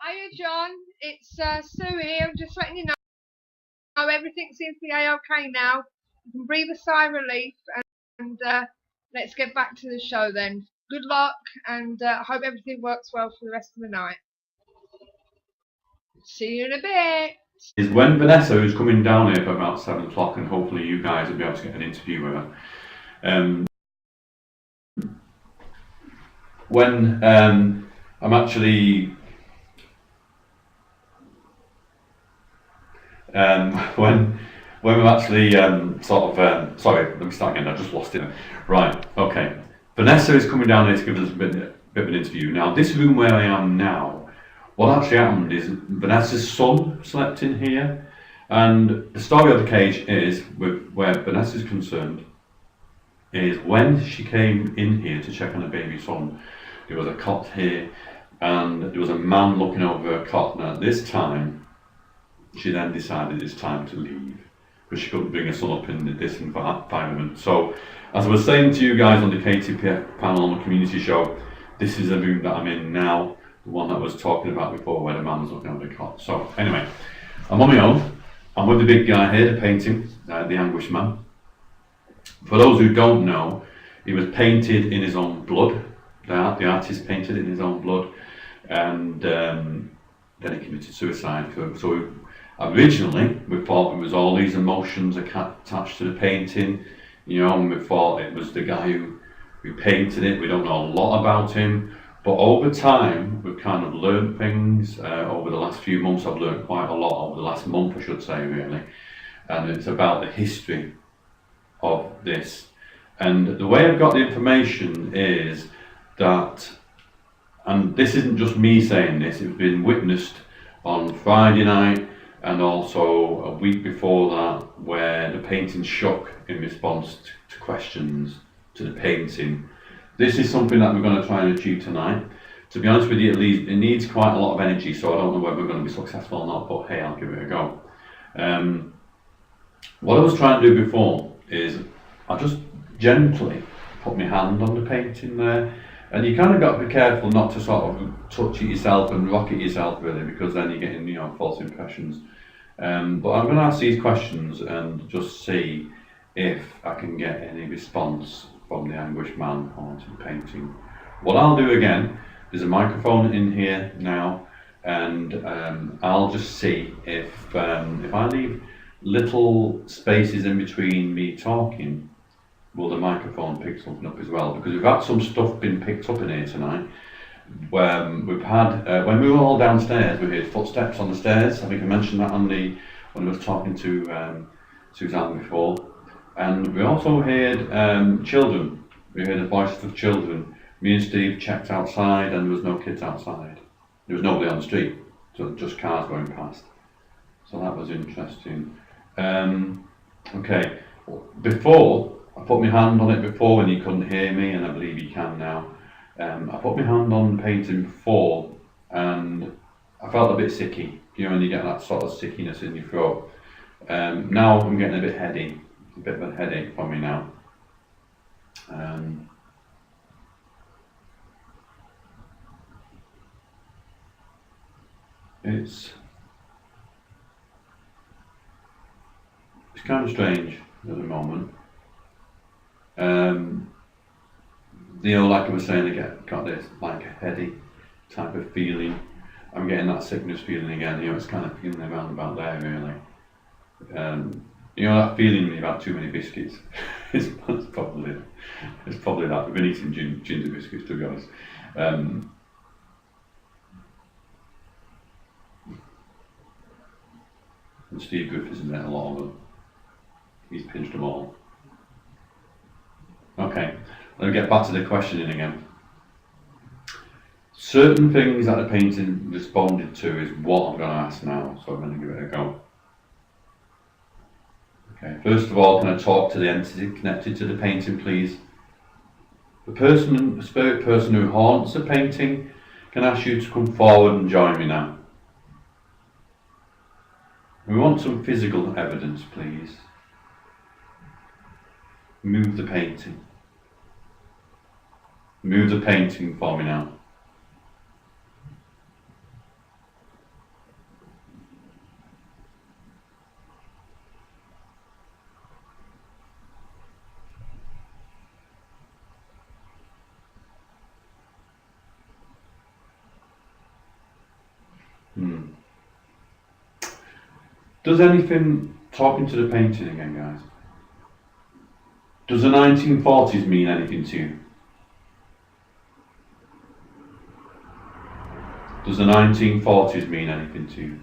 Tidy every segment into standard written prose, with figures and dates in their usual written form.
Hiya, John. It's Sue here. I'm just letting you know everything seems to be A-OK now. You can breathe a sigh of relief, and let's get back to the show then. Good luck, and I hope everything works well for the rest of the night. See you in a bit. Is when Vanessa is coming down here for about 7 o'clock, and hopefully you guys will be able to get an interview with her. When I'm actually when I'm actually sorry, let me start again. I just lost it. Right, okay. Vanessa is coming down here to give us a bit of an interview. Now, this room where I am now, what actually happened is Vanessa's son slept in here, and the story of the cage is, where Vanessa's concerned, is when she came in here to check on her baby son, there was a cot here, and there was a man looking over her cot. Now, at this time, she then decided it's time to leave, because she couldn't bring her son up in this environment. So, as I was saying to you guys on the KTP Paranormal Community Show, this is the room that I'm in now, the one that I was talking about before, where the man was looking over the cot. So, anyway, I'm on my own. I'm with the big guy here, the painting, the Anguished Man. For those who don't know, he was painted in his own blood. The artist painted it in his own blood, and then he committed suicide. So originally, we thought it was all these emotions attached to the painting, you know, and we thought it was the guy who painted it. We don't know a lot about him, but over time, we've kind of learned things. Over the last few months, I've learned quite a lot, over the last month, I should say, really, and it's about the history of this. And the way I've got the information is that, and this isn't just me saying this, it's been witnessed on Friday night and also a week before that, where the painting shook in response to questions to the painting. This is something that we're going to try and achieve tonight. To be honest with you, it needs quite a lot of energy, so I don't know whether we're going to be successful or not, but hey, I'll give it a go. What I was trying to do before is I just gently put my hand on the painting there, and you kind of got to be careful not to sort of touch it yourself and rock it yourself, really, because then you're getting, you know, false impressions. But I'm going to ask these questions and just see if I can get any response from the Anguished Man onto the painting. What I'll do again, there's a microphone in here now, and I'll just see if I leave little spaces in between me talking, will the microphone pick something up as well? Because we've had some stuff been picked up in here tonight. We've had, when we were all downstairs, we heard footsteps on the stairs. I think I mentioned that when I was talking to Suzanne before. And we also heard children. We heard the voices of children. Me and Steve checked outside, and there was no kids outside. There was nobody on the street, so just cars going past. So that was interesting. Okay, before, I put my hand on it before when you couldn't hear me, and I believe you can now. I put my hand on the painting before, and I felt a bit sicky, you know, when you get that sort of sickiness in your throat. Now I'm getting a bit heady, a bit of a headache for me now. It's kind of strange at the moment. You know, like I was saying, I got this like a heady type of feeling. I'm getting that sickness feeling again. You know, it's kind of feeling around about there, really. You know, that feeling when you've had too many biscuits. it's probably that. We've been eating ginger biscuits, to be honest. And Steve Griffiths has met a lot of them. He's pinched them all. Okay, let me get back to the questioning again. Certain things that the painting responded to is what I'm going to ask now, so I'm going to give it a go. Okay, first of all, can I talk to the entity connected to the painting, please? The spirit person who haunts the painting, can I ask you to come forward and join me now? We want some physical evidence, please. Move the painting. Move the painting for me now. Hmm. Does anything, talking to the painting again, guys, does the 1940s mean anything to you? Does the 1940s mean anything to you?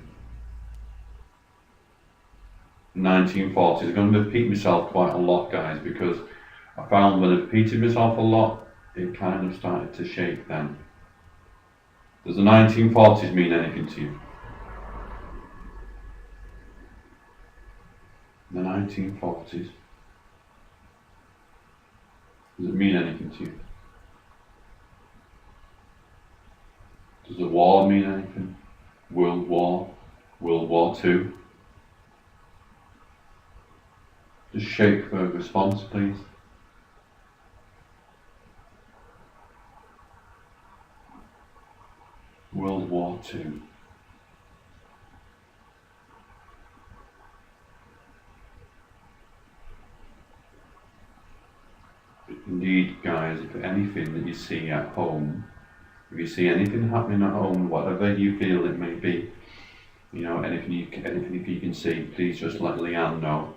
1940s, I'm going to repeat myself quite a lot, guys, because I found when I repeated myself a lot, it kind of started to shake then. Does the 1940s mean anything to you? The 1940s. Does it mean anything to you? Does the war mean anything? World War? World War Two? Just shake for a response, please. World War Two. Indeed, guys, if anything that you see at home, if you see anything happening at home, whatever you feel it may be, you know, anything you can see, please just let Leanne know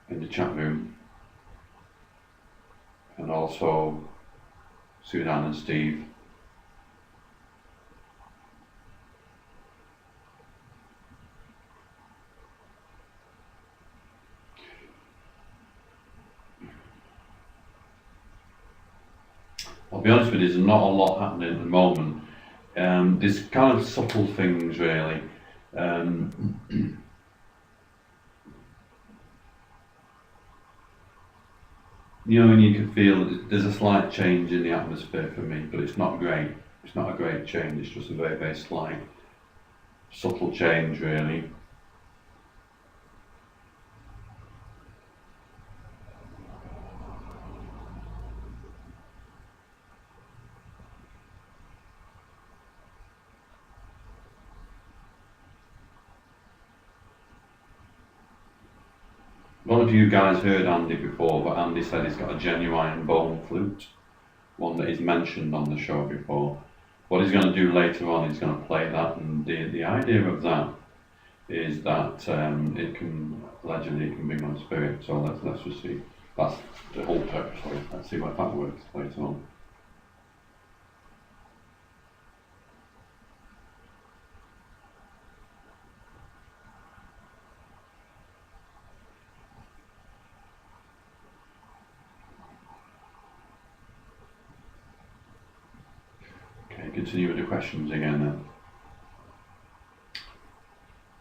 in the chat room, and also Sudan and Steve. I'll be honest with you, there's not a lot happening at the moment. There's kind of subtle things, really. You know, and you can feel there's a slight change in the atmosphere for me, but it's not great. It's not a great change, it's just a very, very slight, subtle change, really. A lot of you guys heard Andy before, but Andy said he's got a genuine bone flute, one that he's mentioned on the show before. What he's going to do later on, he's going to play that, and the idea of that is that it can, allegedly, it can bring on spirit. So let's just see. That's the whole purpose of it. Let's see what that works later on. Okay, continue with the questions again then.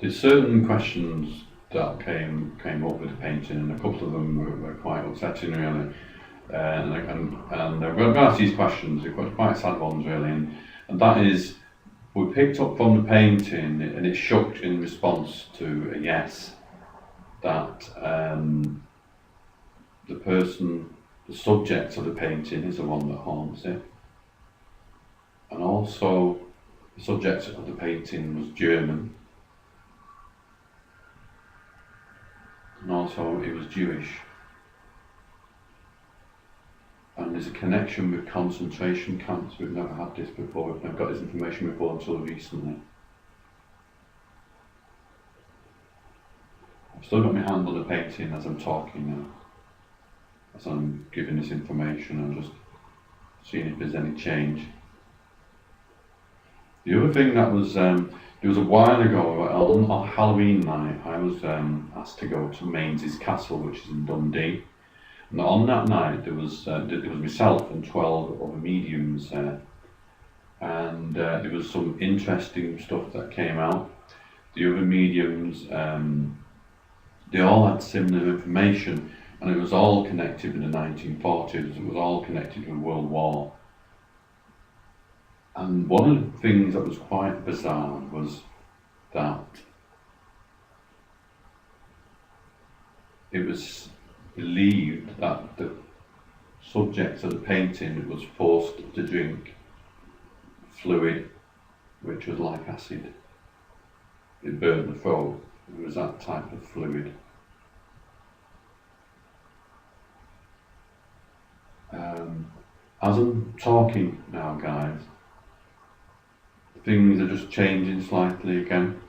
There's certain questions that came up with the painting, and a couple of them were quite upsetting, really. And I'm going to ask these questions. They're quite sad ones, really. And that is, we picked up from the painting, and it shook in response to a yes, that the person, the subject of the painting, is the one that haunts it. And also, the subject of the painting was German. And also, it was Jewish. And there's a connection with concentration camps. We've never had this before. We've never got this information before until recently. I've still got my hand on the painting as I'm talking now. As I'm giving this information, I'm just seeing if there's any change. The other thing that was, it was a while ago, on Halloween night, I was asked to go to Mains's Castle, which is in Dundee. And on that night, there was myself and 12 other mediums there. And there was some interesting stuff that came out. The other mediums, they all had similar information, and it was all connected with the 1940s. It was all connected with World War. And one of the things that was quite bizarre was that it was believed that the subject of the painting was forced to drink fluid which was like acid. It burned the throat. It was that type of fluid. As I'm talking now, guys, things are just changing slightly again.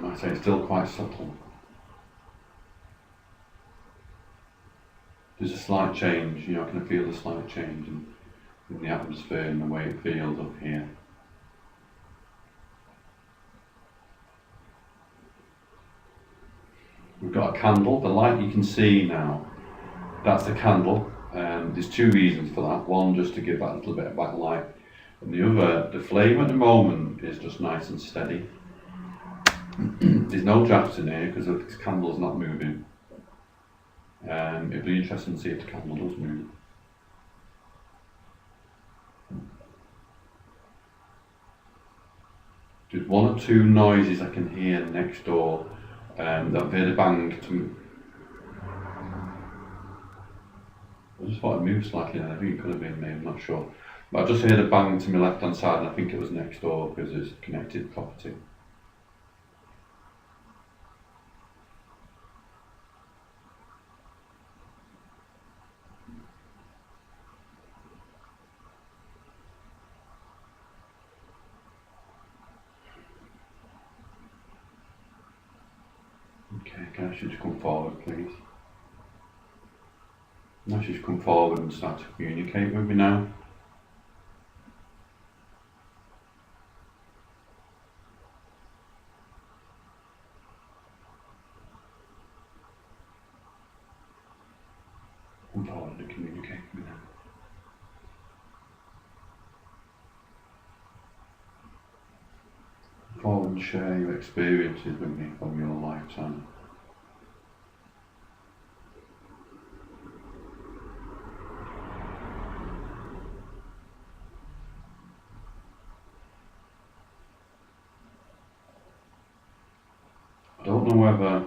Like I say, it's still quite subtle. There's a slight change, I can feel the slight change in the atmosphere and the way it feels up here. We've got a candle. The light you can see now, that's the candle. There's two reasons for that. One, just to give that a little bit of backlight, and the other, the flame at the moment is just nice and steady. There's no drafts in here because this candle's not moving. It'd be interesting to see if the candle does move. There's one or two noises I can hear next door. I've heard a bang to. I just thought it moved slightly, and I think it could have been me, I'm not sure. But I just heard a bang to my left hand side, and I think it was next door because it's connected property. Okay, can I just come forward, please? Now she's come forward and start to communicate with me now. Come forward and communicate with me now. Come forward and share your experiences with me from your lifetime. I don't know whether,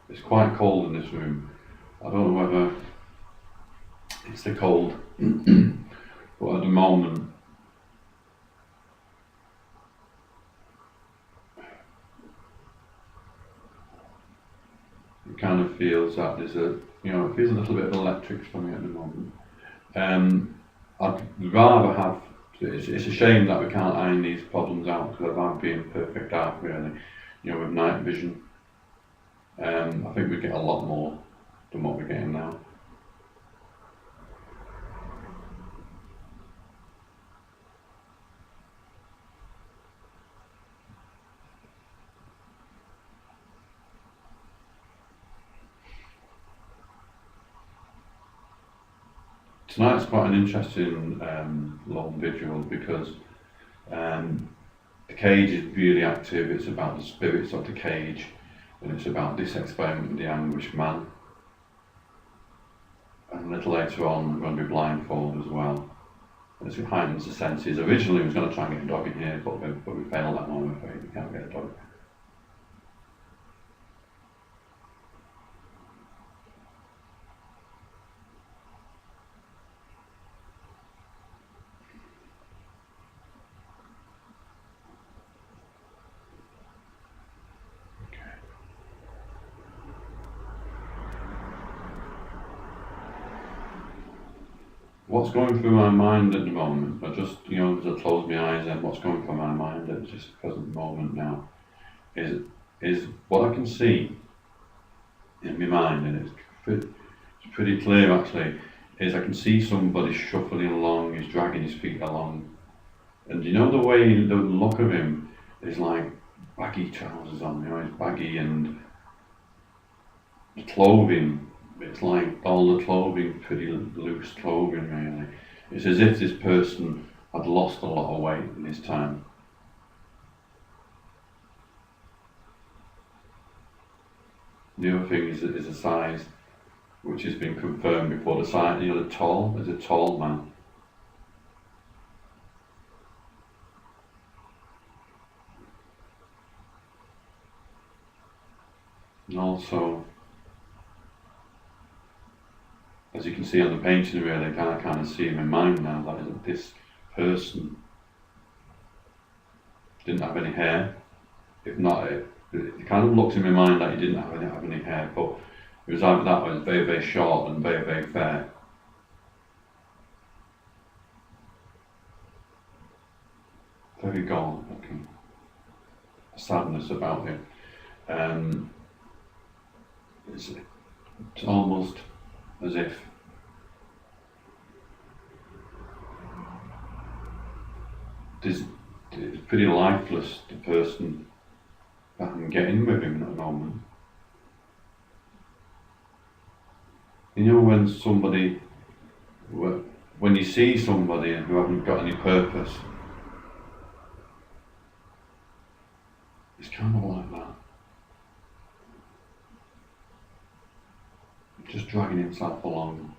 it's quite cold in this room, I don't know whether it's the cold, but at the moment, it kind of feels that there's it feels a little bit of electrics for me at the moment. I'd rather have, it's a shame that we can't iron these problems out because I'd rather be in perfect dark really, with night vision. I think we get a lot more than what we're getting now. Tonight's quite an interesting long vigil because the cage is really active. It's about the spirits of the cage, and it's about this experiment with the anguished man. And a little later on, we're going to be blindfolded as well. And it heightens the senses. Originally, we was going to try and get a dog in here, but we failed that one. I'm afraid we can't get a dog. What's going through my mind at the moment, I just, as I close my eyes, and what's going through my mind at this present moment now is what I can see in my mind, and it's pretty clear actually, is I can see somebody shuffling along, he's dragging his feet along, and the way, the look of him is like baggy trousers on, he's baggy, and the clothing, it's like all the clothing, pretty loose clothing really. It's as if this person had lost a lot of weight in his time. The other thing is a size which has been confirmed before, the size, the tall, is a tall man. And also, as you can see on the painting really, I kind of see in my mind now that this person didn't have any hair. If not, it kind of looks in my mind like he didn't have any hair, but It was either that or it was very, very short and very, very fair. Very gaunt looking. Sadness about it. It's almost as if it's pretty lifeless, the person that I'm getting with him at the moment. You know when you see somebody who haven't got any purpose, it's kind of like that. Just dragging himself along,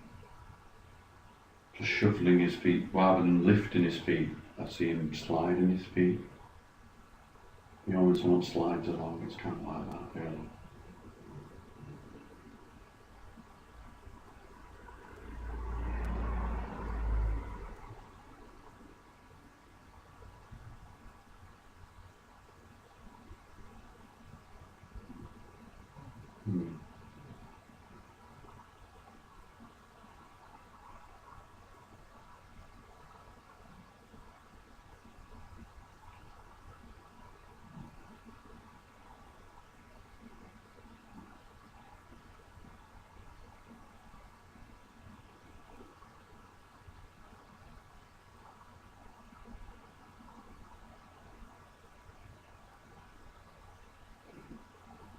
just shuffling his feet rather than lifting his feet. I see him sliding his feet. You know, when someone slides along, it's kind of like that, really.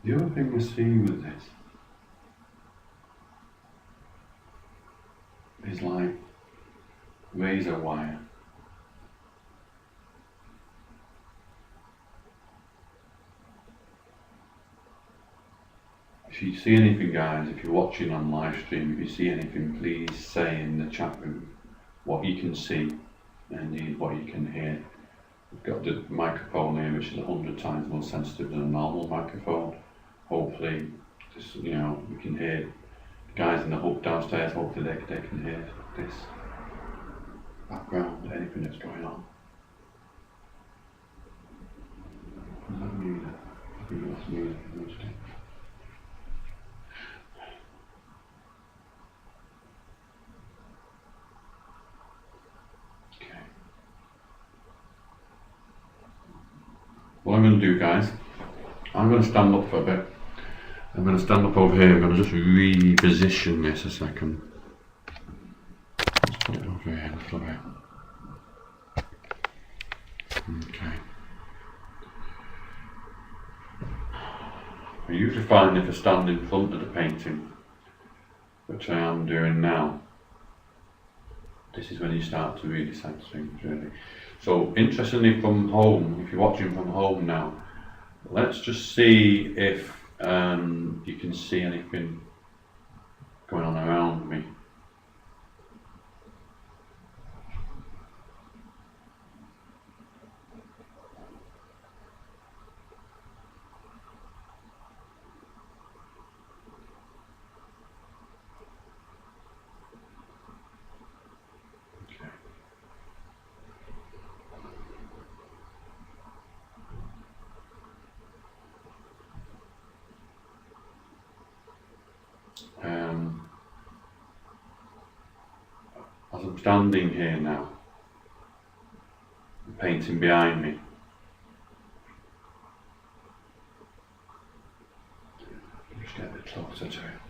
The other thing I see with this is like razor wire. If you see anything, guys, if you're watching on live stream, if you see anything, please say in the chat room what you can see and indeed what you can hear. We've got the microphone here, which is 100 times more sensitive than a normal microphone. Hopefully, just, you know, we can hear the guys in the hub downstairs. Hopefully they can hear this background, anything that's going on. Is that music? I think that's music. Okay. What I'm going to do, guys, I'm going to stand up for a bit. I'm going to stand up over here. I'm going to just reposition this a second. Let's put it over here a little bit. Okay. I usually find if I stand in front of the painting, which I am doing now, this is when you start to really sense things, really. So, interestingly, from home, if you're watching from home now, let's just see if you can see anything going on around me. As I'm standing here now, the painting behind me, just get a bit closer to it.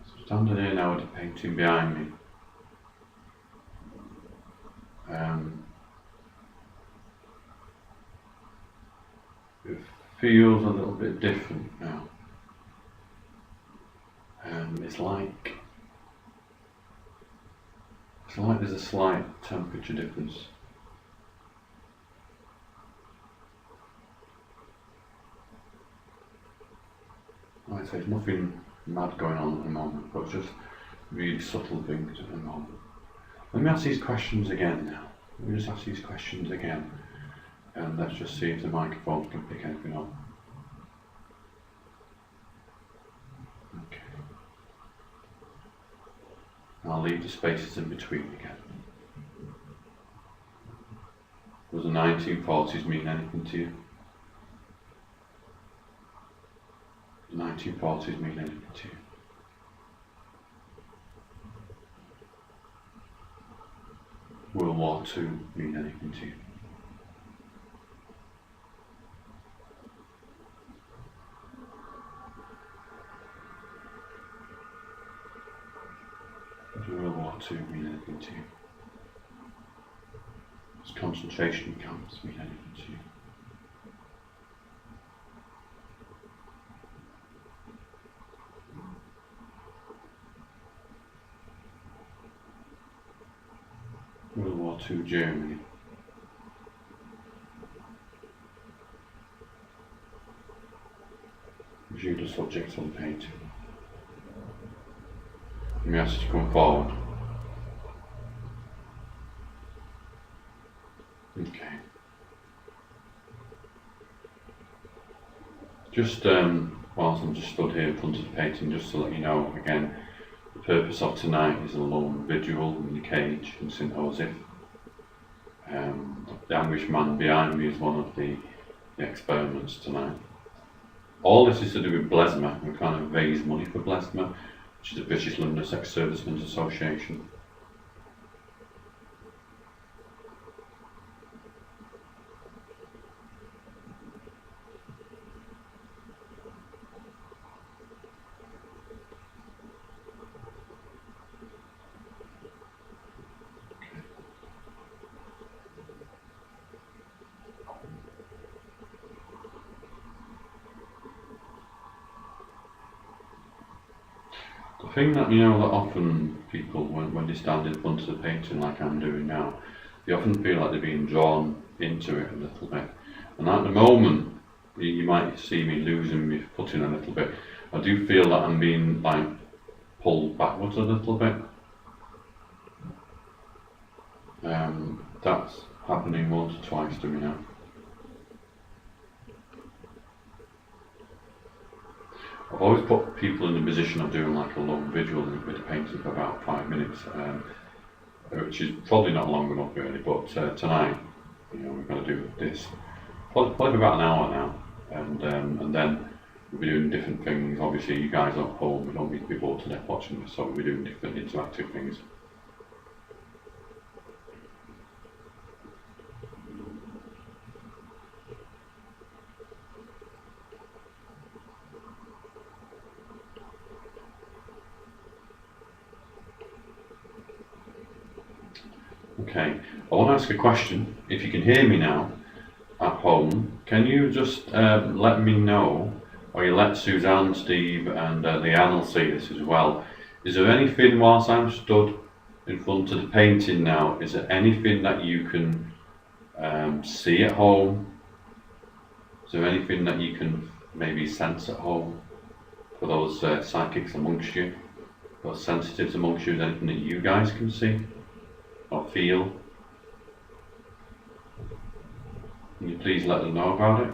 So standing here now with the painting behind me. It feels a little bit different now. It's like there's a slight temperature difference. Like I say, there's nothing mad going on at the moment, but just really subtle things at the moment. Let me ask these questions again now. Let me just ask these questions again, and let's just see if the microphones can pick anything up. Okay. I'll leave the spaces in between again. Does the 1940s mean anything to you? Does the 1940s mean anything to you? World War II mean anything to you? Does World War II mean anything to you? Does concentration camps mean anything to you? World War II Germany. Review the subject on the painting. Let me ask you to come forward. Okay. Just whilst I'm just stood here in front of the painting, just to let you know again, the purpose of tonight is a lone vigil in the cage in St Osyth. The anguished man behind me is one of the experiments tonight. All this is to do with BLESMA. We're trying to raise money for BLESMA, which is the British Luminous Ex-Servicemen's Association. The thing that that often people, when they stand in front of the painting like I'm doing now, they often feel like they're being drawn into it a little bit. And at the moment, you might see me losing my footing a little bit. I do feel that I'm being like pulled backwards a little bit. That's happening once or twice to me now. I've always put people in the position of doing like a long vigil with a painting for about 5 minutes, which is probably not long enough really, but tonight, we're going to do this. Probably for about an hour now, and then we'll be doing different things. Obviously you guys are at home, we don't need to be bored to death watching this, so we'll be doing different interactive things. Okay, I want to ask a question. If you can hear me now at home, can you just let me know, or you let Suzanne, Steve and Leanne will see this as well. Is there anything whilst I'm stood in front of the painting now, is there anything that you can see at home? Is there anything that you can maybe sense at home for those psychics amongst you, those sensitives amongst you? Is there anything that you guys can see or feel? Can you please let them know about it?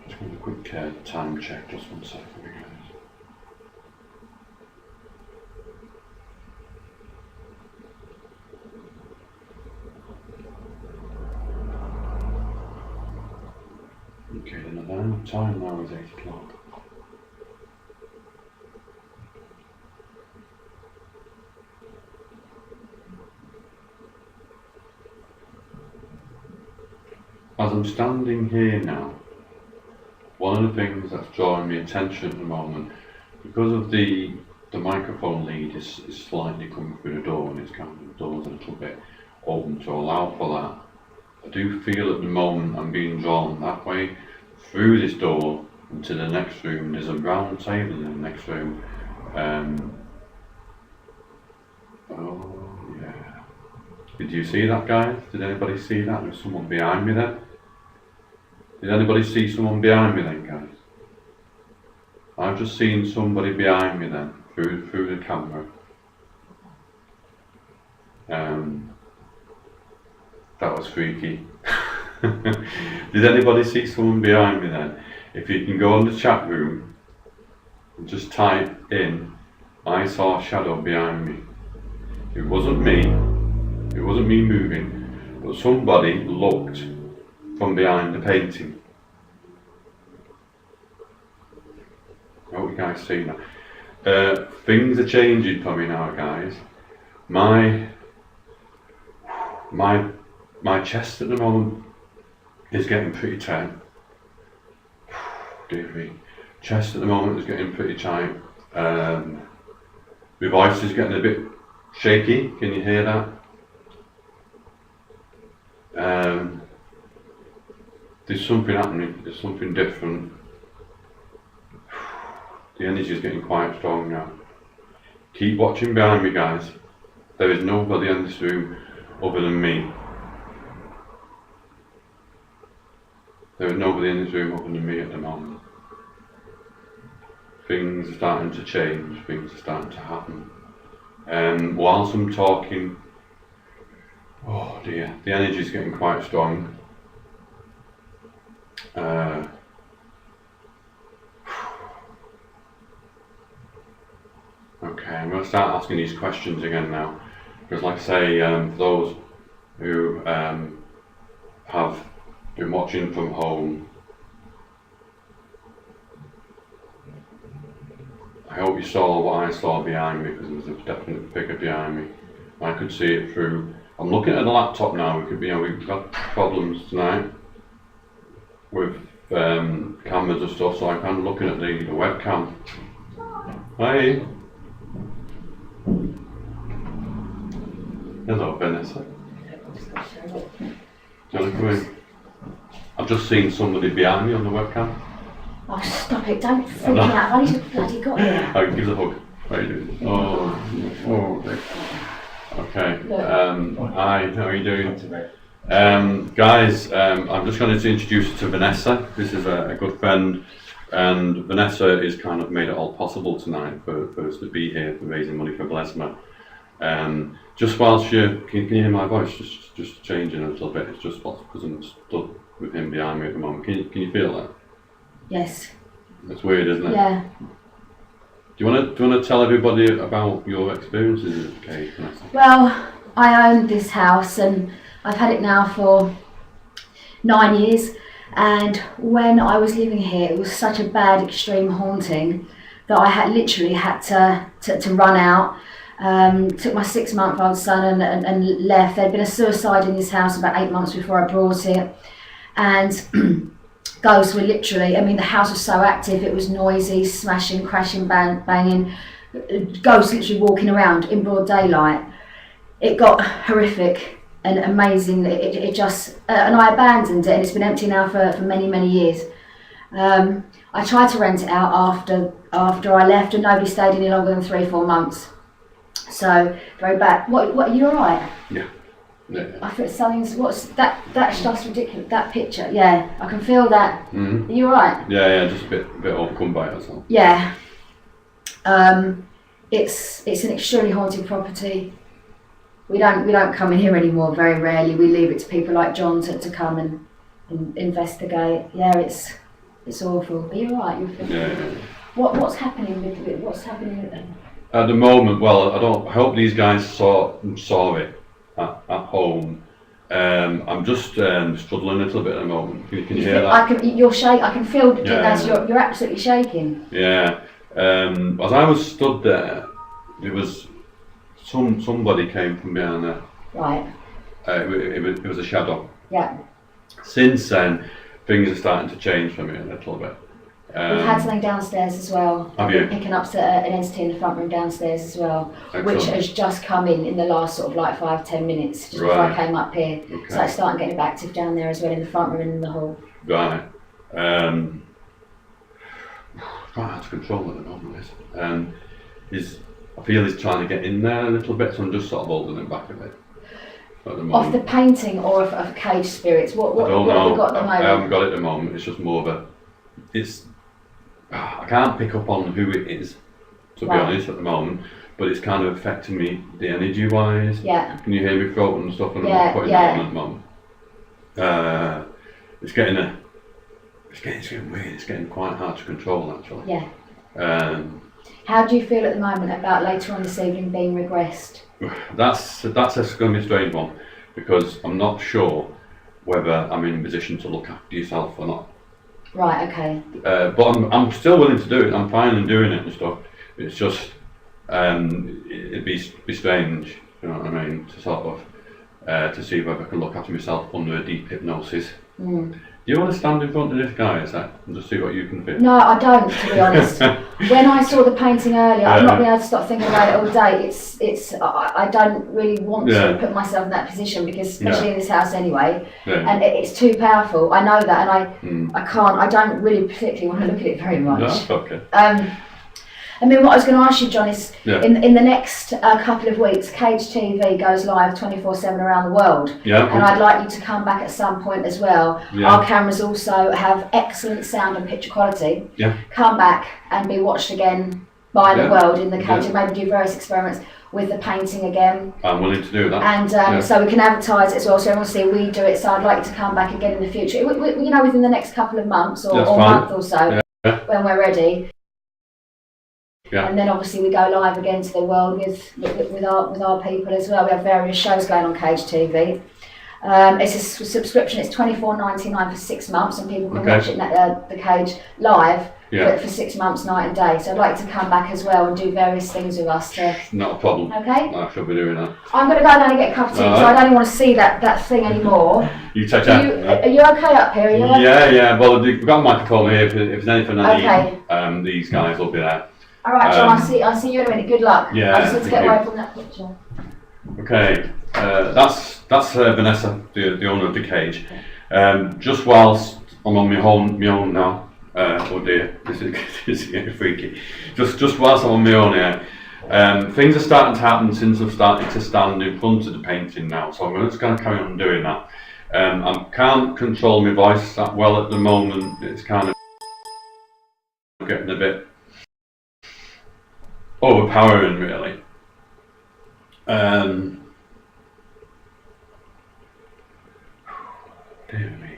Just going to quick time check, just 1 second guys. Okay, then the time now is 8 o'clock. As I'm standing here now, one of the things that's drawing my attention at the moment, because of the microphone lead is slightly coming through the door, and it's kind of the door's a little bit open to allow for that. I do feel at the moment I'm being drawn that way through this door into the next room. There's a round table in the next room. Oh yeah. Did you see that, guys? Did anybody see that? There's someone behind me there. Did anybody see someone behind me then, guys? I've just seen somebody behind me then, through the camera. That was freaky. Did anybody see someone behind me then? If you can go on the chat room and just type in, I saw a shadow behind me. It wasn't me moving, but somebody looked from behind the painting. I hope you guys see that. Things are changing for me now, guys. My chest at the moment is getting pretty tight. Dear me. Chest at the moment is getting pretty tight. My voice is getting a bit shaky. Can you hear that? There's something happening. There's something different. The energy is getting quite strong now. Keep watching behind me, guys. There is nobody in this room other than me. There is nobody in this room other than me at the moment. Things are starting to change. Things are starting to happen. Whilst I'm talking, oh dear, the energy is getting quite strong. Okay, I'm going to start asking these questions again now, because like I say, for those who have been watching from home, I hope you saw what I saw behind me, because there was a definite figure behind me. I could see it through. I'm looking at the laptop now. We've got problems tonight with cameras and stuff, so I'm kind of looking at the webcam. Hi. Hello, Vanessa. Do you want to come in? I've just seen somebody behind me on the webcam. Oh, stop it, don't freak me out. I've only just bloody got here. Oh, give us a hug. How are you doing? Oh, okay. Hi, how are you doing? Guys, I'm just going to introduce you to Vanessa. This is a good friend, and Vanessa has kind of made it all possible tonight for us to be here for raising money for BLESMA. Just whilst can you hear my voice just changing a little bit? It's just because I'm stood with him behind me at the moment. Can you feel that? Yes. That's weird, isn't it? Yeah. Do you want to tell everybody about your experiences in the cave, Vanessa? Well, I owned this house and I've had it now for 9 years, and when I was living here it was such a bad extreme haunting that I literally had to run out. Took my 6-month-old son and left. There'd been a suicide in this house about 8 months before I brought it, and ghosts were literally, the house was so active, it was noisy, smashing, crashing, banging, ghosts literally walking around in broad daylight. It got horrific and amazing. It just, and I abandoned it, and it's been empty now for many, many years. I tried to rent it out after I left, and nobody stayed any longer than 3-4 months. So, very bad. What, are you alright? Yeah. I feel something's, what's that? That's just ridiculous. That picture, yeah, I can feel that. Mm-hmm. Are you alright? Yeah, just a bit overcome by it or something. Yeah. It's an extremely haunted property. We don't come in here anymore, very rarely. We leave it to people like John to come and investigate. Yeah, it's awful. Are you alright? Yeah. What's happening with what's happening with them? At the moment, well, I hope these guys saw it at home. I'm just struggling a little bit at the moment. Can you hear that? You're shaking. I can feel that Yeah. you're absolutely shaking. Yeah. As I was stood there was somebody came from behind there. Right. It was a shadow. Yeah. Since then, things are starting to change for me a little bit. We've had something downstairs as well. Have you? Picking up an entity in the front room downstairs as well, Excellent. which has just come in the last sort of like 5-10 minutes, just before I came up here. Okay. So it's starting getting active down there as well, in the front room and in the hall. Right. Quite hard to control at the moment. I feel he's trying to get in there a little bit, so I'm just sort of holding him back a bit. At the moment. Of the painting or of cage spirits? What I don't have know. you got at the moment? I haven't got it at the moment. It's just more of a. I can't pick up on who it is, to be honest, at the moment. But it's kind of affecting me, the energy wise. Yeah. Can you hear me throat and stuff? And Yeah, I'm putting yeah. it on at the moment. It's getting weird. It's getting quite hard to control, actually. Yeah. How do you feel at the moment about later on this evening being regressed? That's going to be a strange one, because I'm not sure whether I'm in a position to look after yourself or not. Right. Okay. But I'm still willing to do it. I'm fine in doing it and stuff. It's just it'd be strange, you know what I mean, to sort of to see whether I can look after myself under a deep hypnosis. Do you want to stand in front of this guy, Zach, and just see what you can feel? No, I don't, to be honest. When I saw the painting earlier, I've not been able to stop thinking about it all day. I don't really want to put myself in that position, because especially in this house anyway, and it's too powerful. I know that, and I don't really particularly want to look at it very much. No, okay. I mean, what I was going to ask you, John, is in the next couple of weeks, Cage TV goes live 24/7 around the world. Yeah. And I'd like you to come back at some point as well. Yeah. Our cameras also have excellent sound and picture quality. Yeah. Come back and be watched again by the world in the cage, and maybe do various experiments with the painting again. I'm willing to do that. And so we can advertise it as well, so everyone will see we do it. So I'd like you to come back again in the future, you know, within the next couple of months or month or so, when we're ready. Yeah. And then obviously we go live again to the world with our people as well. We have various shows going on Cage TV. It's a subscription. It's $24.99 for 6 months, and people can watch it the Cage live for 6 months, night and day. So I'd like to come back as well and do various things with us. Not a problem. Okay. I shall be doing that. I'm going to go down and get a cup of tea, because I don't even want to see that thing anymore. You take that. Are you okay up here? Yeah. Well, we've got a microphone here. If there's anything I need, these guys will be there. All right, John. I'll see you in a minute. Good luck. Yeah. I just need to get away from that picture. Okay. That's Vanessa, the owner of the cage. Just whilst I'm on my own now. Oh dear, this is getting freaky. Just whilst I'm on my own here, things are starting to happen since I've started to stand in front of the painting now. So I'm just going to carry on doing that. I can't control my voice that well at the moment. It's kind of getting a bit overpowering, really. Dear me.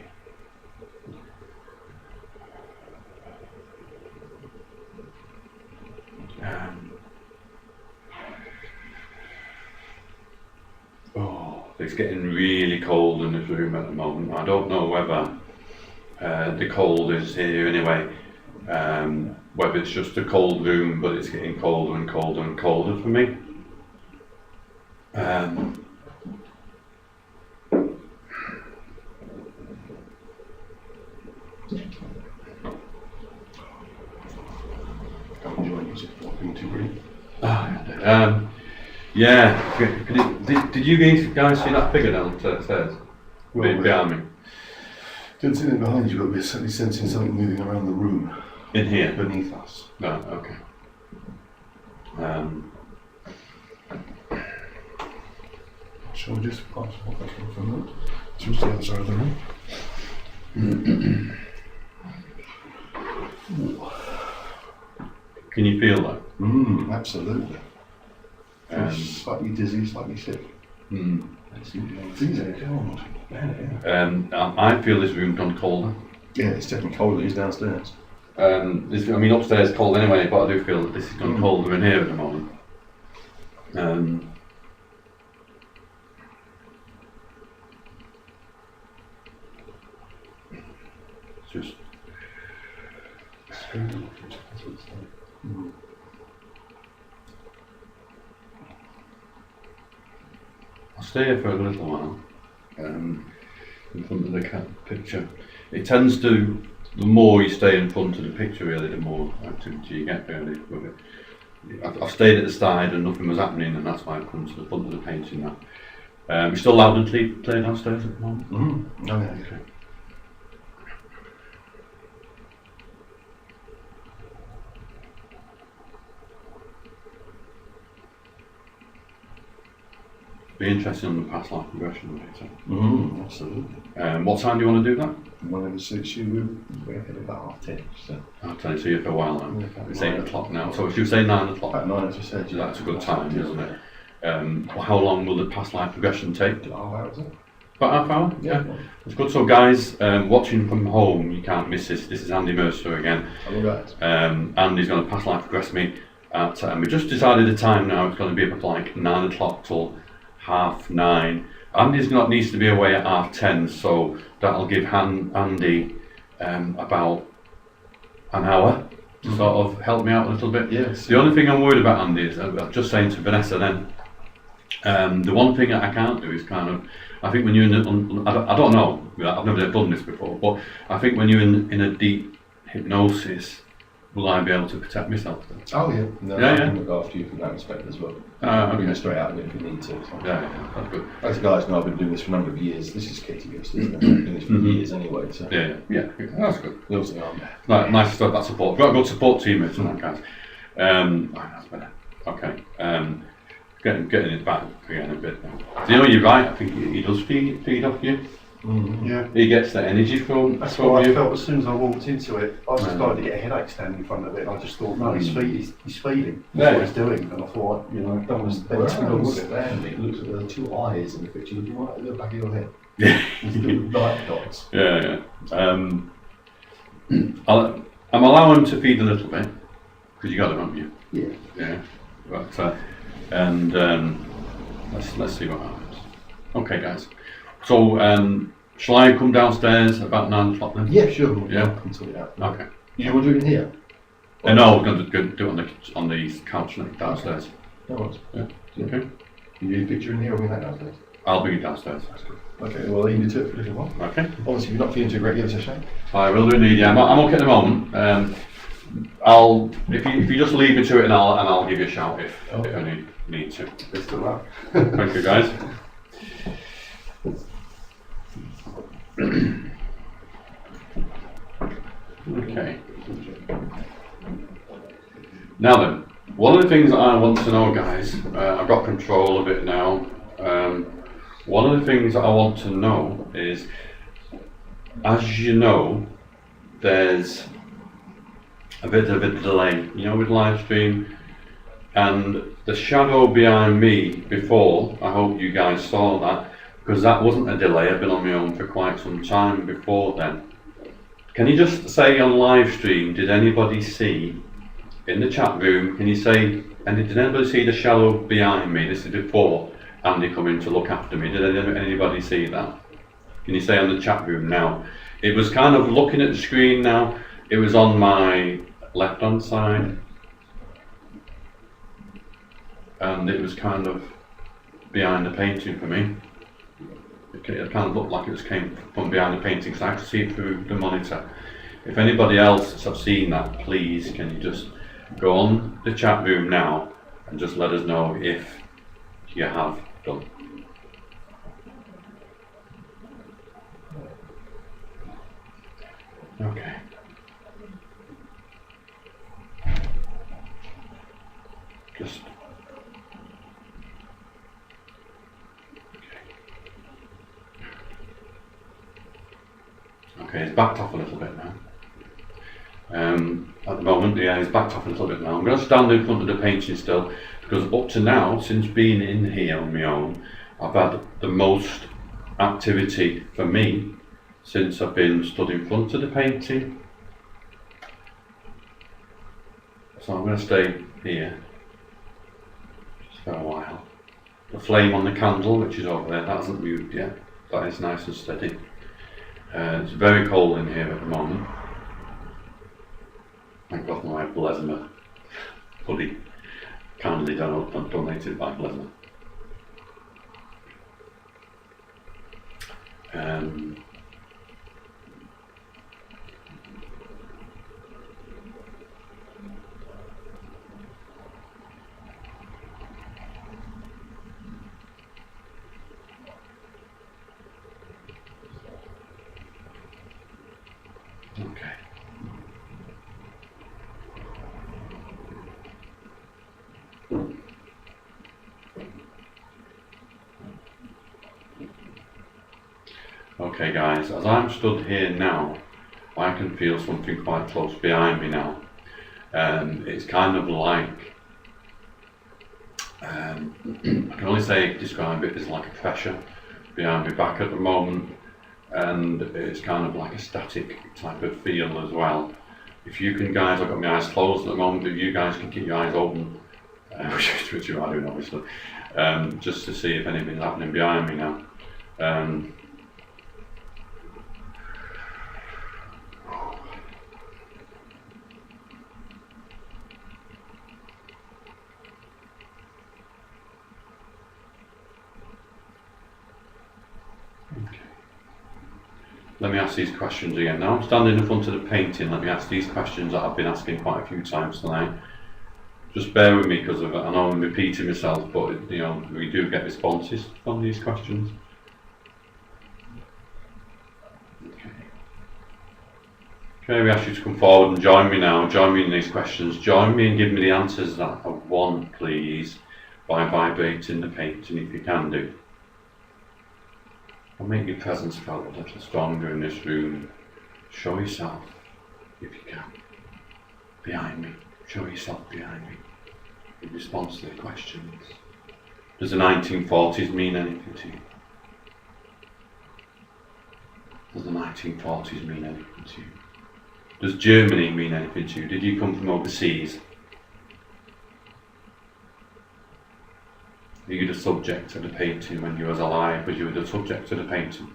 It's getting really cold in this room at the moment. I don't know whether the cold is here anyway. Whether it's just a cold room, but it's getting colder and colder and colder for me. Yeah. Did you guys see that figure downstairs? Well, behind me. Didn't see it behind you, but we're certainly sensing something moving around the room. In here? Beneath us. No, okay. Shall we just pass what that's for a minute? Switch to the other side of the room. Can you feel that? Absolutely. Slightly dizzy, slightly sick. Things are cold. I feel this room's gone colder. Yeah, it's definitely colder than it is downstairs. Upstairs is cold anyway, but I do feel that this has gone colder in here at the moment. It's just. I'll stay here for a little while, in front of the picture. It tends to, the more you stay in front of the picture, really, the more activity you get, really. I've stayed at the side and nothing was happening, and that's why I've come to the front of the painting now. You're still loud and clear downstairs at the moment? Oh, yeah, okay. Be interested in the past life regression later. Absolutely. What time do you want to do that? Whenever suits you, we're ahead about 10. So. I'll tell you, see you for a while now. Yeah, It's 8 o'clock now. So if you say 9 o'clock, About 9, as you said. that's a good time, isn't it? How long will the past life regression take? Half hour, is it? About half hour? Yeah. It's good. So guys, watching from home, you can't miss this. This is Andy Mercer again. Alright. Andy's going to past life regress me at, we just decided the time now, it's going to be about like 9 o'clock till 9:30. Andy's needs to be away at 10:30, so that'll give Andy about an hour to sort of help me out a little bit. Yes. The only thing I'm worried about, Andy, is I'm just saying to Vanessa then, the one thing that I can't do is kind of, I think when you're in, I don't know, I've never done this before, but I think when you're in a deep hypnosis, will I be able to protect myself then? Oh yeah. No, Yeah, I yeah. can look after you from that respect as well. Okay. Bring you straight out of it if you need to. So. Yeah, that's good. As the guys know, I've been doing this for a number of years. This is kitty, isn't it? I've been doing this for years anyway. So. Yeah, that's good. Those are on Nice to have that support. We've got a good support team here tonight, guys. That's better. Okay. Getting it back again a bit now. Do you know, you're right, I think he does feed off you. Yeah. He gets the energy from That's what I you. felt as soon as I walked into it. I was starting to get a headache standing in front of it, and I just thought, no, he's feeding. That's Yeah. what he's doing. And I thought, you know, don't want to spend too long with it. Randy looks at the two eyes in the picture. You might at the back of your head. Yeah. Little light dots. Yeah. I'm allowing him to feed a little bit, because you got him, haven't you? Yeah. Yeah. But, let's see what happens. Okay, guys. So, shall I come downstairs about 9 o'clock then? Yeah, sure. Yeah. I can sort it out. Okay. You want to do it in here? No, we're going to do it on the couch downstairs. No worries. Yeah. Okay. You need a picture in here or bring that downstairs? I'll bring it downstairs. That's good. Okay, well, I'll leave you to it for a little while. Okay. Obviously, if you're not feeling too great, give us a shout. I will do indeed. Yeah, I'm okay at the moment. If you just leave me to it, and I'll give you a shout if I need to. Best of luck. Thank you, guys. Okay. Now then, one of the things that I want to know, guys, I've got control of it now. One of the things that I want to know is, as you know, there's a bit of a delay, you know, with live stream, and the shadow behind me before, I hope you guys saw that, because that wasn't a delay. I've been on my own for quite some time before then. Can you just say on live stream, did anybody see, in the chat room, can you say, did anybody see the shadow behind me? This is before Andy coming to look after me. Did anybody see that? Can you say on the chat room now? It was kind of looking at the screen now. It was on my left hand side. And it was kind of behind the painting for me. It kind of looked like it came from behind the painting, so I could see it through the monitor. If anybody else has seen that, please can you just go on the chat room now and just let us know if you have done. Okay. Just okay, it's backed off a little bit now. At the moment, yeah, it's backed off a little bit now. I'm going to stand in front of the painting still, because up to now, since being in here on my own, I've had the most activity for me since I've been stood in front of the painting. So I'm going to stay here just for a while. The flame on the candle, which is over there, that hasn't moved yet. That is nice and steady. It's very cold in here at the moment. Thank God my BLESMA hoodie, kindly donated by BLESMA. Okay. Okay guys, as I'm stood here now, I can feel something quite close behind me now. It's kind of like, I can only describe it as like a pressure behind my back at the moment, and it's kind of like a static type of feel as well. If you can guys, I've got my eyes closed at the moment, if you guys can keep your eyes open, which you are doing obviously, just to see if anything's happening behind me now. Let me ask these questions again. Now I'm standing in front of the painting, let me ask these questions that I've been asking quite a few times tonight. Just bear with me because I know I'm repeating myself, but you know, we do get responses from these questions. Okay, we ask you to come forward and join me now. Join me in these questions. Join me and give me the answers that I want, please, by vibrating the painting if you can do. I'll make your presence felt a little stronger in this room. Show yourself, if you can, behind me. Show yourself behind me in response to the questions. Does the 1940s mean anything to you? Does the 1940s mean anything to you? Does Germany mean anything to you? Did you come from overseas? Were you the subject of the painting when you was alive? Was you the subject of the painting?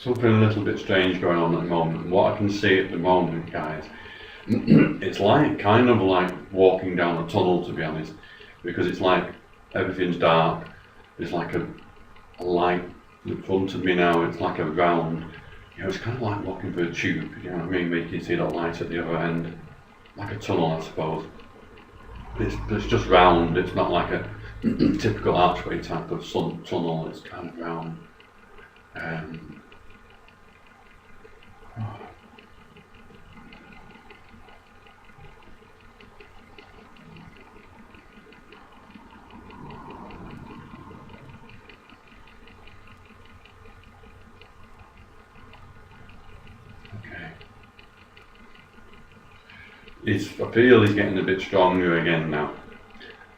Something a little bit strange going on at the moment. What I can see at the moment, guys, it's like kind of like walking down a tunnel, to be honest, because it's like everything's dark. There's like a light in front of me now. It's like a round, you know, it's kind of like walking through a tube, you know what I mean, where you can see that light at the other end, like a tunnel, I suppose. It's just round. It's not like a typical archway type of tunnel. It's kind of round. I feel he's getting a bit stronger again now.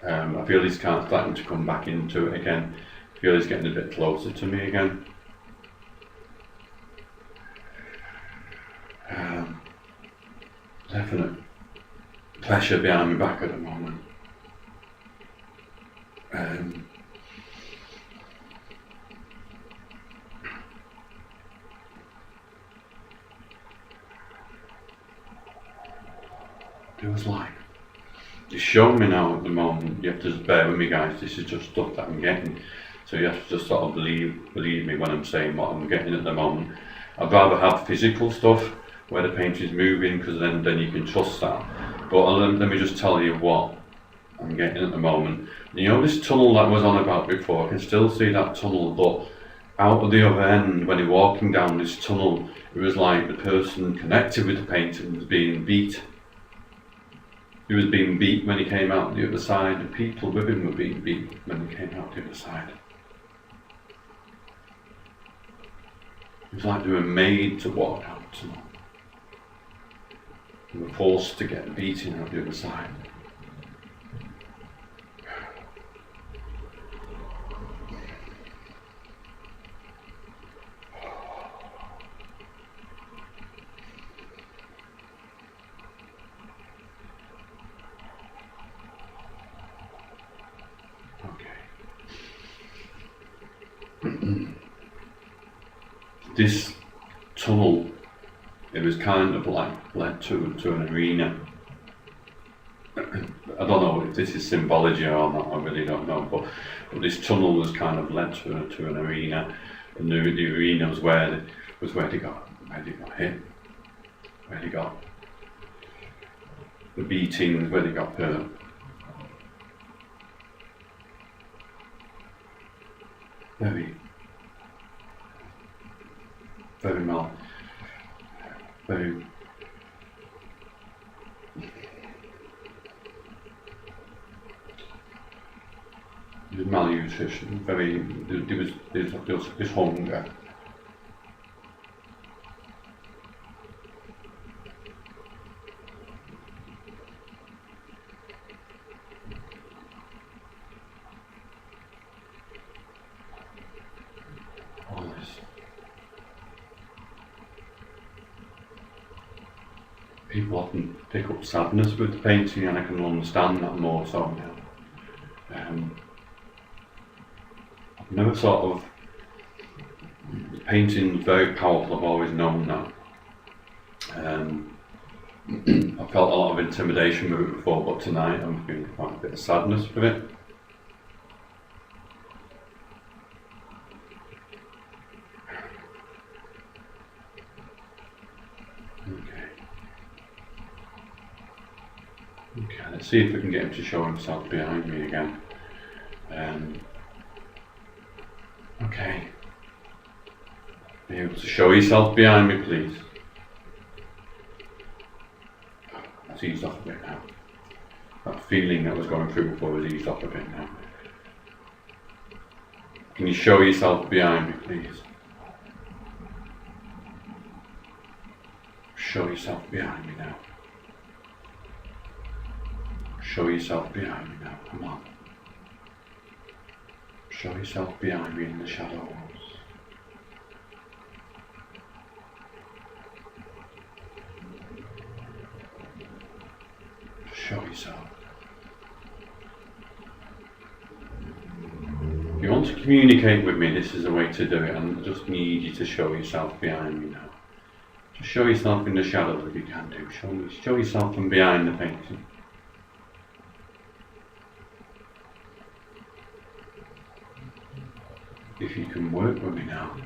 I feel he's kind of starting to come back into it again. I feel he's getting a bit closer to me again. Definite pressure behind my back at the moment. Feels like it's showing me now at the moment. You have to just bear with me, guys. This is just stuff that I'm getting, so you have to just sort of believe me when I'm saying what I'm getting at the moment. I'd rather have physical stuff where the paint is moving, because then you can trust that. But let me just tell you what I'm getting at the moment. You know this tunnel that I was on about before, I can still see that tunnel, but out of the other end, when you're walking down this tunnel, it was like the person connected with the painting was being beat. He was being beat when he came out the other side. The people with him were being beat when they came out the other side. It was like they were made to walk out the tunnel. They were forced to get beaten out the other side. This tunnel, it was kind of like led to an arena. I don't know if this is symbology or not, I really don't know, but this tunnel was kind of led to an arena. And the arena was where they got hit, where they got the beatings, where they got hurt. Very well, very malnutrition, there was this hunger. All this. People often pick up sadness with the painting, and I can understand that more so now. I've never sort of, painting's very powerful, I've always known that. I felt a lot of intimidation with it before, but tonight I'm feeling quite a bit of sadness with it. Okay, let's see if we can get him to show himself behind me again. Okay. Are you able to show yourself behind me, please? That's eased off a bit now. That feeling that was going through before has eased off a bit now. Can you show yourself behind me, please? Show yourself behind me now. Show yourself behind me now, come on. Show yourself behind me in the shadows. Show yourself. If you want to communicate with me, this is a way to do it, and I just need you to show yourself behind me now. Just show yourself in the shadows if you can do. Show yourself from behind the painting. If you can work with me now,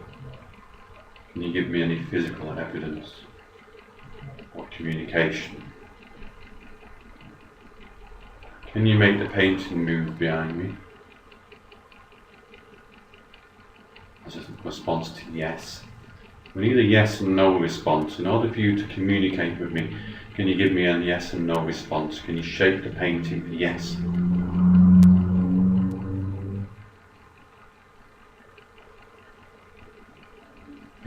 can you give me any physical evidence or communication? Can you make the painting move behind me? As a response to yes. We need a yes and no response. In order for you to communicate with me, can you give me a yes and no response? Can you shape the painting yes?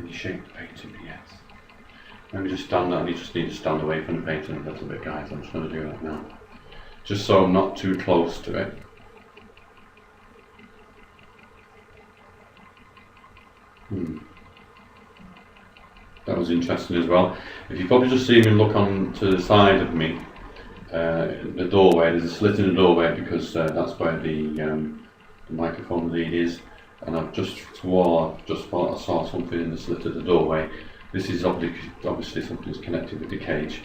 Shape the painting, yes. Let me just stand there, and you just need to stand away from the painting a little bit, guys. I'm just going to do that now. Just so I'm not too close to it. That was interesting as well. If you probably just see me look on to the side of me, the doorway, there's a slit in the doorway because that's where the microphone lead is. And I've just thought I saw something in the slit of the doorway. This is obviously something's connected with the cage.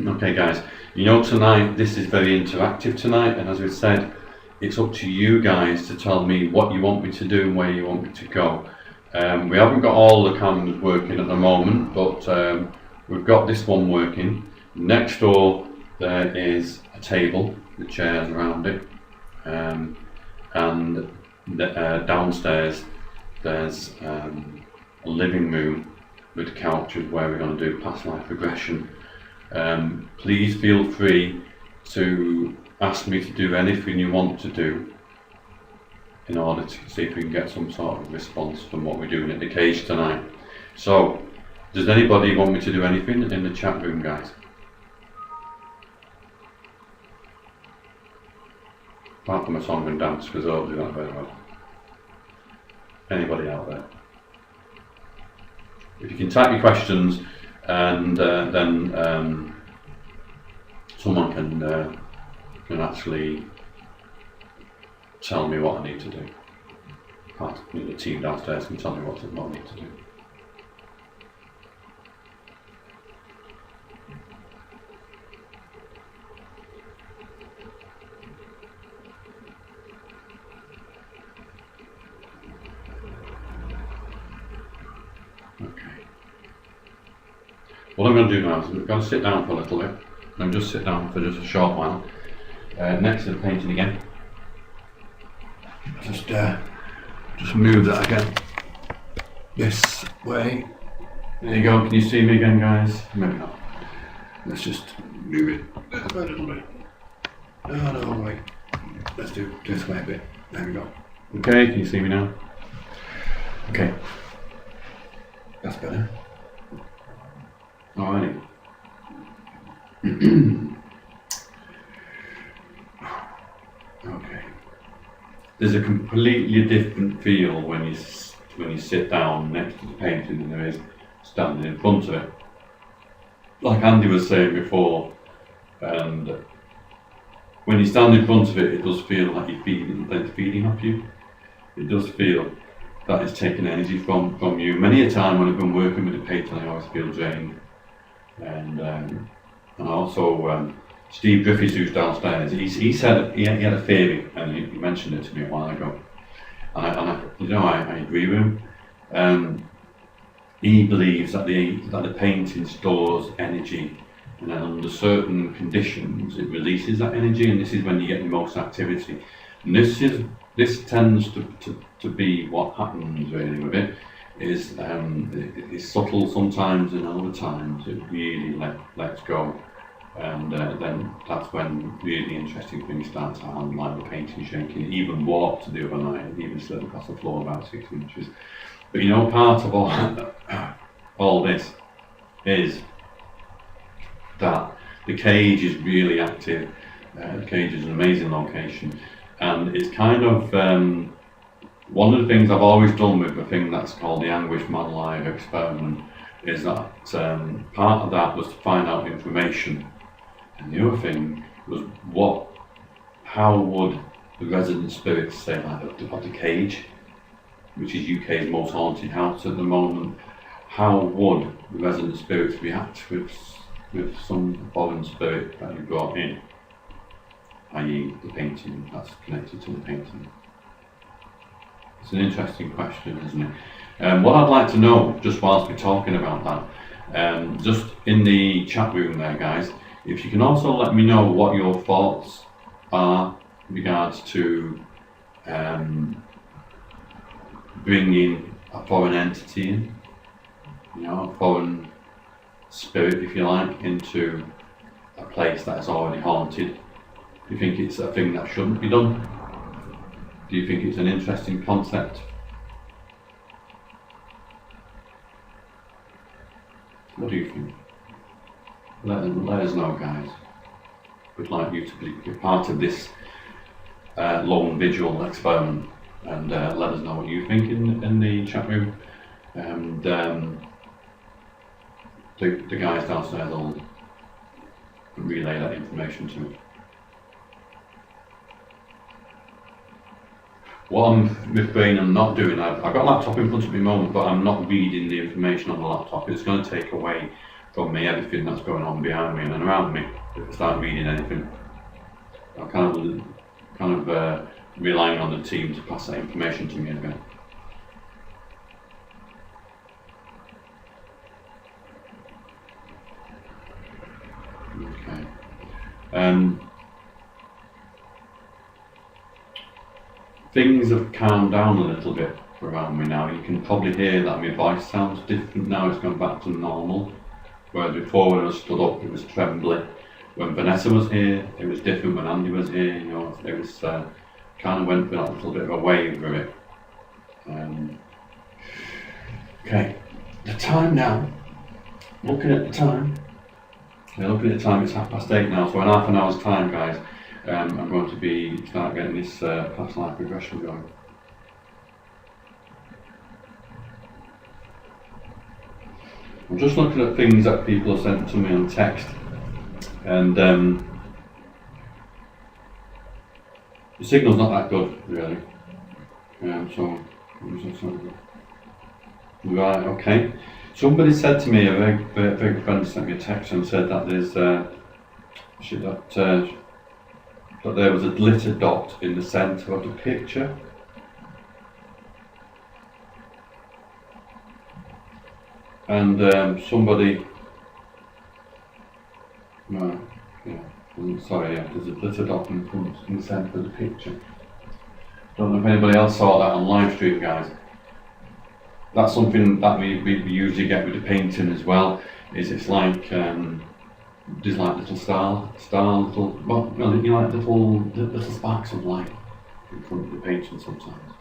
Okay guys, you know tonight, this is very interactive tonight, and as we said, it's up to you guys to tell me what you want me to do and where you want me to go. We haven't got all the cameras working at the moment, but we've got this one working. Next door there is a table with chairs around it, and downstairs there's a living room with couches where we're going to do past life regression. Please feel free to ask me to do anything you want to do in order to see if we can get some sort of response from what we're doing at the cage tonight. So, does anybody want me to do anything in the chat room, guys? Apart from a song and dance, because I'll do that very well. Anybody out there? If you can type your questions, and then someone can actually tell me what I need to do. part of the team downstairs can tell me what I need to do. Okay. What I'm going to do now is I'm going to sit down for a little bit, and just sit down for just a short while, next to the painting again. Just move that again, this way. There you go, can you see me again, guys? Maybe not. Let's just move it a little bit. No, wait. Let's do this way a bit. There we go. Okay, can you see me now? Okay. That's better. Alrighty. Okay. There's a completely different feel when you sit down next to the painting than there is standing in front of it. Like Andy was saying before, and when you stand in front of it, it does feel like it's feeding off you. It does feel that it's taking energy from you. Many a time when I've been working with a painting, I always feel drained. And also Steve Griffiths, who's downstairs, he said he had a theory, and he mentioned it to me a while ago, and I agree with him. He believes that the painting stores energy, and then under certain conditions it releases that energy, and this is when you get the most activity. And this tends to be what happens really with it. It's subtle sometimes, and other times it really lets go, and then that's when really interesting things start to happen, like the painting shaking. It even walked the other night, it even slipped across the floor about 6 inches. But you know, part of all this is that the cage is really active. The cage is an amazing location, and it's kind of one of the things I've always done with the thing that's called the Anguish Man Live experiment is that part of that was to find out information, and the other thing was how would the resident spirits say of the cage, which is UK's most haunted house at the moment, how would the resident spirits react with some foreign spirit that you brought in, i.e. the painting that's connected to the painting? It's an interesting question, isn't it? What I'd like to know, just whilst we're talking about that, just in the chat room there, guys, if you can also let me know what your thoughts are in regards to bringing a foreign entity in, a foreign spirit, if you like, into a place that is already haunted. Do you think it's a thing that shouldn't be done? Do you think it's an interesting concept? What do you think? Let us know, guys. We'd like you to be part of this long vigil experiment, and let us know what you think in the chat room. And the guys downstairs will relay that information to me. What I'm with Brain and not doing, I've got a laptop in front of me at the moment, but I'm not reading the information on the laptop. It's going to take away from me everything that's going on behind me and around me if I start reading anything. I'm kind of relying on the team to pass that information to me again. Okay. Things have calmed down a little bit around me now. You can probably hear that my voice sounds different now. It's gone back to normal. Whereas before, when I stood up, it was trembly. When Vanessa was here, it was different. When Andy was here, it was kind of went for a little bit of a wave with it. Okay, the time now. Looking at the time, it's 8:30 now. So in half an hour's time, guys, I'm going to start getting this past life regression going. I'm just looking at things that people have sent to me on text, and the signal's not that good, really. So Right, okay. Somebody said to me, a very good friend sent me a text and said that there's that there was a glitter dot in the centre of the picture. And somebody, right, yeah, sorry, yeah, there's a glitter dot in the centre of the picture. Don't know if anybody else saw that on live stream, guys. That's something that we usually get with the painting as well. It's like there's like little little sparks of light in front of the painting sometimes.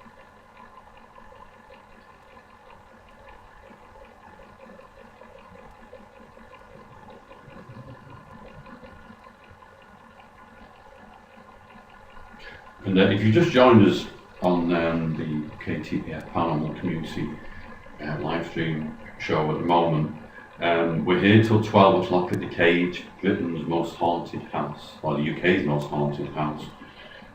And if you just joined us on the KTPF Paranormal Community live stream show at the moment, we're here till 12 o'clock at the Cage, Britain's most haunted house, or the UK's most haunted house.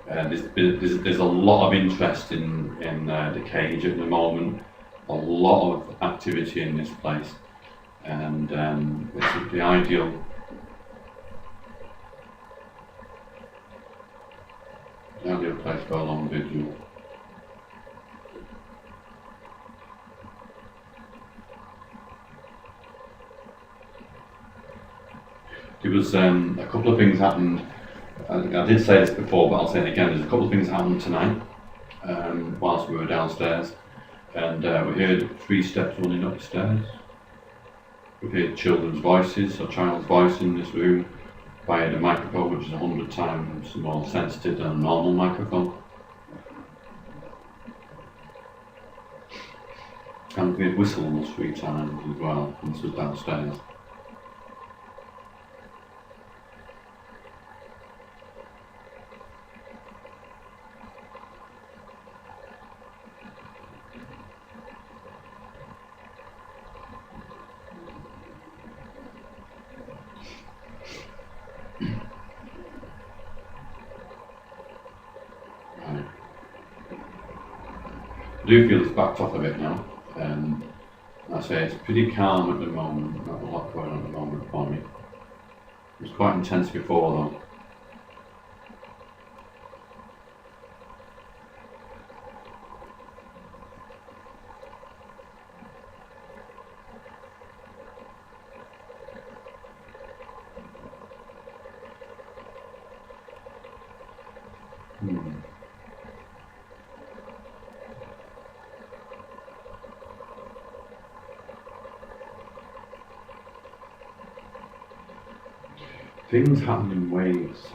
There's a lot of interest in the Cage at the moment, a lot of activity in this place, and it's the ideal. The ideal place for a long vigil. There was a couple of things happened. I did say this before, but I'll say it again. There's a couple of things happened tonight whilst we were downstairs, and we heard 3 steps running up the stairs. We heard children's voices, a child's voice in this room via the microphone, which is 100 times more sensitive than a normal microphone. And we had whistles 3 times as well, and this was downstairs. I do feel it's backed off a bit now. I say it's pretty calm at the moment, not a lot going on at the moment for me. It was quite intense before though. Things happen in waves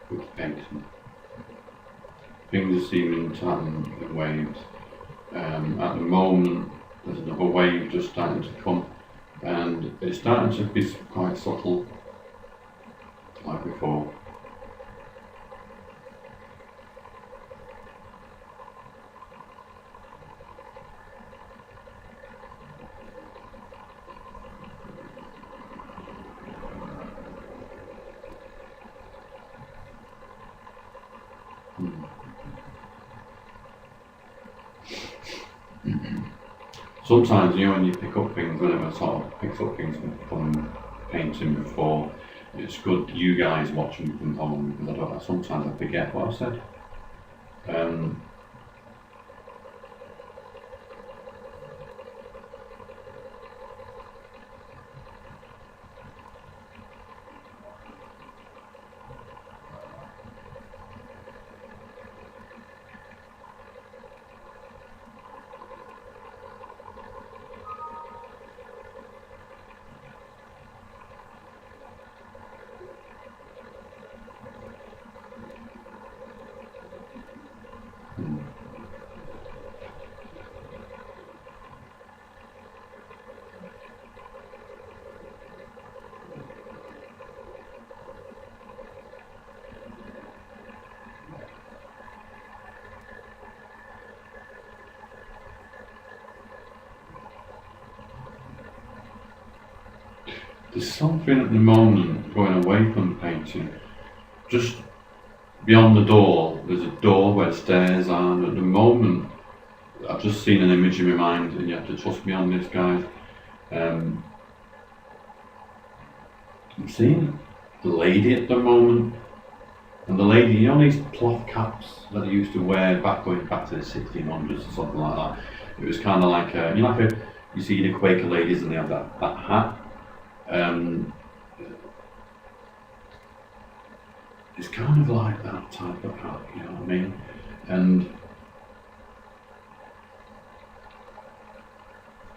with painting. Things are seeming to happen in waves. At the moment, there's another wave just starting to come, and it's starting to be quite subtle, like before. Sometimes, you know, when you pick up things, whenever I sort of picked up things from painting before, it's good you guys watching from home, because sometimes I forget what I said. There's something at the moment going away from the painting. Just beyond the door, there's a door where the stairs are, and at the moment I've just seen an image in my mind, and you have to trust me on this, guys. I'm seeing the lady at the moment, and the lady, you know these cloth caps that they used to wear going back to the 1600s or something like that. It was kind of like you see the Quaker ladies and they have that hat. It's kind of like that type of hat, you know what I mean?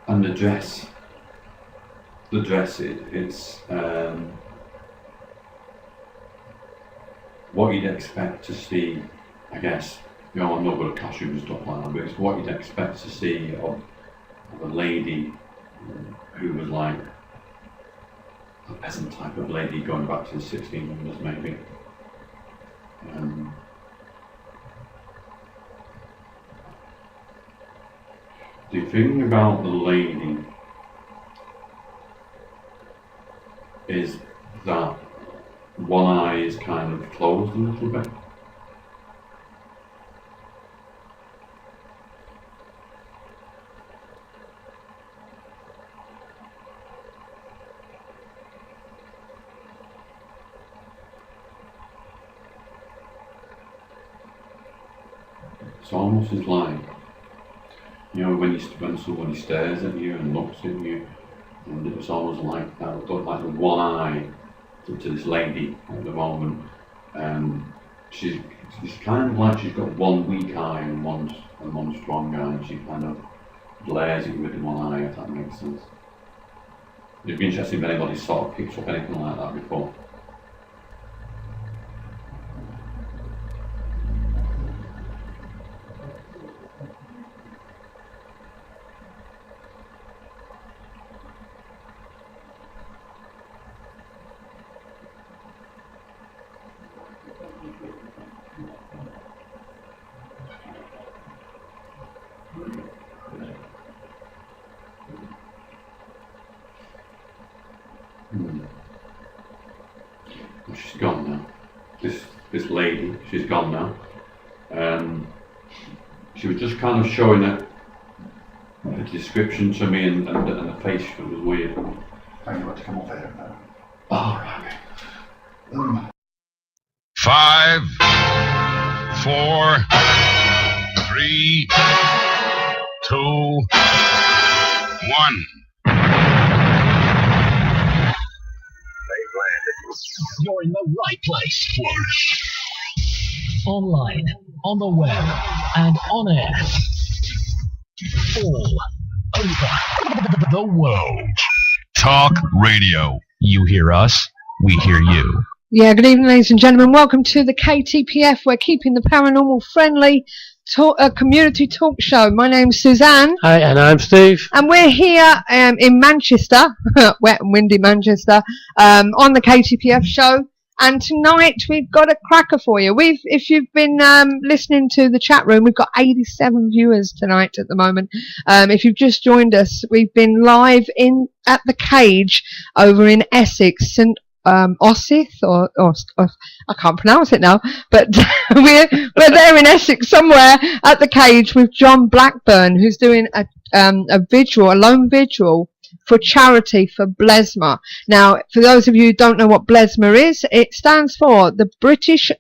And the dress, it's what you'd expect to see, I guess. You know, I'm not good at costumes and stuff like that, but it's what you'd expect to see of a lady who was like a peasant type of lady going back to the 1600s maybe. The thing about the lady is that one eye is kind of closed a little bit. It's almost as like, you know, when somebody stares at you and looks at you, and it's almost like that, like the one eye to this lady at the moment. She's kind of like she's got one weak eye and one strong eye, and she kind of glares at you with the one eye, if that makes sense. It'd be interesting if anybody sort of picks up anything like that before. Well, she's gone now. This lady, she's gone now. She was just kind of showing a description to me, and the face was weird. Thank you, to come off there now. Oh, right. 5, 4, 3, 2, 1. You're in the right place. Online, on the web, and on air. All over the world. Talk radio. You hear us, we hear you. Yeah, good evening, ladies and gentlemen. Welcome to the KTPF. We're keeping the paranormal friendly community talk show. My name's Suzanne. Hi, and I'm Steve. And we're here in Manchester, wet and windy Manchester, on the KTPF show. And tonight we've got a cracker for you. If you've been listening to the chat room, we've got 87 viewers tonight at the moment. If you've just joined us, we've been live at the Cage over in Essex, St Osyth, or I can't pronounce it now, but we're there in Essex somewhere at the Cage with John Blackburn, who's doing a lone vigil for charity for BLESMA. Now, for those of you who don't know what BLESMA is, it stands for the British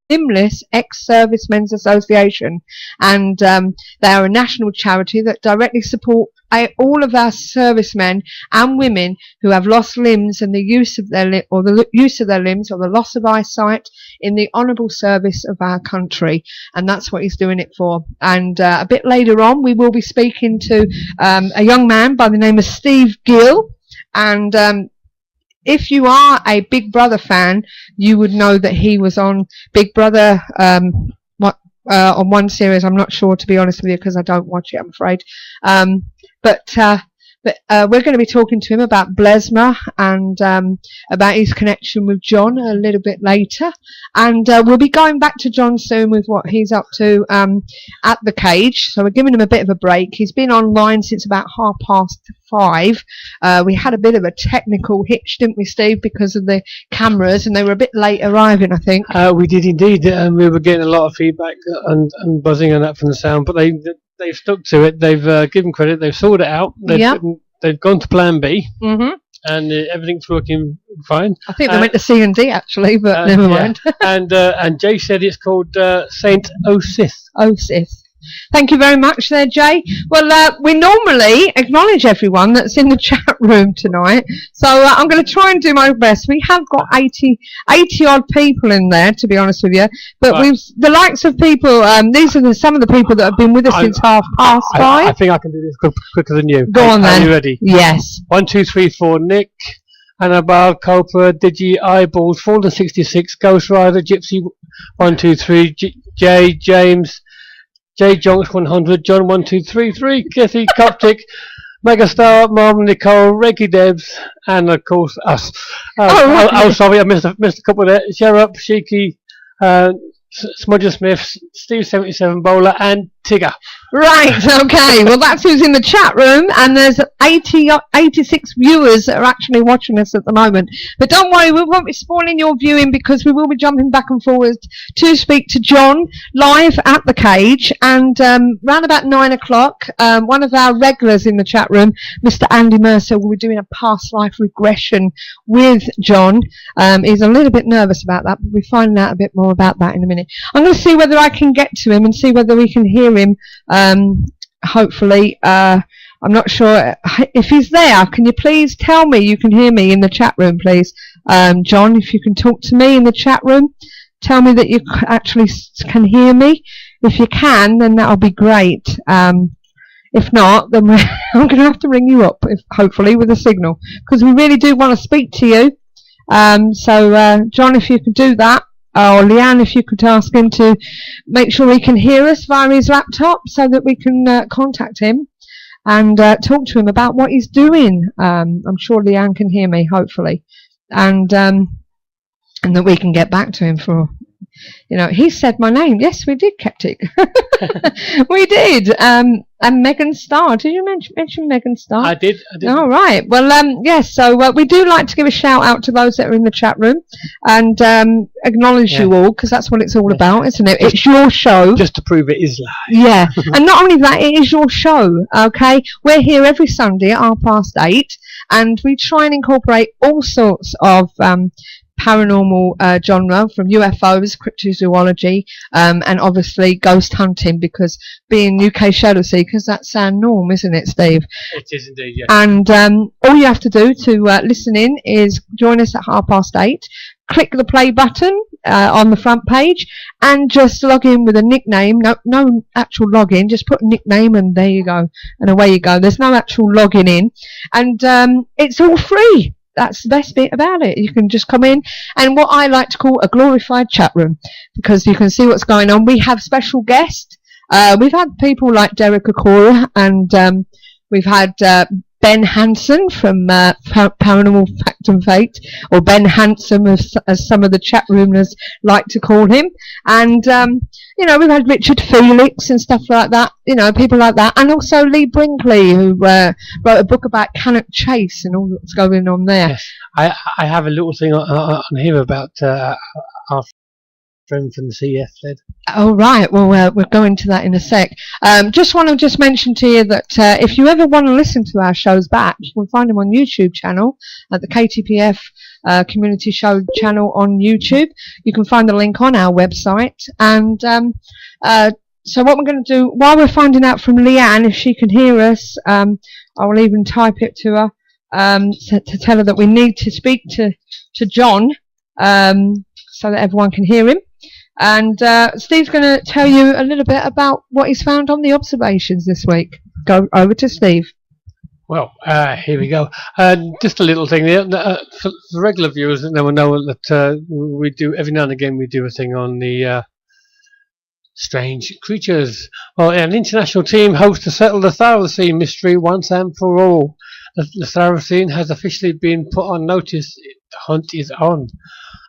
Limbless Ex-Servicemen's Association, and they are a national charity that directly support all of our servicemen and women who have lost limbs and the use of their limbs or the loss of eyesight in the honourable service of our country, and that's what he's doing it for. And a bit later on we will be speaking to a young man by the name of Steve Gill, and if you are a Big Brother fan, you would know that he was on Big Brother on one series. I'm not sure, to be honest with you, because I don't watch it, I'm afraid. But we're going to be talking to him about BLESMA and about his connection with John a little bit later. And we'll be going back to John soon with what he's up to at the Cage. So we're giving him a bit of a break. He's been online since about 5:30. We had a bit of a technical hitch, didn't we, Steve, because of the cameras, and they were a bit late arriving, I think. We did indeed, and we were getting a lot of feedback and buzzing on that from the sound, but they they've stuck to it. They've given credit. They've sorted it out. They've gone to Plan B, and everything's working fine. I think they went to C&D actually, but never mind. And Jay said it's called St Osyth. Thank you very much there, Jay. Well, we normally acknowledge everyone that's in the chat room tonight, so I'm going to try and do my best. We have got 80 odd people in there, to be honest with you, but we've the likes of people, these are some of the people that have been with us since 5:30. I think I can do this quicker than you. Go on then. Are you ready? Yes. 1, 2, 3, 4, Nick, Annabelle, Copra, Digi, Eyeballs, Fallen 66, Ghost Rider, Gypsy, 1, 2, 3, Jay, James, J Jonks 100, John 1233, Kathy, Coptic, Megastar, Mom, Nicole, Reggie Debs, and of course us. Sorry, I missed a couple there. Sherrup, Sheiky, Smudger Smith, Steve 77 Bowler, and Tigger. Right, okay. Well, that's who's in the chat room, and there's 86 viewers that are actually watching us at the moment. But don't worry, we won't be spoiling your viewing because we will be jumping back and forward to speak to John live at the cage. And round about 9 o'clock, one of our regulars in the chat room, Mr. Andy Mercer, will be doing a past life regression with John. He's a little bit nervous about that, but we'll find out a bit more about that in a minute. I'm going to see whether I can get to him and see whether we can hear him. Hopefully, I'm not sure if he's there. Can you please tell me you can hear me in the chat room, please? John, if you can talk to me in the chat room, tell me that you actually can hear me. If you can, then that'll be great. If not, then I'm going to have to ring you up, hopefully, with a signal, because we really do want to speak to you. So, John, if you could do that. Or Leanne, if you could ask him to make sure he can hear us via his laptop so that we can contact him and talk to him about what he's doing. I'm sure Leanne can hear me, hopefully. And that we can get back to him for, he said my name. Yes, we did, Captic. We did. And Megan Starr. Did you mention Megan Starr? I did. All right. Well, yes. So we do like to give a shout out to those that are in the chat room and acknowledge you all, because that's what it's all about, isn't it? It's your show. Just to prove it is live. Yeah. And not only that, it is your show. Okay. We're here every Sunday at 8:30, and we try and incorporate all sorts of paranormal genre, from UFOs, cryptozoology, and obviously ghost hunting, because being UK Shadow Seekers, that's our norm, isn't it, Steve? It is indeed, yes. And all you have to do to listen in is join us at 8:30, click the play button on the front page, and just log in with a nickname. No actual login, just put a nickname and there you go, and away you go. There's no actual logging in, and it's all free. That's the best bit about it. You can just come in and what I like to call a glorified chat room, because you can see what's going on. We have special guests. We've had people like Derek Okora, and we've had Ben Hansen from Paranormal Fact and Fate, or Ben Handsome as some of the chat roomers like to call him. And we've had Richard Felix and stuff like that, people like that, and also Lee Brinkley, who wrote a book about Cannock Chase and all that's going on there. Yes. I have a little thing on here about our friend from the CF said. Oh, right. Well, we'll go into that in a sec. Just want to mention to you that if you ever want to listen to our shows back, you can find them on YouTube channel at the KTPF Community Show channel on YouTube. You can find the link on our website. And so what we're going to do, while we're finding out from Leanne if she can hear us, I will even type it to her to tell her that we need to speak to John so that everyone can hear him. And Steve's going to tell you a little bit about what he's found on the observations this week. Go over to Steve. Well, here we go. Just a little thing there. For the regular viewers, they will know that we do, every now and again, we do a thing on the strange creatures. Well, an international team hopes to settle the Thylacine mystery once and for all. The Thylacine has officially been put on notice. The hunt is on.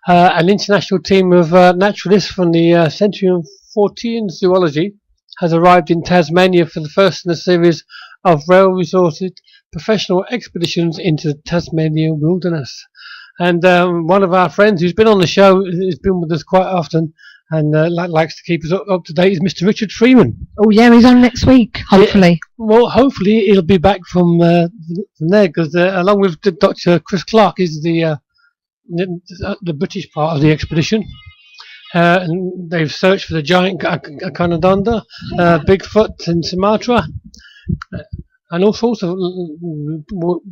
An international team of naturalists from the Century 14 Zoology has arrived in Tasmania for the first in a series of well-resourced professional expeditions into the Tasmanian wilderness. And one of our friends who's been on the show, has been with us quite often, and likes to keep us up to date is Mr. Richard Freeman. Oh yeah, he's on next week, hopefully. Well, hopefully he'll be back from there, because along with Dr. Chris Clark is the British part of the expedition. And they've searched for the giant Aconodonda, Bigfoot in Sumatra, and all sorts of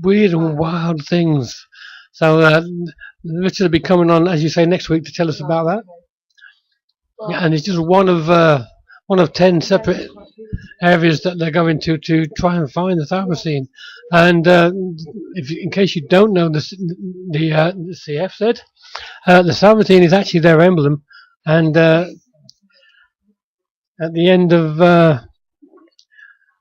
weird and wild things. So Richard will be coming on, as you say, next week to tell us about that. Yeah, and it's just one of 10 separate areas that they're going to try and find the Thyroxine. And in case you don't know, the CF said the Thyroxine is actually their emblem. And at the end of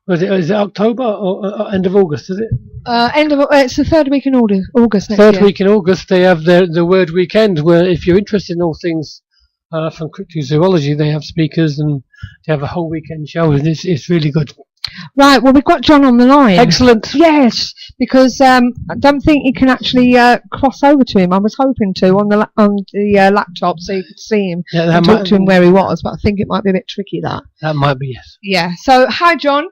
is it October or end of August? Is it? It's the third week in August next Third year. week in August, they have the Word Weekend, where if you're interested in all things from cryptozoology, they have speakers and they have a whole weekend show, and it's really good. Right, well, we've got John on the line. Excellent. Yes, because I don't think you can actually cross over to him. I was hoping to on the laptop so you could see him and talk to him where he was, but I think it might be a bit tricky, that. That might be, yes. Yeah, so hi, John.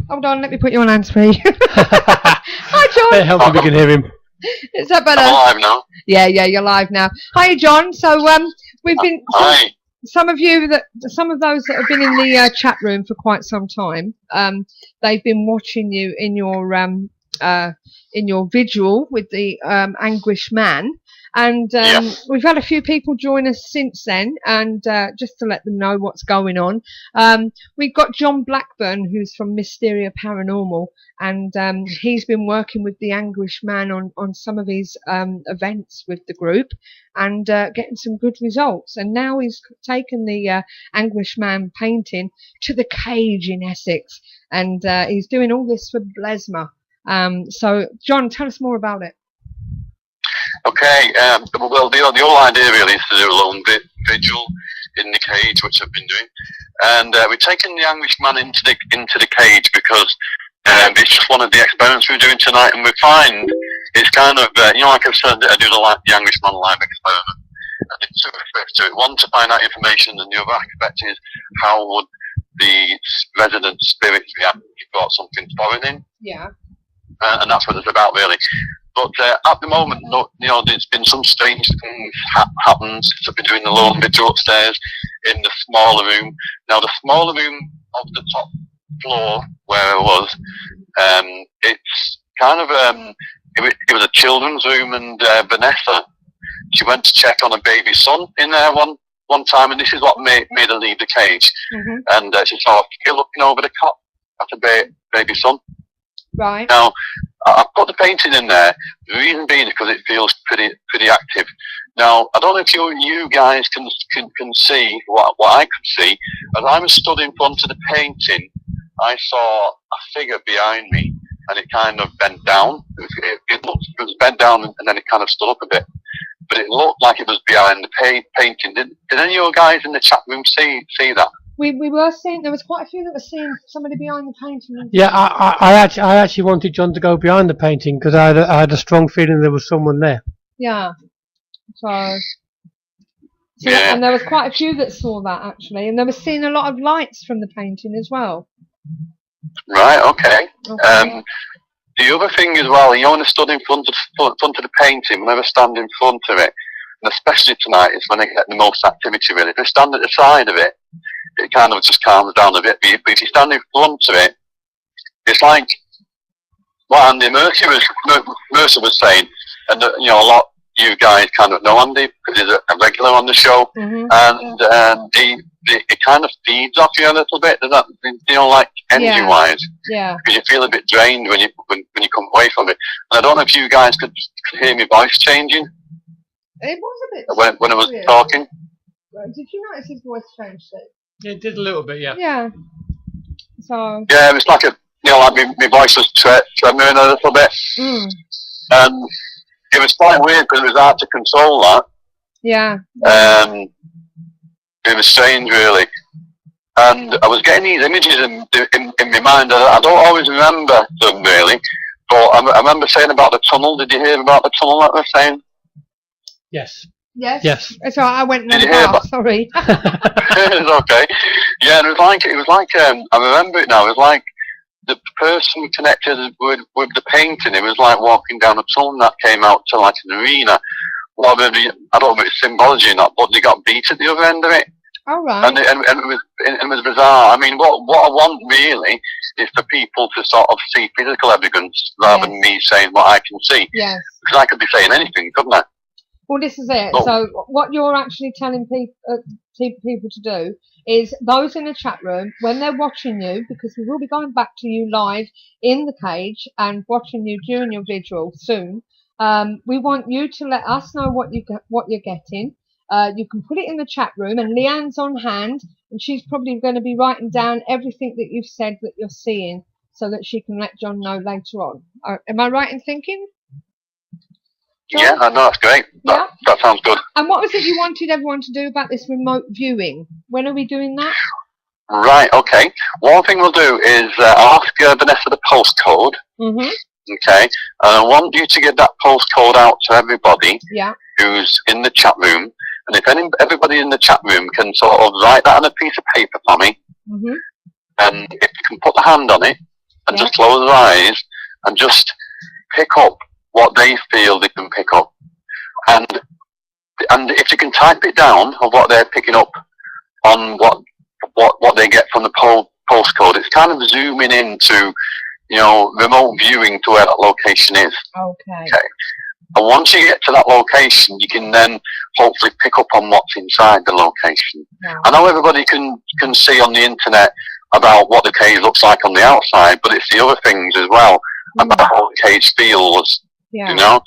Hold on, let me put you on hands-free. Hi, John. It helps if we can hear him. Is that better? I'm live now. Yeah, you're live now. Hi, John. So we've been Hi. some of those that have been in the chat room for quite some time. They've been watching you in your vigil with the Anguished Man, and we've had a few people join us since then. And just to let them know what's going on, we've got John Blackburn, who's from Mysteria Paranormal, and he's been working with the Anguished Man on some of his events with the group, and getting some good results. And now he's taken the Anguished Man painting to the cage in Essex, and he's doing all this for BLESMA. So, John, tell us more about it. Okay, well, the whole idea really is to do a lone vigil in the cage, which I've been doing, and we've taken the Anguished Man into the cage because it's just one of the experiments we're doing tonight, and we find it's kind of like I've said, I do the Anguished Man live experiment. And there's two aspects to it. One, to find out information, and the other aspect is how would the resident spirits react if you brought something foreign in. Yeah. And that's what it's about, really. But at the moment, there's been some strange things happened since I've been doing the lone vigil upstairs in the smaller room. Now, the smaller room of the top floor where I was, it's kind of it was a children's room, and Vanessa, she went to check on a baby son in there one time, and this is what made her leave the cage. Mm-hmm. And she saw a looking over the cot at a baby son. Right. Now, I put the painting in there. The reason being is because it feels pretty active. Now, I don't know if you guys can see what I could see. As I was stood in front of the painting, I saw a figure behind me, and it kind of bent down. It was bent down, and then it kind of stood up a bit. But it looked like it was behind the painting. Did any of you guys in the chat room see that? We were seeing, there was quite a few that were seeing somebody behind the painting. Yeah, I actually wanted John to go behind the painting because I had a strong feeling there was someone there. Yeah. So yeah. And there was quite a few that saw that, actually, and they were seeing a lot of lights from the painting as well. Right. Okay. The other thing as well, when I stood in front of the painting, whenever I stand in front of it, and especially tonight, is when I get the most activity, really. If I stand at the side of it, it kind of just calms down a bit. But if you stand in front of it, it's like what Andy Mercer was saying, and a lot of you guys kind of know Andy because he's a regular on the show, mm-hmm. and it kind of feeds off you a little bit. Does that, like energy-wise? Yeah. Because you feel a bit drained when you come away from it. And I don't know if you guys could hear my voice changing. It was a bit when I was talking. Did you notice his voice changed? It did a little bit, yeah. Yeah. So. Yeah, it was like like my voice was trembling a little bit. Mm. And it was quite weird because it was hard to control that. Yeah. It was strange, really. And I was getting these images in my mind. I don't always remember them, really. But I remember saying about the tunnel. Did you hear about the tunnel that they're saying? Yes. Yes. Yes. That's all right. I went in Did the you hear bath. Sorry. It's okay. Yeah, and it was like, I remember it now. It was like the person connected with the painting. It was like walking down a tunnel that came out to like an arena. Well, maybe, I don't know if it's symbology or not, but they got beat at the other end of it. All right. And it was bizarre. I mean, what I want really is for people to sort of see physical evidence rather than me saying what I can see. Yes. Because I could be saying anything, couldn't I? Well, this is it. Oh. So what you're actually telling people to do is those in the chat room, when they're watching you, because we will be going back to you live in the cage and watching you during your vigil soon, we want you to let us know what you're getting. You can put it in the chat room, and Leanne's on hand, and she's probably going to be writing down everything that you've said that you're seeing, so that she can let John know later on. Am I right in thinking? John? Yeah, I know, that's great. That sounds good. And what was it you wanted everyone to do about this remote viewing? When are we doing that? Right, okay. One thing we'll do is I'll ask Vanessa the postcode. Mm-hmm. Okay. And I want you to get that postcode out to everybody who's in the chat room. And if everybody in the chat room can sort of write that on a piece of paper for me, and if you can put the hand on it and just close their eyes and just pick up what they feel they can pick up, and if you can type it down of what they're picking up on what they get from the postcode, it's kind of zooming into, you know, remote viewing to where that location is. Okay. And once you get to that location, you can then hopefully pick up on what's inside the location. I know everybody can see on the internet about what the cage looks like on the outside, but it's the other things as well about how the cage feels. You know,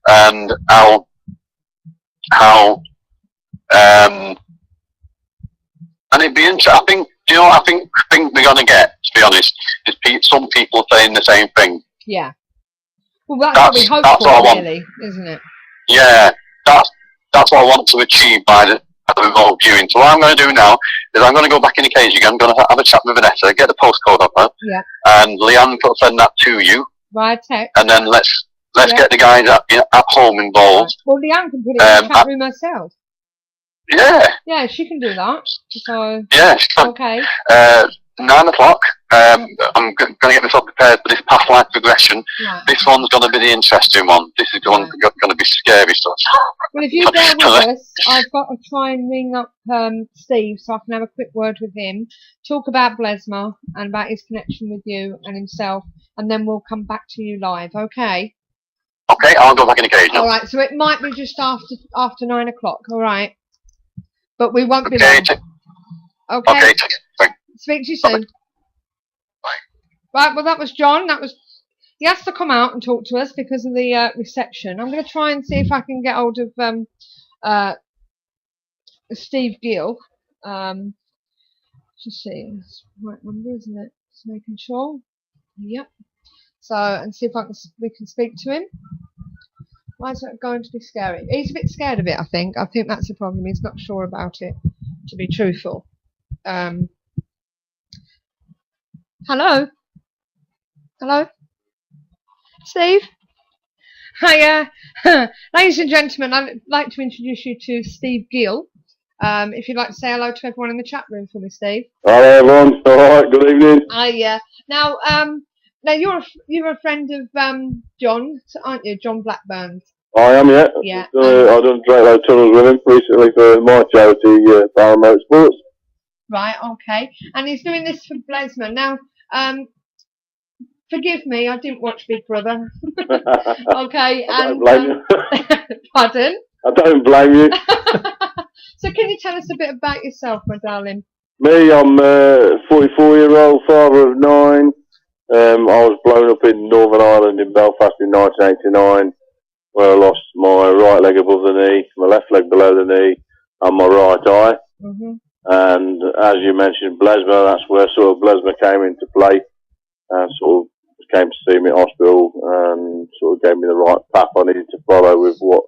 and how and it'd be interesting. I think, you know, I think we're gonna get, to be honest, is some people saying the same thing. Yeah. Well, that's what we hope for, really, isn't it? Yeah, that's what I want to achieve by the remote viewing. So what I'm going to do now is I'm going to go back in the cage again. I'm going to have a chat with Vanessa, get the postcode of her, and Leanne will send that to you. Right, text. And then let's get the guys at home involved. Well, Leanne can put it in the chat room herself. Yeah. Yeah, she can do that. So. Yeah, she can. Okay. 9 o'clock. I'm going to get myself prepared for this past life regression. Right. This one's going to be the interesting one. This is going to be scary stuff. Well, if you bear with us, I've got to try and ring up Steve so I can have a quick word with him, talk about BLESMA and about his connection with you and himself, and then we'll come back to you live, okay? Okay, I'll go back in the cage now. All right, so it might be just after 9 o'clock, all right? But we won't be long. Okay. Okay, speak to you soon. Bye. Right, well, that was John. He has to come out and talk to us because of the reception. I'm going to try and see if I can get hold of Steve Gill. Just see, it's the right number, isn't it? Just making sure. Yep. So, and see if we can speak to him. Why is that going to be scary? He's a bit scared of it, I think. I think that's the problem. He's not sure about it, to be truthful. Hello? Hello? Steve? Hiya. Ladies and gentlemen, I'd like to introduce you to Steve Gill. If you'd like to say hello to everyone in the chat room for me, Steve. Hi everyone. All right, good evening. Hiya. Now you're a friend of John, aren't you? John Blackburn. I am, yeah. Yeah. I've done Drake Load Tunnels with him recently for my charity, Paranormal Sports. Right, okay. And he's doing this for BLESMA. Now, forgive me, I didn't watch Big Brother. Okay. I don't blame you. Pardon? I don't blame you. So can you tell us a bit about yourself, my darling? Me, I'm a 44-year-old father of 9. I was blown up in Northern Ireland in Belfast in 1989, where I lost my right leg above the knee, my left leg below the knee, and my right eye. And as you mentioned, BLESMA, that's where sort of BLESMA came into play, and sort of came to see me at hospital and sort of gave me the right path I needed to follow with what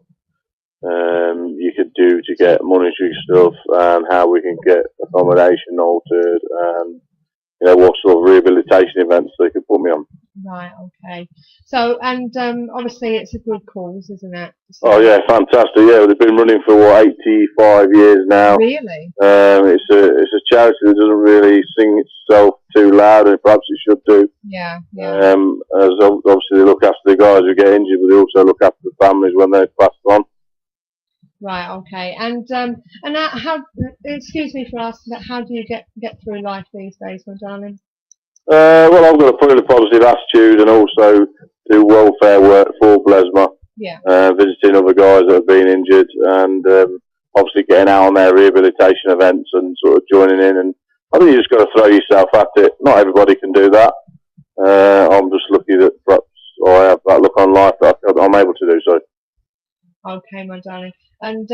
you could do to get monetary stuff and how we can get accommodation altered and, you know, what sort of rehabilitation events they could put me on. Right, okay. So, and obviously it's a good cause, isn't it? So, Oh yeah, fantastic. Yeah, they've been running for 85 years now. really? It's a charity that doesn't really sing itself too loud, and perhaps it should do. Yeah, yeah. As obviously they look after the guys who get injured, but they also look after the families when they're passed on. Right, okay. And how? Excuse me for asking, but how do you get through life these days, my darling? Well, I've got a really positive attitude, and also do welfare work for BLESMA. Yeah. Visiting other guys that have been injured, and obviously getting out on their rehabilitation events and sort of joining in. And I think you just got to throw yourself at it. Not everybody can do that. I'm just lucky that perhaps I have that look on life that I'm able to do so. Okay, my darling. And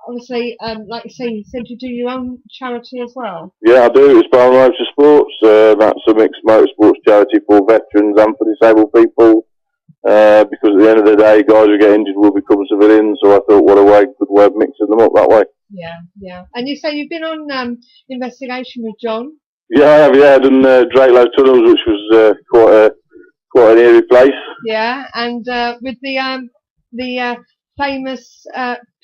obviously, like you say, you said you do your own charity as well. Yeah, I do. It's Paranormal Sports. That's a mixed motorsports charity for veterans and for disabled people. Because at the end of the day, guys who get injured will become civilians. So I thought, what a good way of mixing them up that way. Yeah, yeah. And you say you've been on investigation with John? Yeah, I have. Yeah, I've done Drakelow Tunnels, which was quite an eerie place. Yeah, and with the famous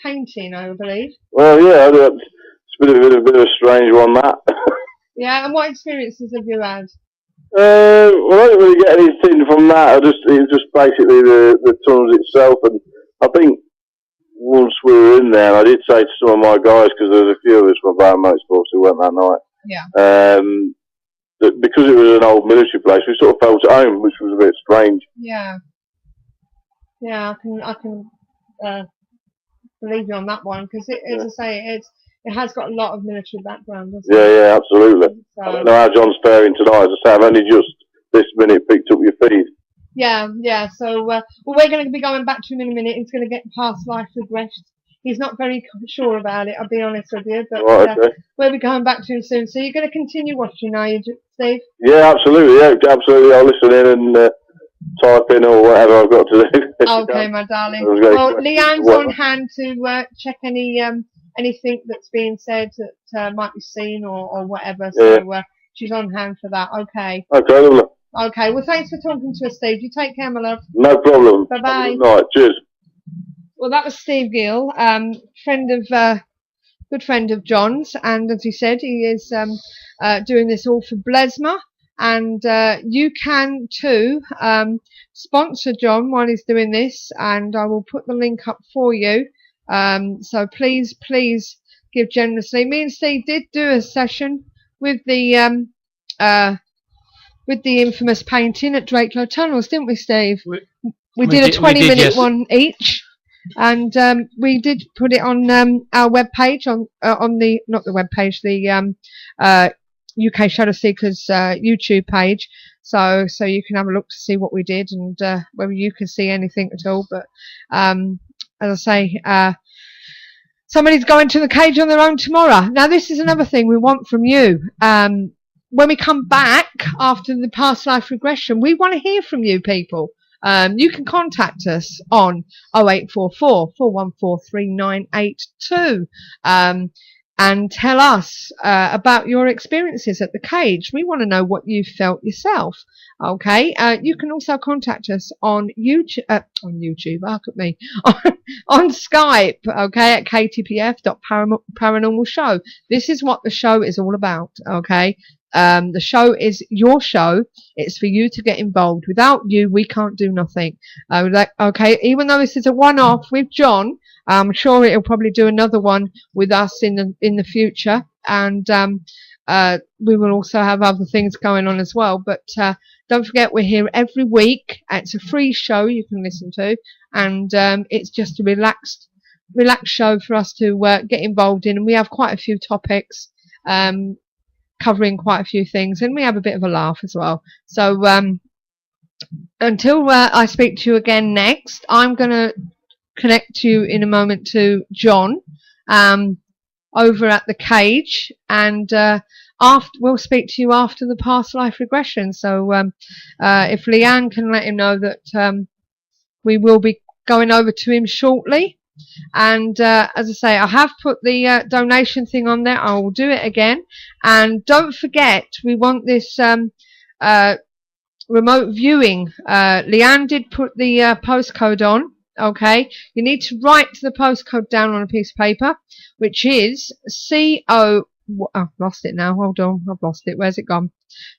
painting, I believe. Well, yeah, it's been a bit of a strange one, that. Yeah, and what experiences have you had? Well, I didn't really get anything from that. It was just basically the tunnels itself, and I think once we were in there, I did say to some of my guys, because there was a few of us from Blackburn Motorsports who went that night. Yeah. That because it was an old military place, we sort of felt at home, which was a bit strange. Yeah. Yeah, I can believe you on that one, because as I say, it has got a lot of military background, doesn't it? Yeah, absolutely. So, I don't know how John's faring tonight. As I say, I've only just this minute picked up your feed. yeah. So well, we're going to be going back to him in a minute. He's going to get past life regressed. He's not very sure about it, I'll be honest with you, but Right, okay. we'll be going back to him soon. So you're going to continue watching, are you, Steve? Yeah, absolutely. Yeah, absolutely. I'll listen in and type in or whatever I've got to do. Okay, my darling. Well, Leanne's on hand to check anything that's being said that might be seen or whatever. So she's on hand for that. Okay. Okay, lovely. Okay. Well, thanks for talking to us, Steve. You take care, my love. No problem. Bye bye. Good night. Cheers. Well, that was Steve Gill, good friend of John's, and as he said, he is doing this all for BLESMA, and you can too sponsor John while he's doing this, and I will put the link up for you. So please give generously. Me and Steve did do a session with the infamous painting at Drakelow Tunnels, didn't we, Steve? We did a 20-minute yes. one each. And we did put it on our webpage, on the not the webpage, the UK Shadow Seekers YouTube page. So you can have a look to see what we did and whether you can see anything at all. But as I say, somebody's going to the cage on their own tomorrow. Now this is another thing we want from you. When we come back after the past life regression, we want to hear from you people. You can contact us on 0844 414 3982 and tell us about your experiences at the cage. We want to know what you felt yourself. Okay, you can also contact us on YouTube, look at me, on Skype, okay, at ktpf.paranormalshow. This is what the show is all about, okay. The show is your show. It's for you to get involved. Without you, we can't do nothing. Okay, even though this is a one-off with John, I'm sure it'll probably do another one with us in the future, and we will also have other things going on as well. But don't forget, we're here every week. It's a free show you can listen to, and it's just a relaxed show for us to get involved in, and we have quite a few topics. Covering quite a few things, and we have a bit of a laugh as well. So until I speak to you again next, I'm going to connect you in a moment to John over at the cage, and we'll speak to you after the past life regression. So if Leanne can let him know that we will be going over to him shortly. And as I say, I have put the donation thing on there. I will do it again. And don't forget, we want this remote viewing. Leanne did put the postcode on. Okay, you need to write the postcode down on a piece of paper, which is CO. I've lost it now. Hold on, I've lost it. Where's it gone?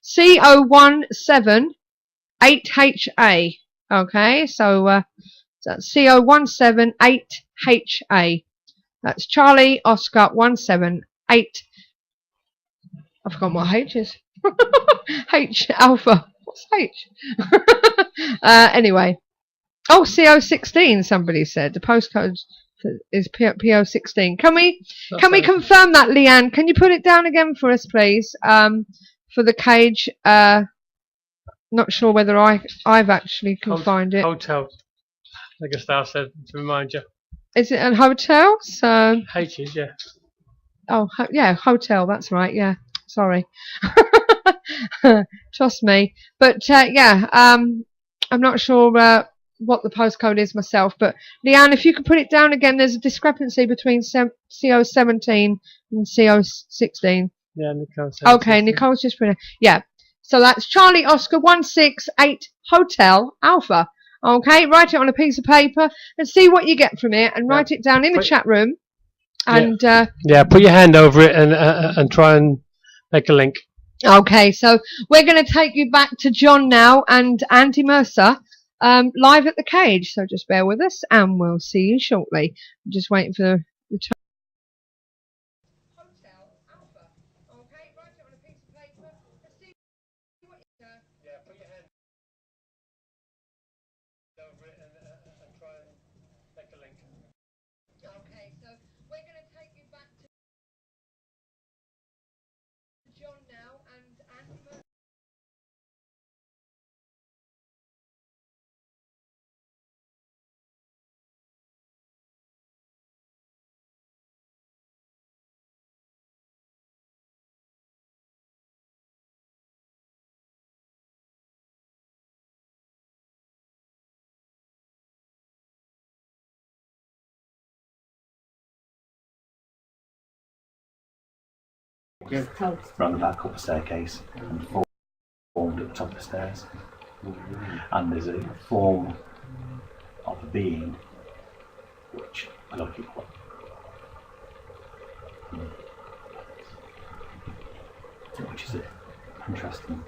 CO178HA. Okay, so that's CO178HA. That's Charlie Oscar 178. I've forgotten what H is. H Alpha. What's H? Anyway. Oh, CO16. Somebody said the postcode is PO16. Can we confirm that, Leanne? Can you put it down again for us, please? For the cage. Not sure whether I've actually can find it. Hotel. Like a star said to remind you. Is it a hotel? So H is, yeah. Oh, yeah, hotel. That's right. Yeah. Sorry. Trust me. But yeah, I'm not sure what the postcode is myself. But Leanne, if you could put it down again, there's a discrepancy between CO17 and CO16. Yeah, Nicole. Okay, Nicole's just put it. Yeah. So that's Charlie Oscar 168 Hotel Alpha. Okay, write it on a piece of paper and see what you get from it, and write it down in the chat room. And yeah, put your hand over it and try and make a link. Okay, so we're going to take you back to John now and Andy Mercer live at the cage. So just bear with us, and we'll see you shortly. I'm just waiting for the Hotel Alpha. Okay, write it on a piece of paper. Let's see what you get. Yeah, put your hand over it and try and make a link. Okay, so we're going to take you back to John now and Andy Mercer. Round the back up a staircase and formed at the top of the stairs. And there's a form of a being which I got to keep quiet. Which is interesting.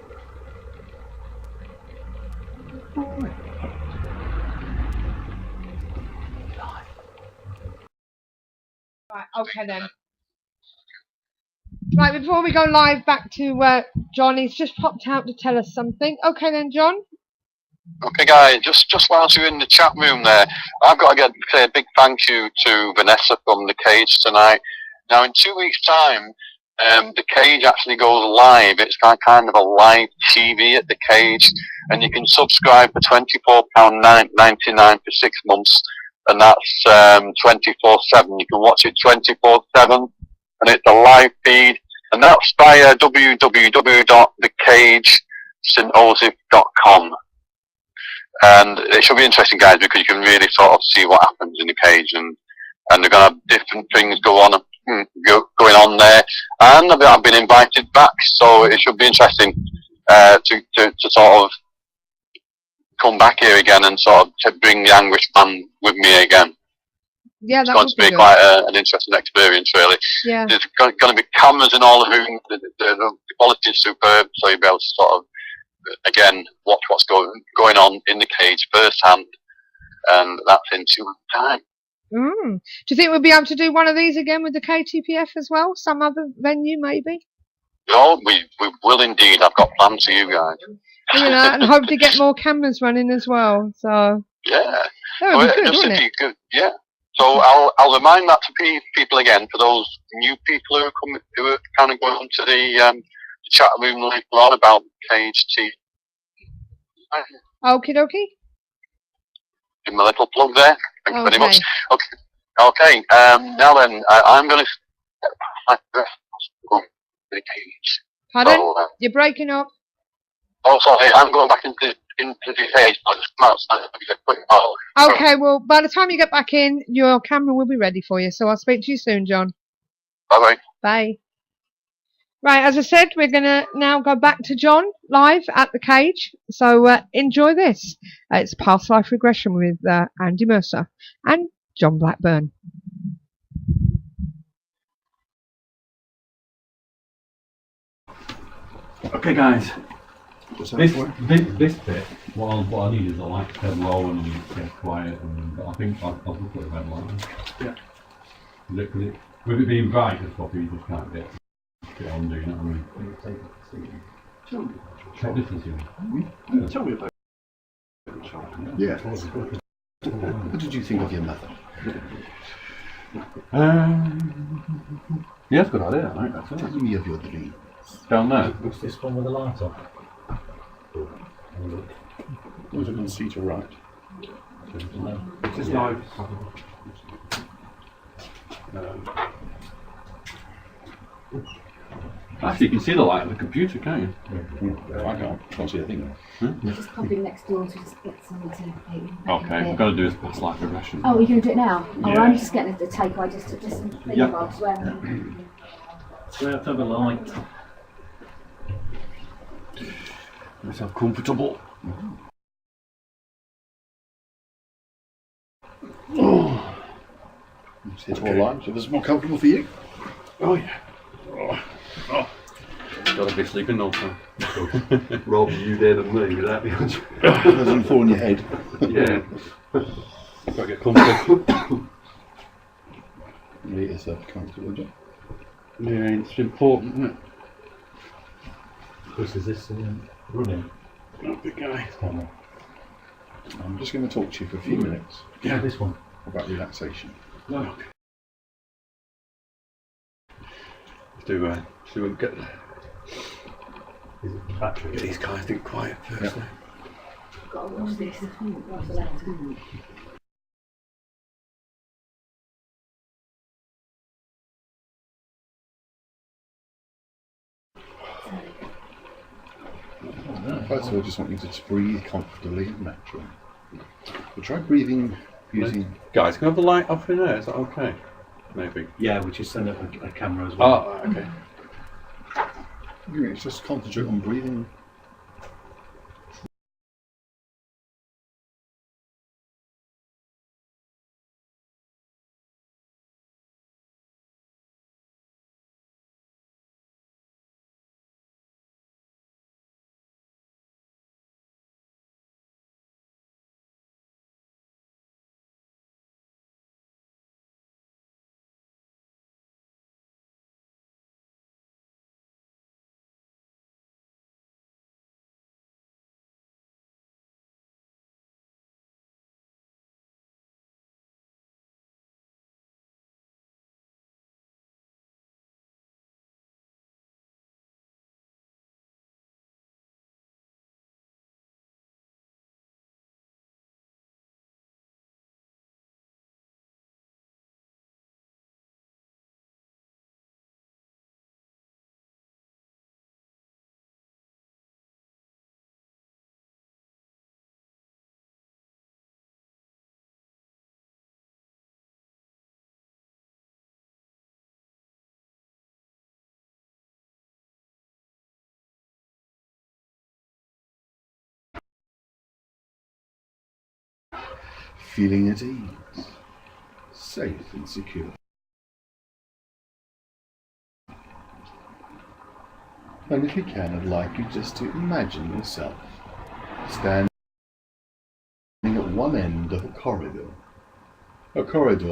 Right, okay then. Right, before we go live back to John, he's just popped out to tell us something. Okay then, John. Okay, guys, just whilst you're in the chat room there, I've got to say a big thank you to Vanessa from the cage tonight. Now, in 2 weeks' time, the cage actually goes live. It's kind of a live TV at the cage, and you can subscribe for £24.99 for 6 months, and that's 24/7. You can watch it 24/7, and it's a live feed, and that's via www.thecagestonsosyth.com. And it should be interesting, guys, because you can really sort of see what happens in the cage, and they're going to have different things going on there. And I've been invited back, so it should be interesting to sort of come back here again and sort of to bring the Anguish man with me again. Yeah, it's going to be quite an interesting experience, really. Yeah. There's going to be cameras in all the rooms. The quality is superb, so you'll be able to sort of, again, watch what's going on in the cage firsthand, and that's in 2 months' time. Do you think we'll be able to do one of these again with the KTPF as well? Some other venue, maybe? No, we will indeed. I've got plans for you guys. You know, and hope to get more cameras running as well. So yeah, that would be good, wouldn't it? Good. Yeah. So I'll remind that to people again, for those new people who are kind of going on to the chat room later on about cage TV. Okie dokie. Give me a little plug there. Thank you very much. Okay. Now then, I'm going to the cage. Pardon? So, You're breaking up. Oh, sorry. I'm going back into the cage. I'll just come outside and get a quick bottle. Okay. Well, by the time you get back in, your camera will be ready for you. So I'll speak to you soon, John. Bye bye. Bye. Right, as I said, we're going to now go back to John live at the cage. So enjoy this. It's Past Life Regression with Andy Mercer and John Blackburn. Okay, guys. What's that This for? bit, what I need is a light to turn low and get quiet, and I think I'll put the red light. Yeah. With it being bright and stuff, you just can't get on, do you know what I mean? Short distance, you mean? Tell me about it. Yeah. What did you think of your mother? Yeah, it's a good idea, I think that's Tell it. me of your dreams. Down there. What's this one with the light on? Those are going to see to right. No. This is live. Actually, you can see the light on the computer, can't you? I can't see a thing. Just pop in next door to just get something to eat. Okay, we've got to do this past life regression. Oh, you're going to do it now? Oh, Yeah. I'm just getting the takeaway just some finger Yep. bobs. Where? So we have to have a light. Make myself comfortable. It's all live, so this is more comfortable for you. Oh, yeah. Got to be sleeping also. Rather you there than me, without me. Doesn't fall on your head. Yeah. Got to get comfortable. Make yourself comfortable, John. Yeah, it's important, isn't it? Chris, is this running? Not the guy. I'm just going to talk to you for a few minutes Yeah, this one. about relaxation. No. Do get Is it the battery? these guys to get quiet first. Yeah. Got to watch this. What's the left? First of all, I just want you to just breathe comfortably and naturally. But try breathing using. Guys, can I have the light off in there? Is that okay? Maybe. Yeah, we just send up a camera as well. Oh, okay. Just concentrate on breathing. Feeling at ease, safe and secure. And if you can, I'd like you just to imagine yourself standing at one end of a corridor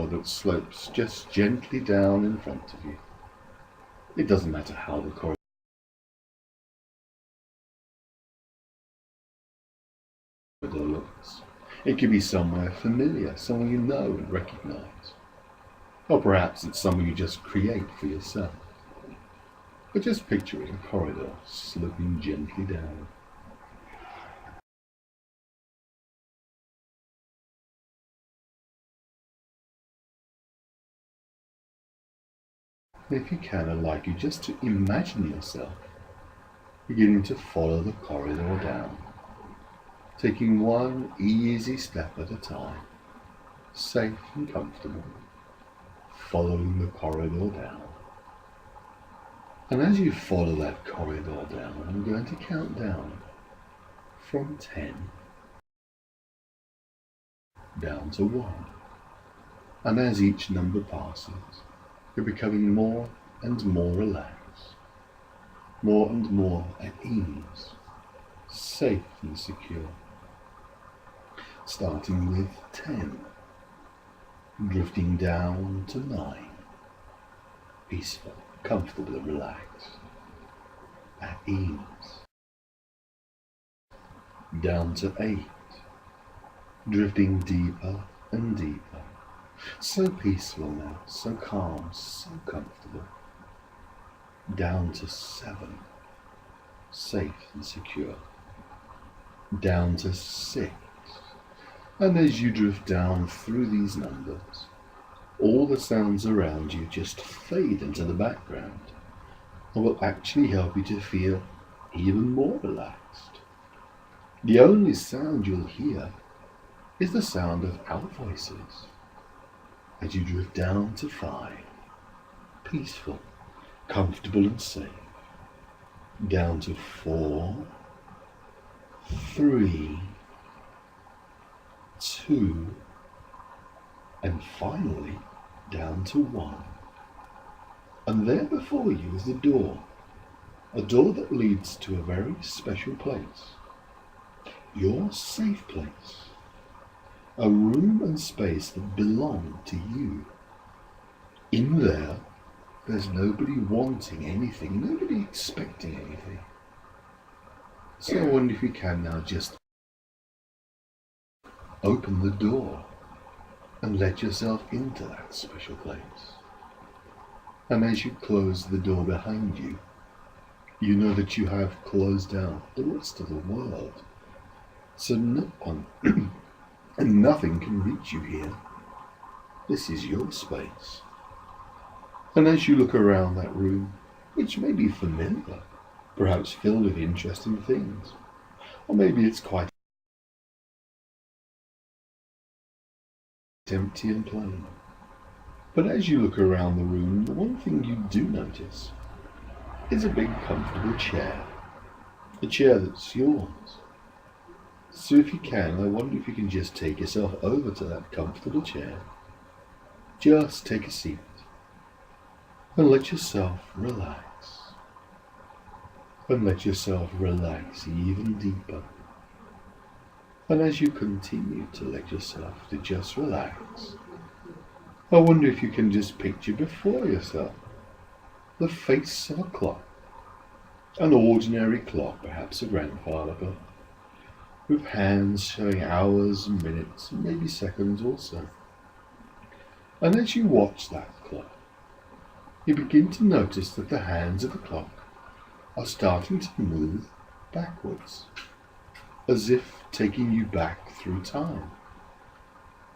that slopes just gently down in front of you. It doesn't matter how the corridor looks. It could be somewhere familiar, somewhere you know and recognize. Or perhaps it's somewhere you just create for yourself. But just picturing a corridor sloping gently down. If you can, I'd like you just to imagine yourself beginning to follow the corridor down, taking one easy step at a time, safe and comfortable, following the corridor down. And as you follow that corridor down, I'm going to count down from 10 down to 1. And as each number passes, you're becoming more and more relaxed, more and more at ease, safe and secure. Starting with 10, drifting down to 9, peaceful, comfortable and relaxed, at ease. Down to 8, drifting deeper and deeper, so peaceful now, so calm, so comfortable. Down to 7, safe and secure. Down to 6, and as you drift down through these numbers, all the sounds around you just fade into the background and will actually help you to feel even more relaxed. The only sound you'll hear is the sound of our voices as you drift down to 5, peaceful, comfortable and safe. Down to 4, 3, 2, and finally down to 1. And there before you is the door, a door that leads to a very special place, your safe place, a room and space that belong to you. In there, there's nobody wanting anything, nobody expecting anything. So I wonder if you can now just open the door and let yourself into that special place. And as you close the door behind you, you know that you have closed down the rest of the world. So no one and nothing can reach you here. This is your space. And as you look around that room, which may be familiar, perhaps filled with interesting things, or maybe it's quite empty and plain. But as you look around the room, the one thing you do notice is a big comfortable chair, a chair that's yours. So if you can, I wonder if you can just take yourself over to that comfortable chair. Just take a seat and let yourself relax. And let yourself relax even deeper. And as you continue to let yourself to just relax, I wonder if you can just picture before yourself the face of a clock, an ordinary clock, perhaps a grandfather clock, with hands showing hours and minutes and maybe seconds also. And as you watch that clock, you begin to notice that the hands of the clock are starting to move backwards, as if taking you back through time,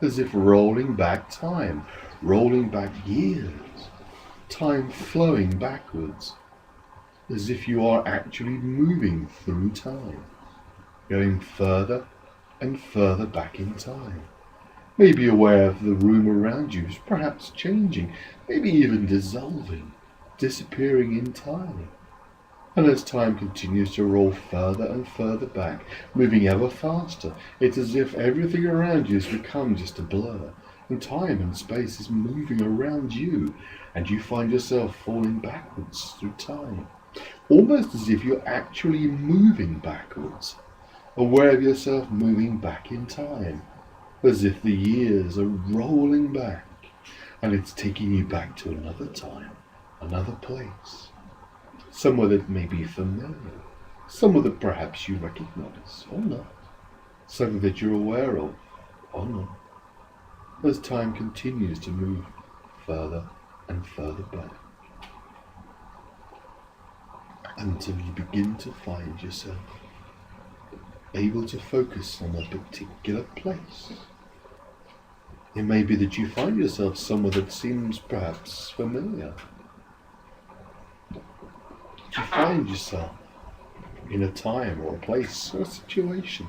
as if rolling back time, rolling back years, time flowing backwards, as if you are actually moving through time, going further and further back in time. Maybe aware of the room around you is perhaps changing, maybe even dissolving, disappearing entirely. And as time continues to roll further and further back, moving ever faster, it's as if everything around you has become just a blur, and time and space is moving around you, and you find yourself falling backwards through time, almost as if you're actually moving backwards, aware of yourself moving back in time, as if the years are rolling back, and it's taking you back to another time, another place. Somewhere that may be familiar, somewhere that perhaps you recognize or not, something that you're aware of or not, as time continues to move further and further back, until you begin to find yourself able to focus on a particular place. It may be that you find yourself somewhere that seems perhaps familiar. You find yourself in a time or a place or a situation,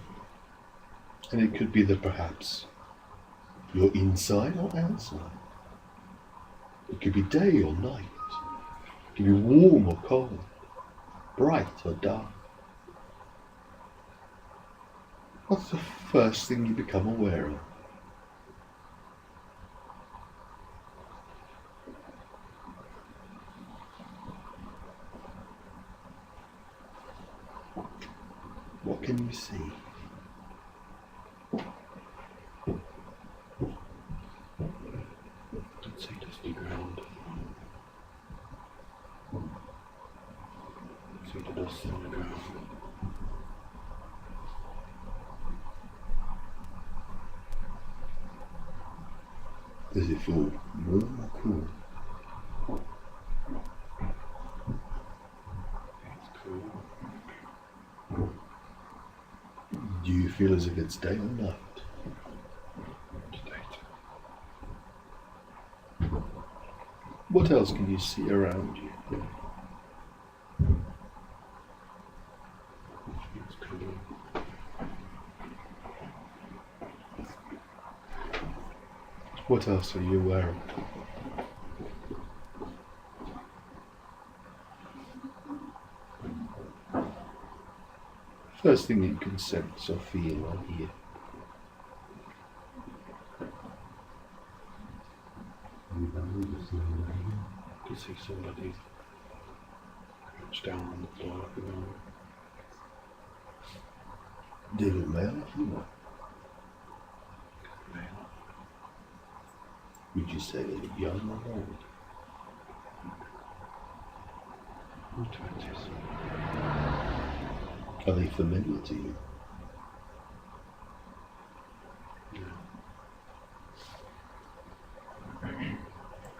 and it could be that perhaps you're inside or outside. It could be day or night. Can be warm or cold, bright or dark. What's the first thing you become aware of? What can you see? Don't say dusty ground. See the dust on the ground. Does it feel warm or cool? It's cool. Do you feel as if it's day or night? State. What else can you see around you? It's cool. What else are you aware of? First thing you can sense or feel or hear. You can see somebody crouched down on the floor at the moment. David male or female? Male. Would you say they're young or old? Mid-20s. Are they familiar to you? Yeah.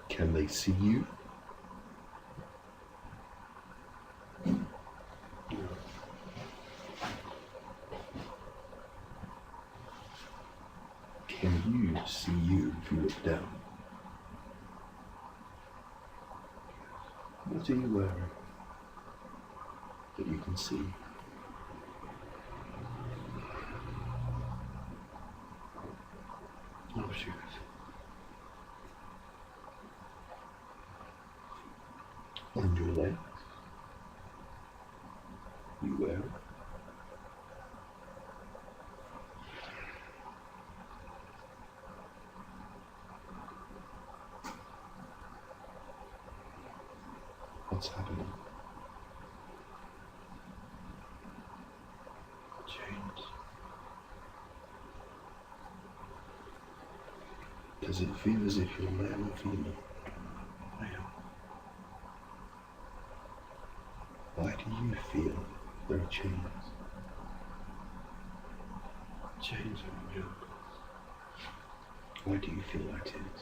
Can they see you? Can you see you if you look down? What are you wearing that you can see? No shoes. On your legs? You wear it? What's happening? Chains. Does it feel as if you're male or female? Male. Why do you feel there are chains? Chains on my yoke. Why do you feel that is?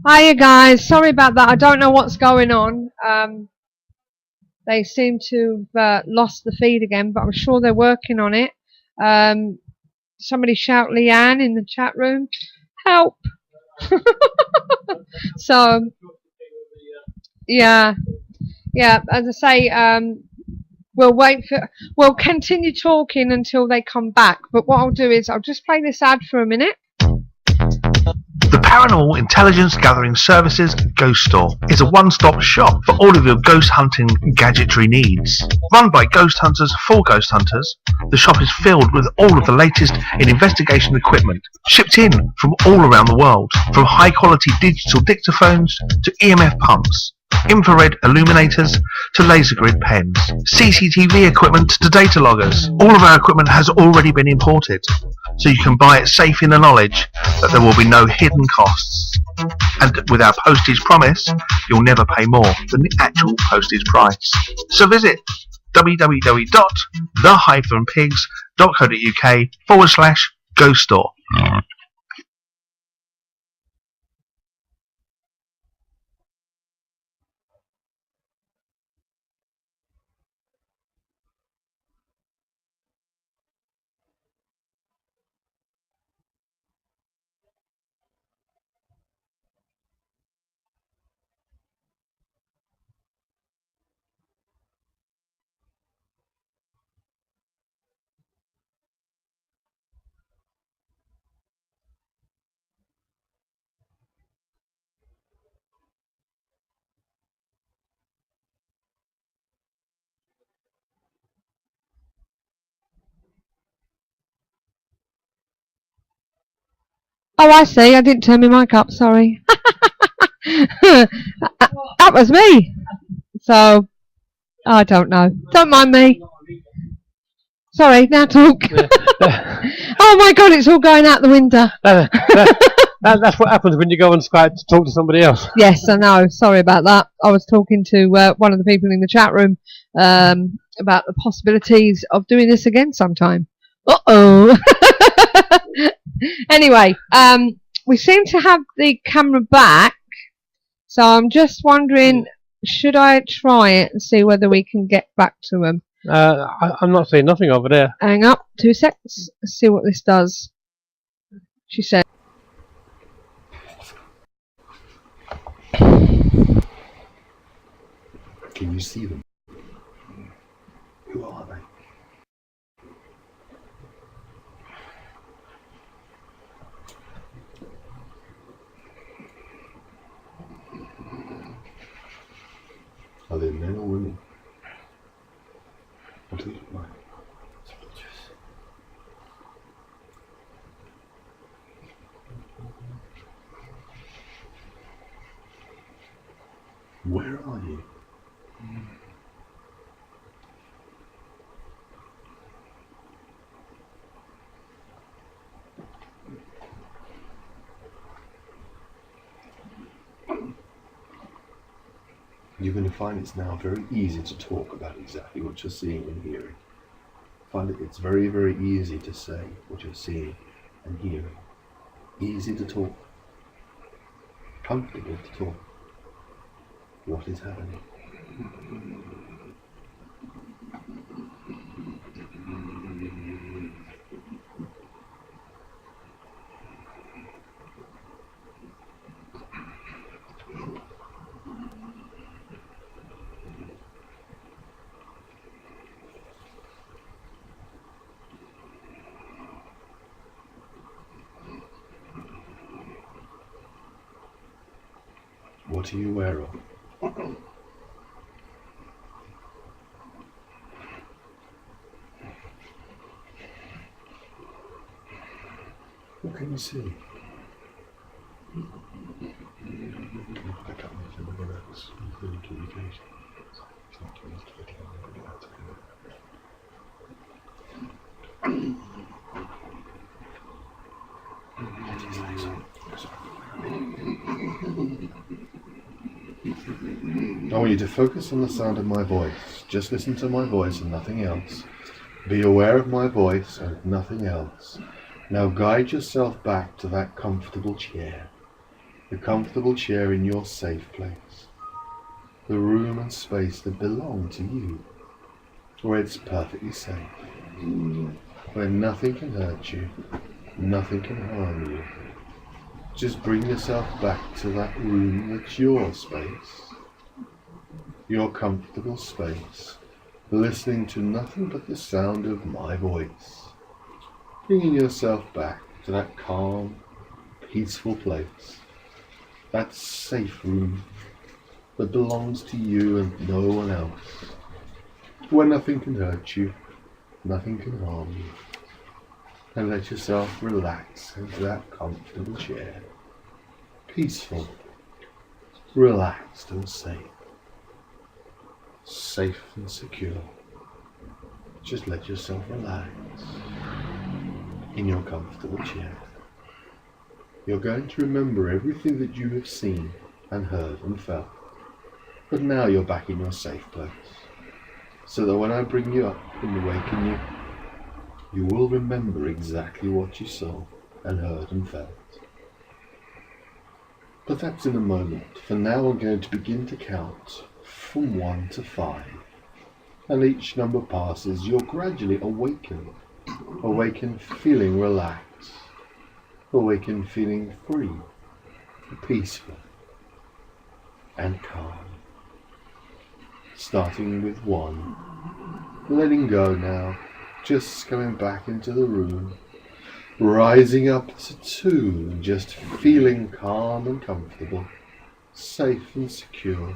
Hiya guys, sorry about that. I don't know what's going on. They seem to have lost the feed again, but I'm sure they're working on it. Somebody shout Leanne in the chat room. Help! So, yeah, as I say, we'll continue talking until they come back. But what I'll do is I'll just play this ad for a minute. The Paranormal Intelligence Gathering Services Ghost Store is a one-stop shop for all of your ghost hunting gadgetry needs. Run by ghost hunters for ghost hunters, the shop is filled with all of the latest in investigation equipment, shipped in from all around the world, from high-quality digital dictaphones to EMF pumps, infrared illuminators to laser grid pens, CCTV equipment to data loggers. All of our equipment has already been imported, so you can buy it safe in the knowledge that there will be no hidden costs. And with our postage promise, you'll never pay more than the actual postage price. So visit www.the-pigs.co.uk/ghost store. Oh, I see. I didn't turn my mic up. Sorry. That was me. So, I don't know. Don't mind me. Sorry, now talk. Oh my God, it's all going out the window. That's what happens when you go on Skype to talk to somebody else. Yes, I know. Sorry about that. I was talking to one of the people in the chat room about the possibilities of doing this again sometime. Uh-oh. Anyway, we seem to have the camera back, so I'm just wondering, should I try it and see whether we can get back to them? I'm not seeing nothing over there. Hang up 2 seconds. Let's see what this does. She said. Can you see them? Who are they? Are they men or women? What do they look like? Soldiers. Where are you? You're going to find it's now very easy to talk about exactly what you're seeing and hearing. Find it's very, very easy to say what you're seeing and hearing. Easy to talk. Comfortable to talk. What is happening? What are you aware of? What can you see? I can't imagine the words, including communication. It's not too much to the I want you to focus on the sound of my voice. Just listen to my voice and nothing else. Be aware of my voice and nothing else. Now guide yourself back to that comfortable chair. the comfortable chair in your safe place, the room and space that belong to you, where it's perfectly safe, where nothing can hurt you, nothing can harm you. Just bring yourself back to that room that's your space, your comfortable space, listening to nothing but the sound of my voice, bringing yourself back to that calm, peaceful place, that safe room that belongs to you and no one else, where nothing can hurt you, nothing can harm you. And let yourself relax into that comfortable chair, peaceful, relaxed and safe, safe and secure. Just let yourself relax in your comfortable chair. You're going to remember everything that you have seen and heard and felt, but now you're back in your safe place, so that when I bring you up and awaken you, you will remember exactly what you saw and heard and felt. But that's in a moment. For now I'm going to begin to count from 1 to 5. And each number passes, you'll gradually awaken. Awaken feeling relaxed. Awaken feeling free, peaceful, and calm. Starting with 1. Letting go now. Just coming back into the room, rising up to 2, and just feeling calm and comfortable, safe and secure,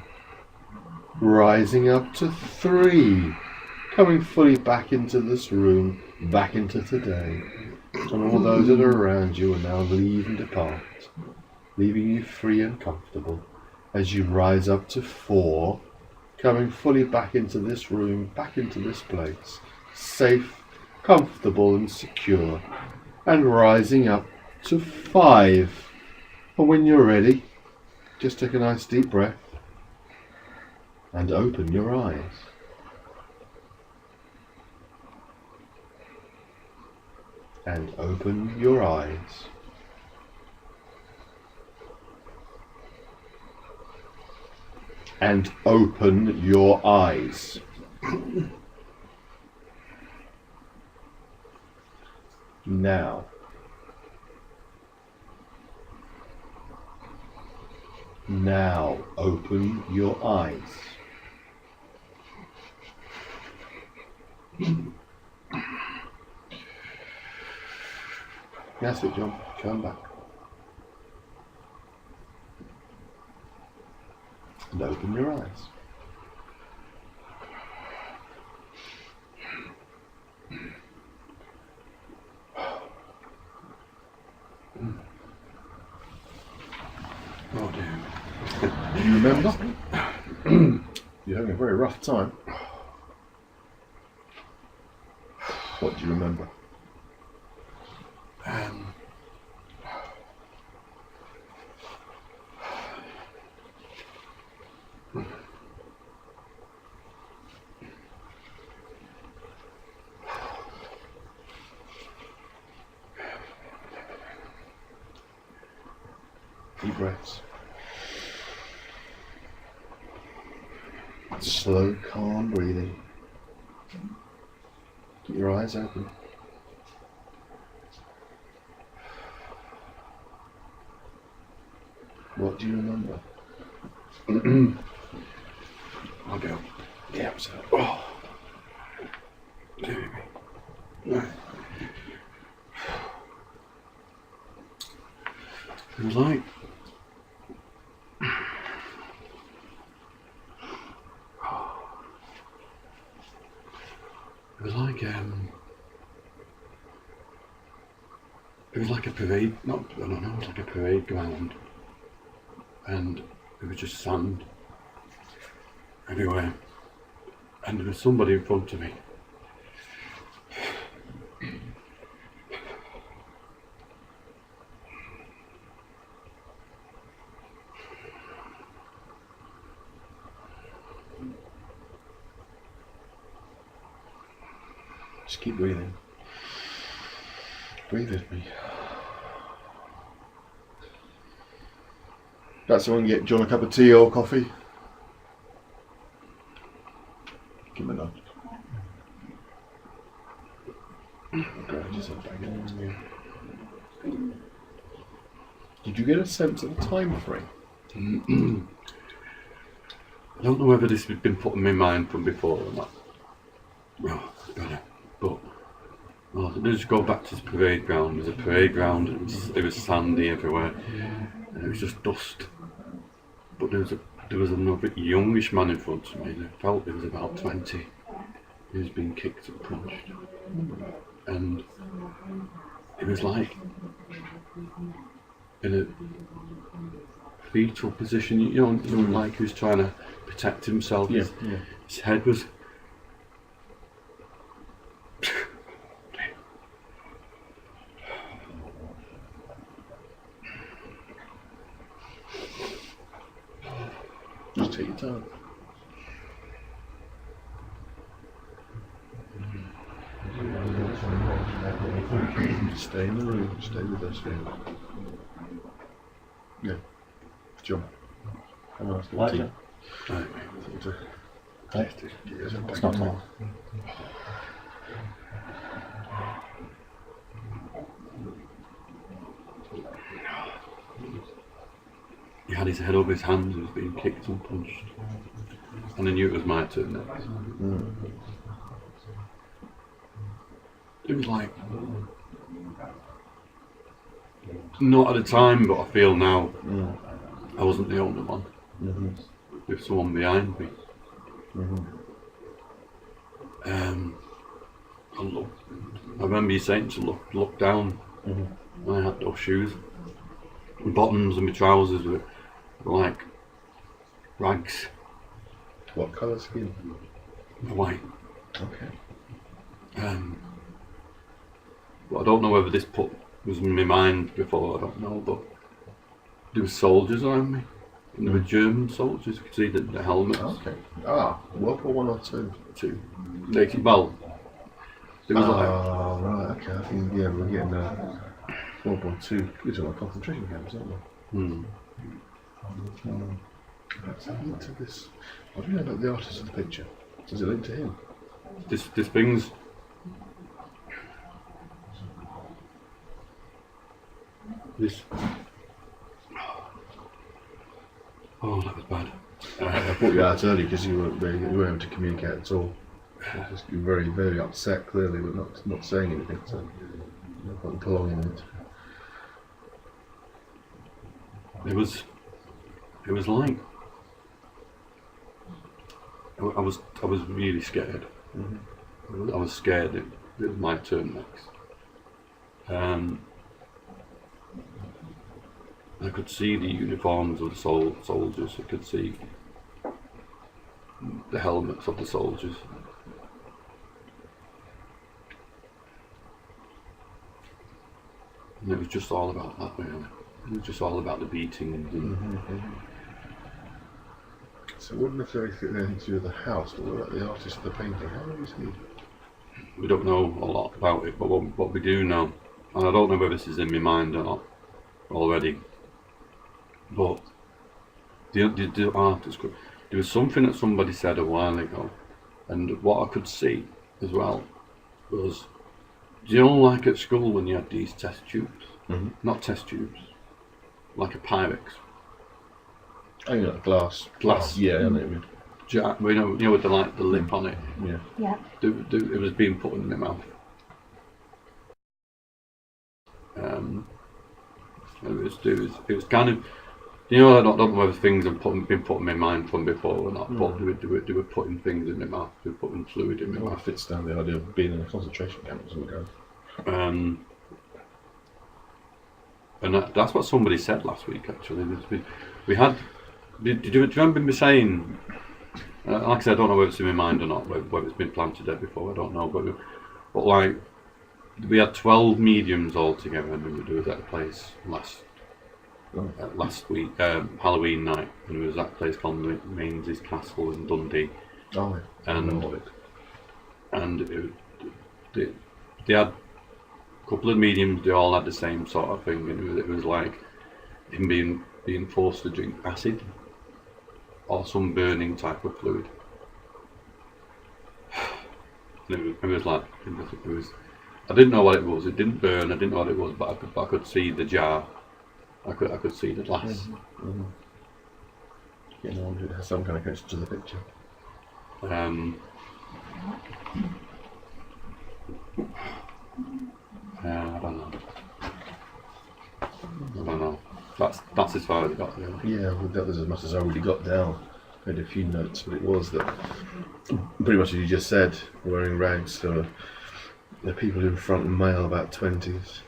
rising up to 3, coming fully back into this room, back into today, and all those that are around you are now leave and depart, leaving you free and comfortable as you rise up to 4, coming fully back into this room, back into this place, safe, comfortable and secure, and rising up to 5. And when you're ready, just take a nice deep breath and open your eyes. And open your eyes. And open your eyes. Now, open your eyes. That's it, John. Come back. And open your eyes. Oh dear. Do you remember? You're having a very rough time. What do you remember? Deep breaths. Slow, calm breathing. Keep your eyes open. What do you remember? I'll go. Yeah, so. Oh. Dear me. Right. It was like it was like a parade, it was like a parade ground, and there was just sand everywhere, and there was somebody in front of me. Just keep breathing. Breathe with me. That's the one. Get John a cup of tea or coffee. Give him a nod. Did you get a sense of the time frame? I don't know whether this has been put in my mind from before or not. Oh, it's better. But let's just go back to the parade ground. There's a parade ground, and it was sandy everywhere, and it was just dust. But there was another youngish man in front of me, and I felt he was about 20. He was being kicked and punched, and it was like in a fetal position. You know, like he was trying to protect himself. Yeah. His head was. Just take your time. Stay in the room. Stay with us. Yeah. John. Come on, What? tea. It's not all. He had his head over his hands and was being kicked and punched. And I knew it was my turn next. It was like, not at the time, but I feel now I wasn't the only one. With someone behind me. I remember you saying to look down. I had no shoes. My bottoms and my trousers were like rags. What colour skin? White. Okay. But I don't know whether this was in my mind before, I don't know, but there were soldiers around me. And there were German soldiers, you could see the helmets. Okay. World War 1 or 2? 2. Well, there was right, okay. I think, we're getting World War 2. We're talking about concentration camps, aren't we? Let's have a look at this. What do you know about the artist of the picture? Does it link to him? This thing's. This. Oh, that was bad. I brought you out early because you weren't able to communicate at all. You were very, very upset, clearly, but not saying anything. So, not prolonging it. It was like I was really scared. I was scared it was my turn next. I could see the uniforms of the soldiers. I could see the helmets of the soldiers. And it was just all about that, really. It was just all about the beatings. So it wouldn't necessarily fit anything to do with the house, but what about the artist of the painting? How old is he? We don't know a lot about it, but what we do know, and I don't know whether this is in my mind or not already, but the artist, there was something that somebody said a while ago, and what I could see as well was, do you know, like at school when you had these test tubes? Not test tubes, like a Pyrex. Oh, yeah, glass. Yeah, I know. You know, with the lip on it. Yeah. It was being put in my mouth. It was kind of, I don't know whether things have been put in my mind from before or not, but they were putting things in my mouth. They were putting fluid in my mouth. It fits down the idea of being in a concentration camp, doesn't it? And that's what somebody said last week. Actually, we had. Did you remember me saying? Like I said, I don't know whether it's in my mind or not, whether it's been planted there before. I don't know, but like we had 12 mediums all together, and we were at a place last week, Halloween night, and it was that place called Mains's Castle in Dundee. Oh, yeah. And they had a couple of mediums. They all had the same sort of thing, and it was like him being being forced to drink acid or some burning type of fluid. And it was like, I didn't know what it was. It didn't burn. I didn't know what it was, but I could see the jar. I could see the glass. You know, it has some kind of connection to the picture. I don't know. That's as far as it got. Yeah, well, that was as much as I already got down. I had a few notes, but it was that pretty much as you just said, wearing rags. There were people in front and male, about 20s.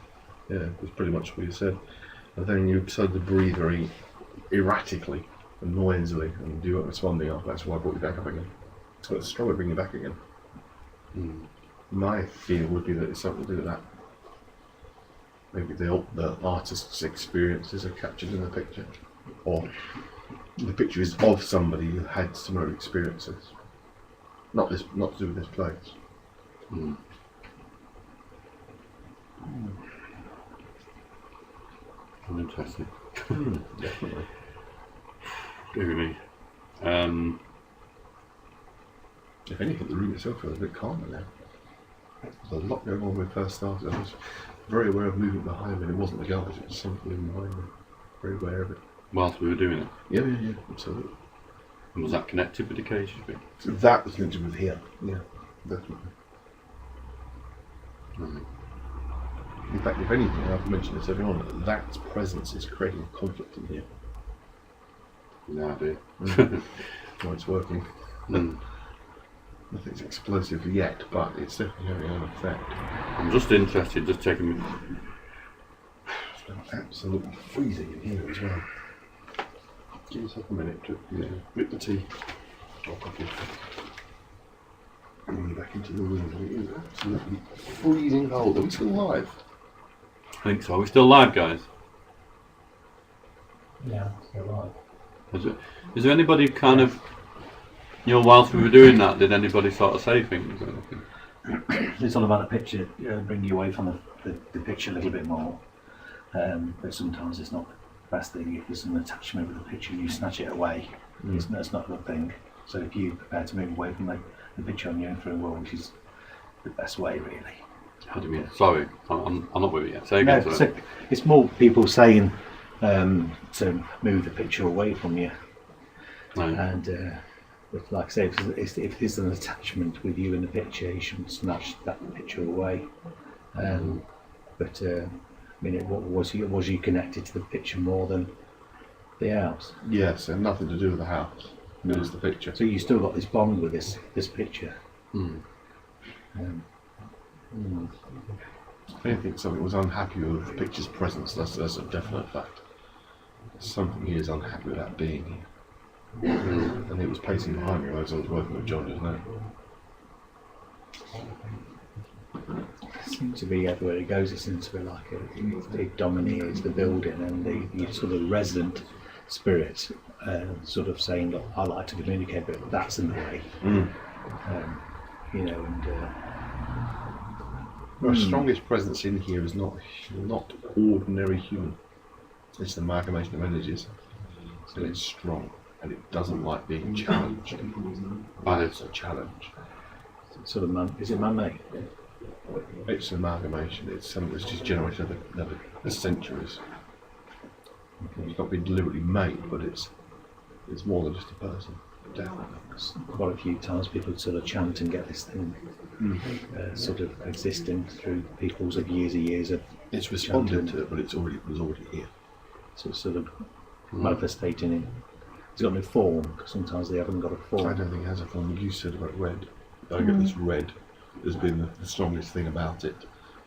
Yeah, it was pretty much what you said. And then you started to breathe very erratically and noisily, and you weren't responding after. That's why I brought you back up again. So it's strong to bring you back again. My fear would be that it's something to do with that. Maybe the artist's experiences are captured in the picture, or the picture is of somebody who had similar experiences. Not to do with this place. Interesting. Definitely. Dear me. If anything, the room itself feels a bit calmer now. There's a lot going on when we first started. I was very aware of movement behind me, and it wasn't the guys, it was something behind me. Very aware of it. Whilst we were doing it? Yeah, absolutely. And was that connected with the cage, you think? That was connected with here. Yeah, definitely. In fact, if anything, I've mentioned this every on, that presence is creating conflict in here. No idea. Well, it's working. Nothing's explosive yet, but it's definitely having an effect. I'm just interested, just taking... It's been absolutely freezing in here as well. Give yourself a minute to whip the tea or coffee. And then back into the room. It is absolutely freezing cold. Are we still live? I think so. Are we still live, guys? Yeah, still live. Is there anybody kind of, whilst we were doing that, did anybody sort of say things or anything? It's all about the picture, bring you away from the picture a little bit more. But sometimes it's not the best thing. If there's an attachment with the picture, you snatch it away. It's not a good thing. So if you're prepared to move away from the picture on your own free will, which is the best way, really. How do you mean? Sorry, I'm not with it yet. Say again. No, so it's more people saying to move the picture away from you. Right. And but like I say, if there's an attachment with you in the picture, you shouldn't snatch that picture away. But I mean, was you connected to the picture more than the house? Yes, and nothing to do with the house. It was the picture. So you still got this bond with this picture. I don't think something was unhappy with the picture's presence. That's a definite fact. Something he is unhappy with that being here. And it was pacing behind me as I was working with John just now. It seems to be everywhere it goes. It seems to be like it dominates the building, and the sort of resident spirits sort of saying, "Look, I like to communicate, but that's in the way." Our strongest presence in here is not ordinary human. It's an amalgamation of energies, and it's strong, and it doesn't like being challenged. But it's a challenge. Sort of is it man-made? It's an amalgamation. It's something that's just generated over the centuries. It's not been deliberately made, but it's more than just a person. Definitely. Quite a few times people sort of chant and get this thing sort of existing through people's of years of. It's responded to it, but it was already here. So it's sort of manifesting in. It's got no form, because sometimes they haven't got a form. I don't think it has a form. You said about red. I get this red has been the strongest thing about it,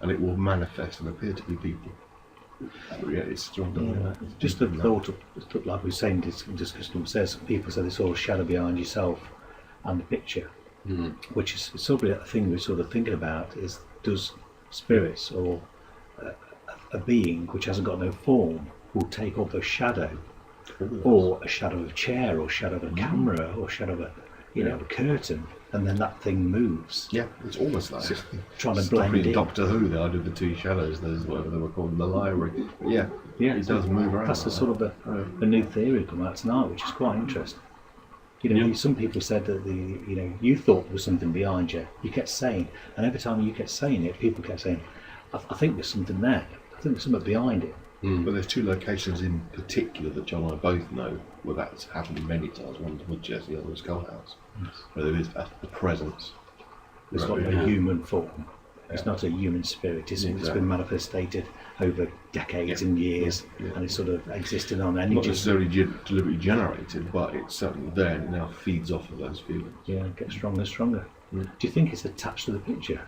and it will manifest and appear to be people. But yeah, it's stronger than that. Just the thought of, like we were saying, discussion says people say they saw a shadow behind yourself and the picture, which is sort of a thing we're sort of thinking about is, does spirits or a being which hasn't got no form will take up a shadow, or a shadow of a chair, or shadow of a camera, or shadow of a curtain, and then that thing moves. Yeah, it's almost like trying to blend in in. Doctor Who. They did the two shadows. Those whatever they were called in the library. But yeah, it does move around. That's a new theory come out tonight, which is quite interesting. Some people said that you thought there was something behind you. You kept saying, and every time you kept saying it, people kept saying, I think there's something there. I think there's something behind it. But there's two locations in particular that John and I both know where that's happened many times. One's Woodchester, the other is Skull House, where there is a presence. It's not a human form. It's not a human spirit. It's been manifested over decades and years, and it's sort of existed on energy. Not necessarily deliberately generated, but it's certainly there, and it now feeds off of those feelings. Yeah, it gets stronger and stronger. Do you think it's attached to the picture?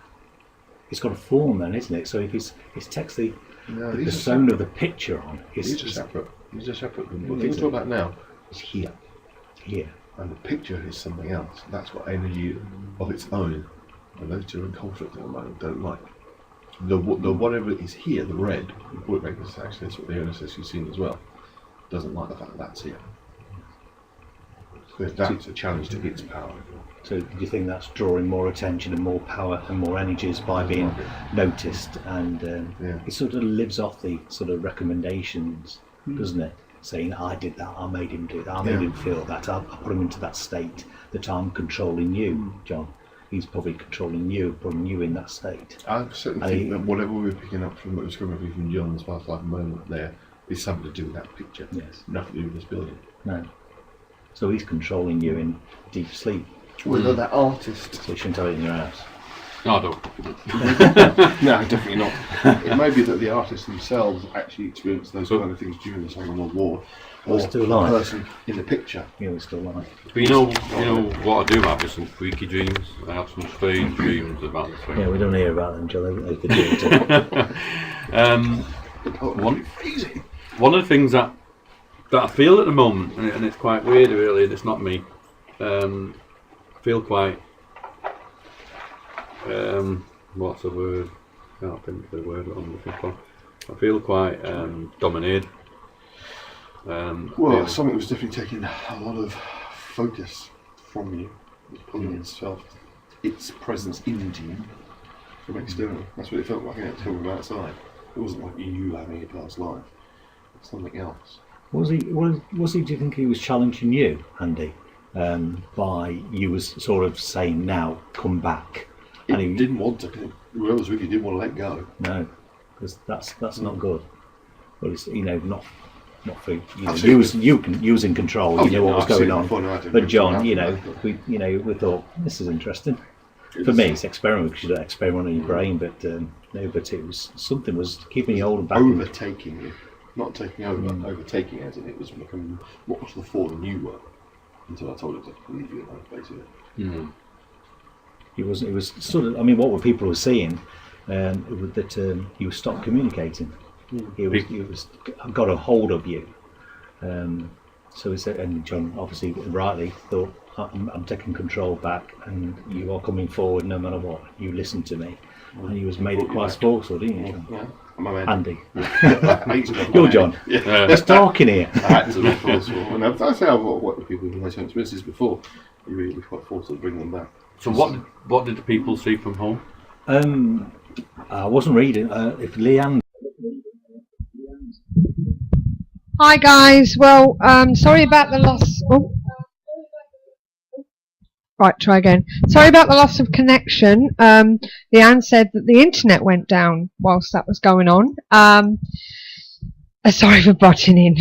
It's got a form then, isn't it? So if it's takes the persona of the picture on. These are separate. These are separate. What we're talking about now is here. Here. And the picture is something else. That's what energy of its own, and those two are in conflict at the moment, don't like. The whatever is here, the red, actually that's what the owner says she's seen as well, doesn't like the fact that that's here. Because that's a challenge to its power. So do you think that's drawing more attention and more power and more energies by being noticed, and it sort of lives off the sort of recommendations, doesn't it? Saying, I did that, I made him do that, I made him feel that, I put him into that state that I'm controlling you, John. He's probably controlling you, putting you in that state. I certainly think that whatever we're picking up from what was coming from John's past life moment there is something to do with that picture. Yes. Nothing to do with this building. No. So he's controlling you in deep sleep. Well, that artist. So you shouldn't have it in your house. No, I don't. No, definitely not. It may be that the artists themselves actually experienced those kind of things during the Second World War. Or still the alive. person in the picture. Yeah, we're still alive. But you know what I do have is some freaky dreams. I have some strange dreams about the thing. Yeah, we don't hear about them, John. They could do it. One of the things that I feel at the moment, and it's quite weird really, and it's not me, I feel quite, what's the word? I can't think of the word that I'm looking for. I feel quite dominated. Well, something was definitely taking a lot of focus from you. It was pulling its presence into you from external. That's what it felt like. It was coming from outside. It wasn't like you having a past life. It's something else. Was he? Do you think he was challenging you, Andy? By you was sort of saying, "Now come back," and he didn't want to. Whoever's with you didn't want to let go. No, because that's not good. But it's not for you was in control. You knew what was going on. But John, we thought this is interesting. For me, it's experiment because you don't experiment on your brain. But but it was something was keeping you holding back. Overtaking you, not taking over. Overtaking as in it was becoming what was the force than you were. Until I told it to leave you alone, basically. It was sort of. I mean, what were people were seeing? That you stopped communicating. He was got a hold of you. So he said, and John obviously rightly thought, I'm taking control back, and you are coming forward no matter what. You listen to me, and he was made it quite forceful, didn't you, John? Yeah. My man. Andy. You're John. Yeah. Let's talk in here. I had to be forceful. And I say I've worked with people who had experiences before. You really be quite forceful to bring them back. So what did the people see from home? I wasn't reading. If Leanne. Hi guys. Well, sorry about the loss. Oh. Right, try again. Sorry about the loss of connection. Leanne said that the internet went down whilst that was going on. Sorry for butting in.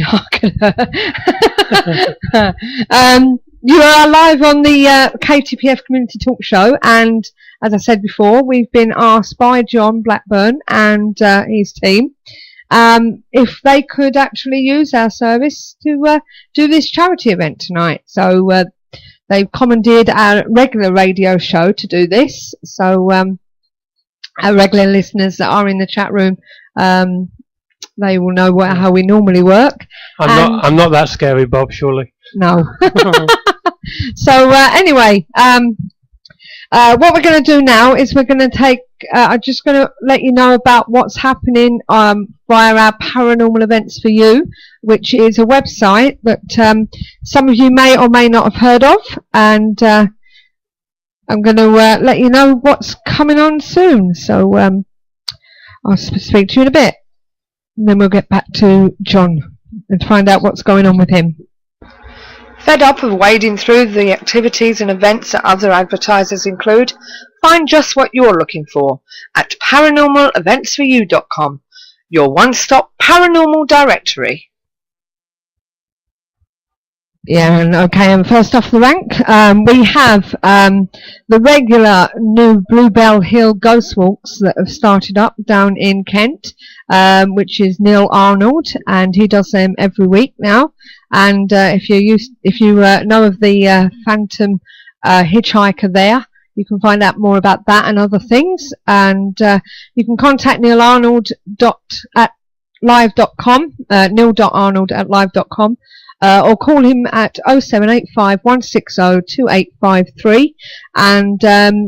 You are live on the KTPF Community Talk Show, and as I said before, we've been asked by John Blackburn and his team if they could actually use our service to do this charity event tonight. So they've commandeered our regular radio show to do this. So our regular listeners that are in the chat room, they will know how we normally work. I'm not that scary, Bob, surely. No. So anyway, what we're going to do now is we're going to take, I'm just going to let you know about what's happening via our Paranormal Events for You, which is a website that some of you may or may not have heard of. And I'm going to let you know what's coming on soon. So I'll speak to you in a bit. And then we'll get back to John and find out what's going on with him. Fed up of wading through the activities and events that other advertisers include? Find just what you're looking for at paranormaleventsforyou.com, your one-stop paranormal directory. Yeah, and okay, and first off the rank, we have the regular new Bluebell Hill Ghost Walks that have started up down in Kent, which is Neil Arnold, and he does them every week now. And if you know of the Phantom hitchhiker there, you can find out more about that and other things. And you can contact Neil Arnold at live.com, neil.arnold@live.com. Or call him at 0785 160 2853, and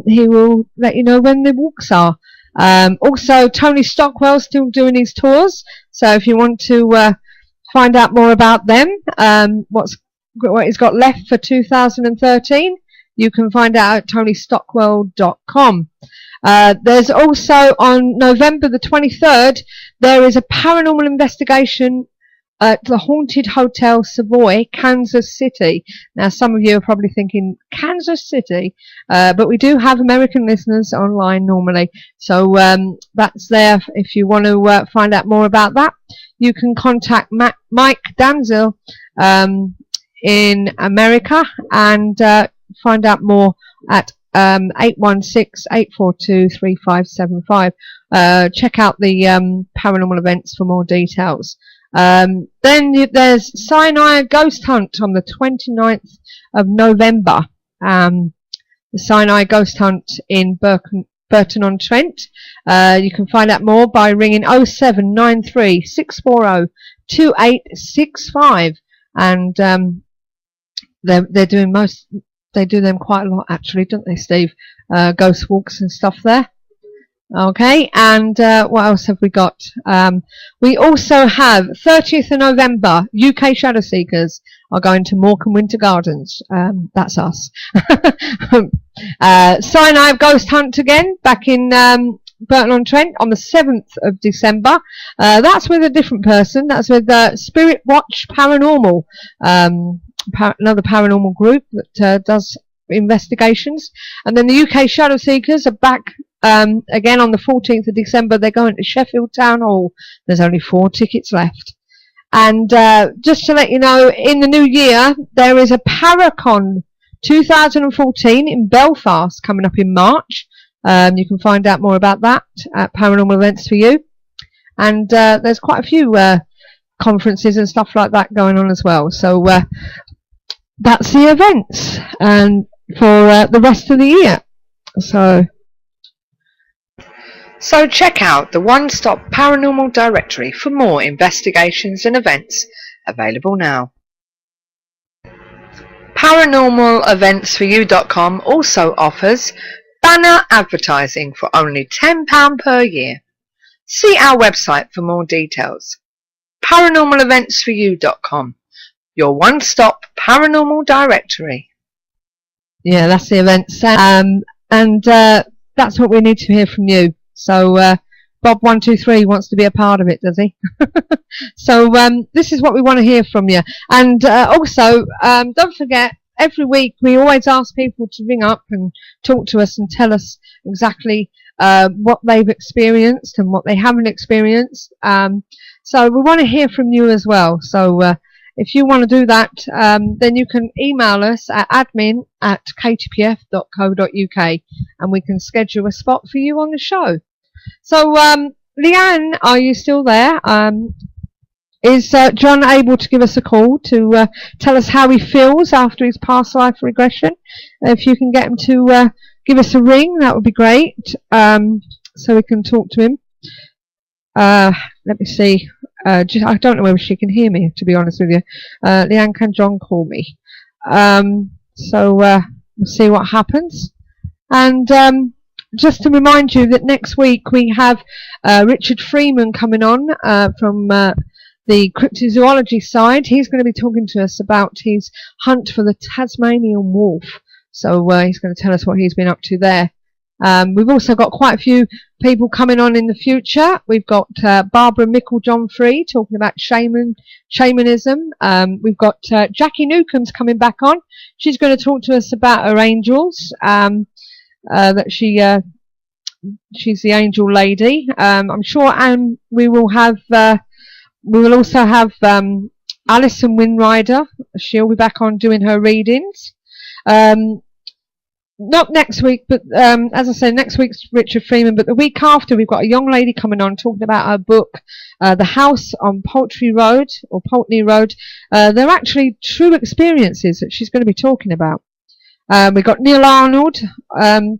he will let you know when the walks are. Also, Tony Stockwell's still doing his tours, so if you want to find out more about them, what he's got left for 2013, you can find out at tonystockwell.com. There's also on November the 23rd, there is a paranormal investigation at the Haunted Hotel Savoy, Kansas City. Now, some of you are probably thinking, Kansas City? But we do have American listeners online normally. So that's there if you want to find out more about that. You can contact Mike Danzel in America and find out more at 816-842-3575. Check out the paranormal events for more details. Then there's Sinai Ghost Hunt on the 29th of November. The Sinai Ghost Hunt in Burton-on-Trent. You can find out more by ringing 0793 640 2865, and they do them quite a lot actually, don't they, Steve? Ghost walks and stuff there. Okay, and what else have we got? We also have 30th of November, UK Shadow Seekers are going to Morecambe Winter Gardens. That's us. Sinai Ghost Hunt again, back in Burton-on-Trent on the 7th of December. That's with a different person. That's with Spirit Watch Paranormal, another paranormal group that does investigations. And then the UK Shadow Seekers are back again on the 14th of December. They're going to Sheffield Town Hall. There's only 4 tickets left. And just to let you know, in the new year there is a Paracon 2014 in Belfast coming up in March. You can find out more about that at Paranormal Events for You. And there's quite a few conferences and stuff like that going on as well. So that's the events and for the rest of the year. So check out the one-stop paranormal directory for more investigations and events available now. Paranormaleventsforyou.com also offers banner advertising for only £10 per year. See our website for more details. Paranormaleventsforyou.com, your one-stop paranormal directory. Yeah, that's the events, and that's what we need to hear from you. So Bob123 wants to be a part of it, does he? So this is what we want to hear from you. And also, don't forget, every week we always ask people to ring up and talk to us and tell us exactly what they've experienced and what they haven't experienced. So we want to hear from you as well. So if you want to do that, then you can email us at admin@ktpf.co.uk and we can schedule a spot for you on the show. So, Leanne, are you still there? Is John able to give us a call to tell us how he feels after his past life regression? If you can get him to give us a ring, that would be great, so we can talk to him. Let me see. I don't know whether she can hear me, to be honest with you. Leanne, can John call me? So we'll see what happens. And just to remind you that next week we have Richard Freeman coming on from the cryptozoology side. He's going to be talking to us about his hunt for the Tasmanian wolf. So he's going to tell us what he's been up to there. We've also got quite a few people coming on in the future. We've got Barbara Mickle-John-Free talking about shamanism. We've got Jackie Newcomb's coming back on. She's going to talk to us about her angels. That she's the angel lady. I'm sure, and we will also have Alison Winrider. She'll be back on doing her readings. Not next week, but as I said, next week's Richard Freeman. But the week after, we've got a young lady coming on talking about her book, The House on Poultney Road. They're actually true experiences that she's going to be talking about. We've got Neil Arnold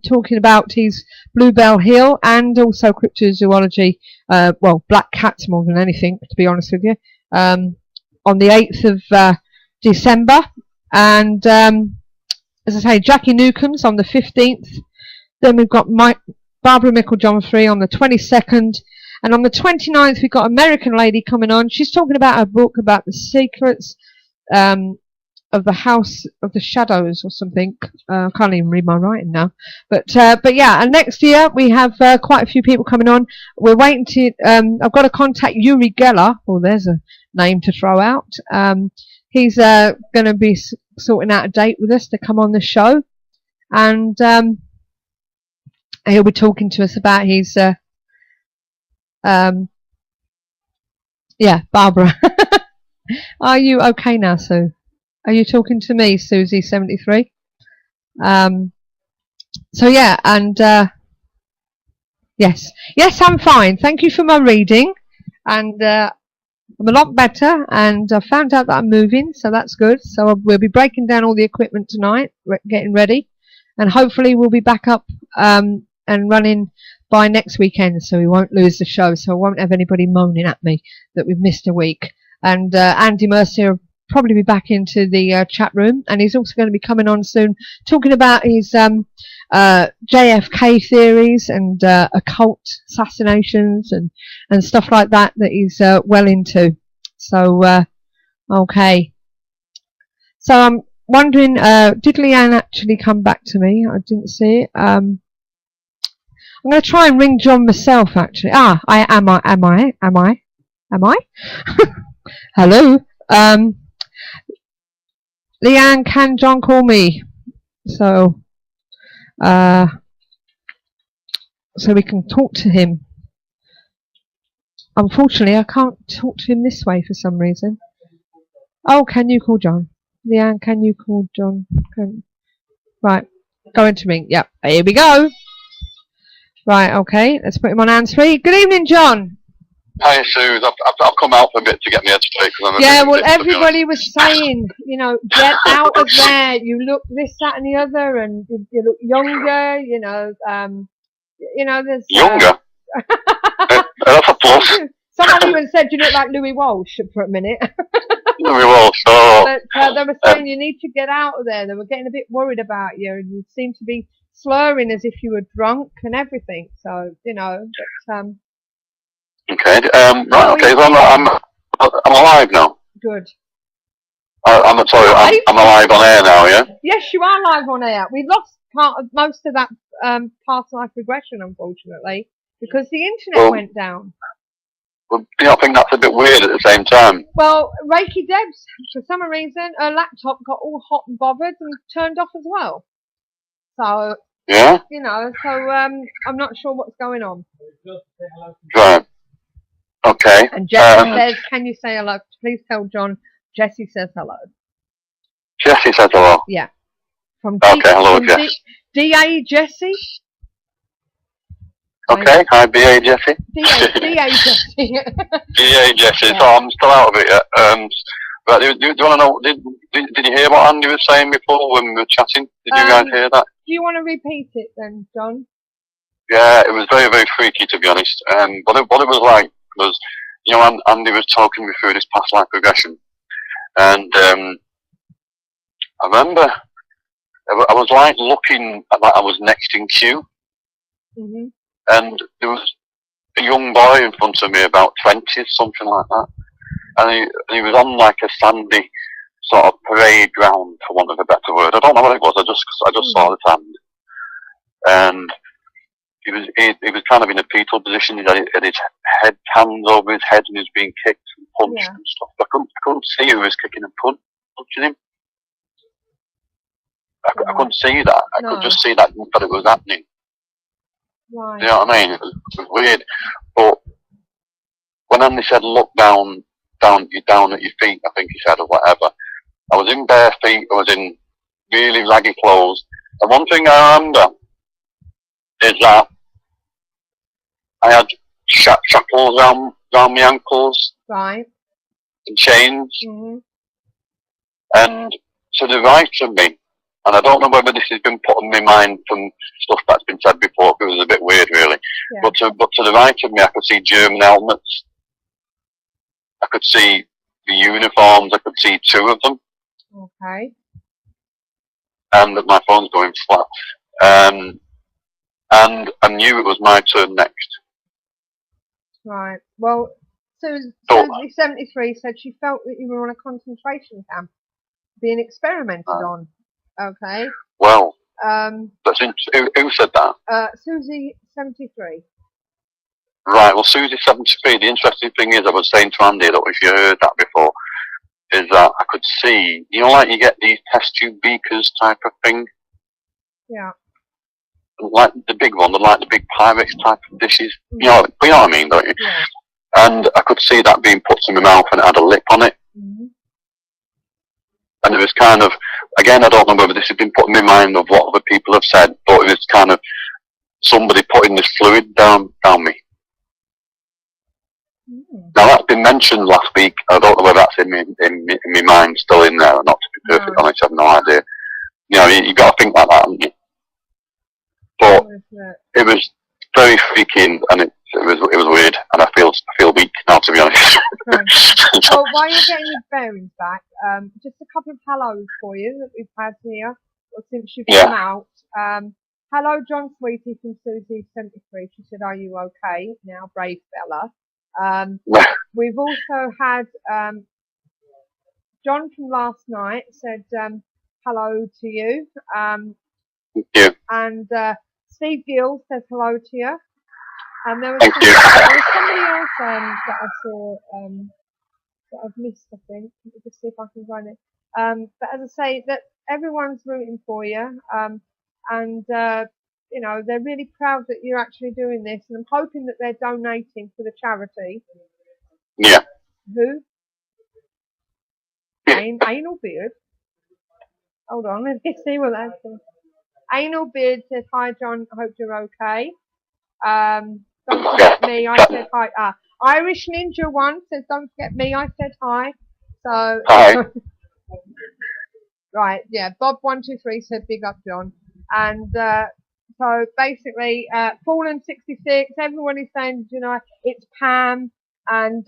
talking about his Bluebell Hill and also cryptozoology. Black cats more than anything, to be honest with you. On the 8th of December, and as I say, Jackie Newcomb's on the 15th. Then we've got Barbara Mickle-John-Free on the 22nd. And on the 29th, we've got an American lady coming on. She's talking about her book about the secrets of the House of the Shadows or something. I can't even read my writing now. But yeah, and next year we have quite a few people coming on. We're waiting to... I've got to contact Uri Geller. Oh, there's a name to throw out. He's going to be sorting out a date with us to come on the show, and he'll be talking to us about his Barbara. Are you okay now, Sue? Are you talking to me, Susie73? So yeah, and yes, I'm fine, thank you for my reading, and I'm a lot better, and I found out that I'm moving, so that's good. So we'll be breaking down all the equipment tonight, getting ready, and hopefully we'll be back up and running by next weekend, so we won't lose the show, so I won't have anybody moaning at me that we've missed a week. And Andy Mercier will probably be back into the chat room, and he's also going to be coming on soon talking about his JFK theories and occult assassinations and stuff like that he's well into. So okay, so I'm wondering, did Leanne actually come back to me? I didn't see it. I'm going to try and ring John myself, actually. Am I? Hello. Leanne, can John call me? So we can talk to him. Unfortunately, I can't talk to him this way for some reason. Oh, can you call John? Leanne, can you call John? Right, going to ring. Yep, here we go. Right, okay, let's put him on hands-free. Good evening, John. Hi, Sue. I've come out for a bit to get my head straight. Yeah, well, everybody was saying, get out of there. You look this, that, and the other, and you look younger. There's younger. That's a plus. Someone even said you look like Louis Walsh for a minute. Louis Walsh. Oh. But they were saying you need to get out of there. They were getting a bit worried about you, and you seem to be slurring as if you were drunk and everything. So but. Okay. Right. Okay. So I'm alive now. Good. I'm sorry. I'm alive on air now. Yeah. Yes, you are live on air. We lost most of that past life regression, unfortunately, because the internet went down. Well, do you not think that's a bit weird at the same time? Well, Reiki Debs, for some reason, her laptop got all hot and bothered and turned off as well. So. Yeah. I'm not sure what's going on. Right. Okay. And Jessie says, can you say hello? Please tell John Jessie says hello. Jessie says hello? Yeah. Hello, Jess. D.A. Jessie? Okay, hi, B.A. Jessie. D.A. Jessie. D.A. Jessie, so I'm still out of it yet. But do you want to know, did you hear what Andy was saying before when we were chatting? Did you guys hear that? Do you want to repeat it then, John? Yeah, it was very, very freaky, to be honest. What it was like was, Andy was talking me through this past life regression. And I remember I was like looking like I was next in queue. Mm-hmm. And there was a young boy in front of me, about 20, something like that. And he was on like a sandy sort of parade ground, for want of a better word. I don't know what it was. I just saw the hand, and he was kind of in a fetal position. He had his hands over his head, and he was being kicked and punched and stuff. I couldn't see who was kicking and punching him. I couldn't see that. I could just see that it was happening. Right. You know what I mean? It was weird. But when Andy said, "Look down at your feet," I think he said, or whatever. I was in bare feet. I was in really raggy clothes. And one thing I remember is that I had shackles around my ankles, right, and chains, mm-hmm. and to the right of me. And I don't know whether this has been put in my mind from stuff that's been said before, because it was a bit weird, really. Yeah. But to the right of me, I could see German helmets. I could see the uniforms. I could see two of them. Okay. And my phone's going flat. And I knew it was my turn next. Right. Well, Susie 73 said she felt that you were on a concentration camp being experimented on. Okay. Well, who said that? Susie 73. Right. Well, Susie 73. The interesting thing is, I was saying to Andy, I don't know if you heard that before, is that I could see, you know, like you get these test tube beakers type of thing. Yeah. Like the big one, like the big Pyrex type of dishes. Mm-hmm. You know what I mean, don't you? Yeah. And I could see that being put in my mouth, and it had a lip on it. Mm-hmm. And it was kind of, again, I don't know whether this has been put in my mind of what other people have said, but it was kind of somebody putting this fluid down me. Mm. Now that's been mentioned last week. I don't know whether that's in my mind still in there or not. To be perfectly honest, I have no idea. You know, you got to think like that, haven't you? But it was very freaky, and it was weird, and I feel weak now, to be honest. Okay. So while you're getting your bearings back, just a couple of hellos for you that we've had here, or since you've come out. Hello, John Sweetie from Susie 73. She said, "Are you okay?" Now, brave fella. We've also had John from last night said hello to you. Thank you. And Steve Gill says hello to you. And there was somebody else that I saw that I've missed, I think. Let me just see if I can find it. But as I say, that everyone's rooting for you. And you know, they're really proud that you're actually doing this. And I'm hoping that they're donating for the charity. Yeah. Who? Anal Beard. Hold on, let me see what that's for. Anal Beard says, "Hi John, I hope you're okay. Don't forget me, I said hi." Irish Ninja 1 says, "Don't forget me, I said hi." So, hi. Right, yeah, Bob 123 said, "Big up John." And so basically, Fallen 66, everyone is saying, you know, it's Pam. And,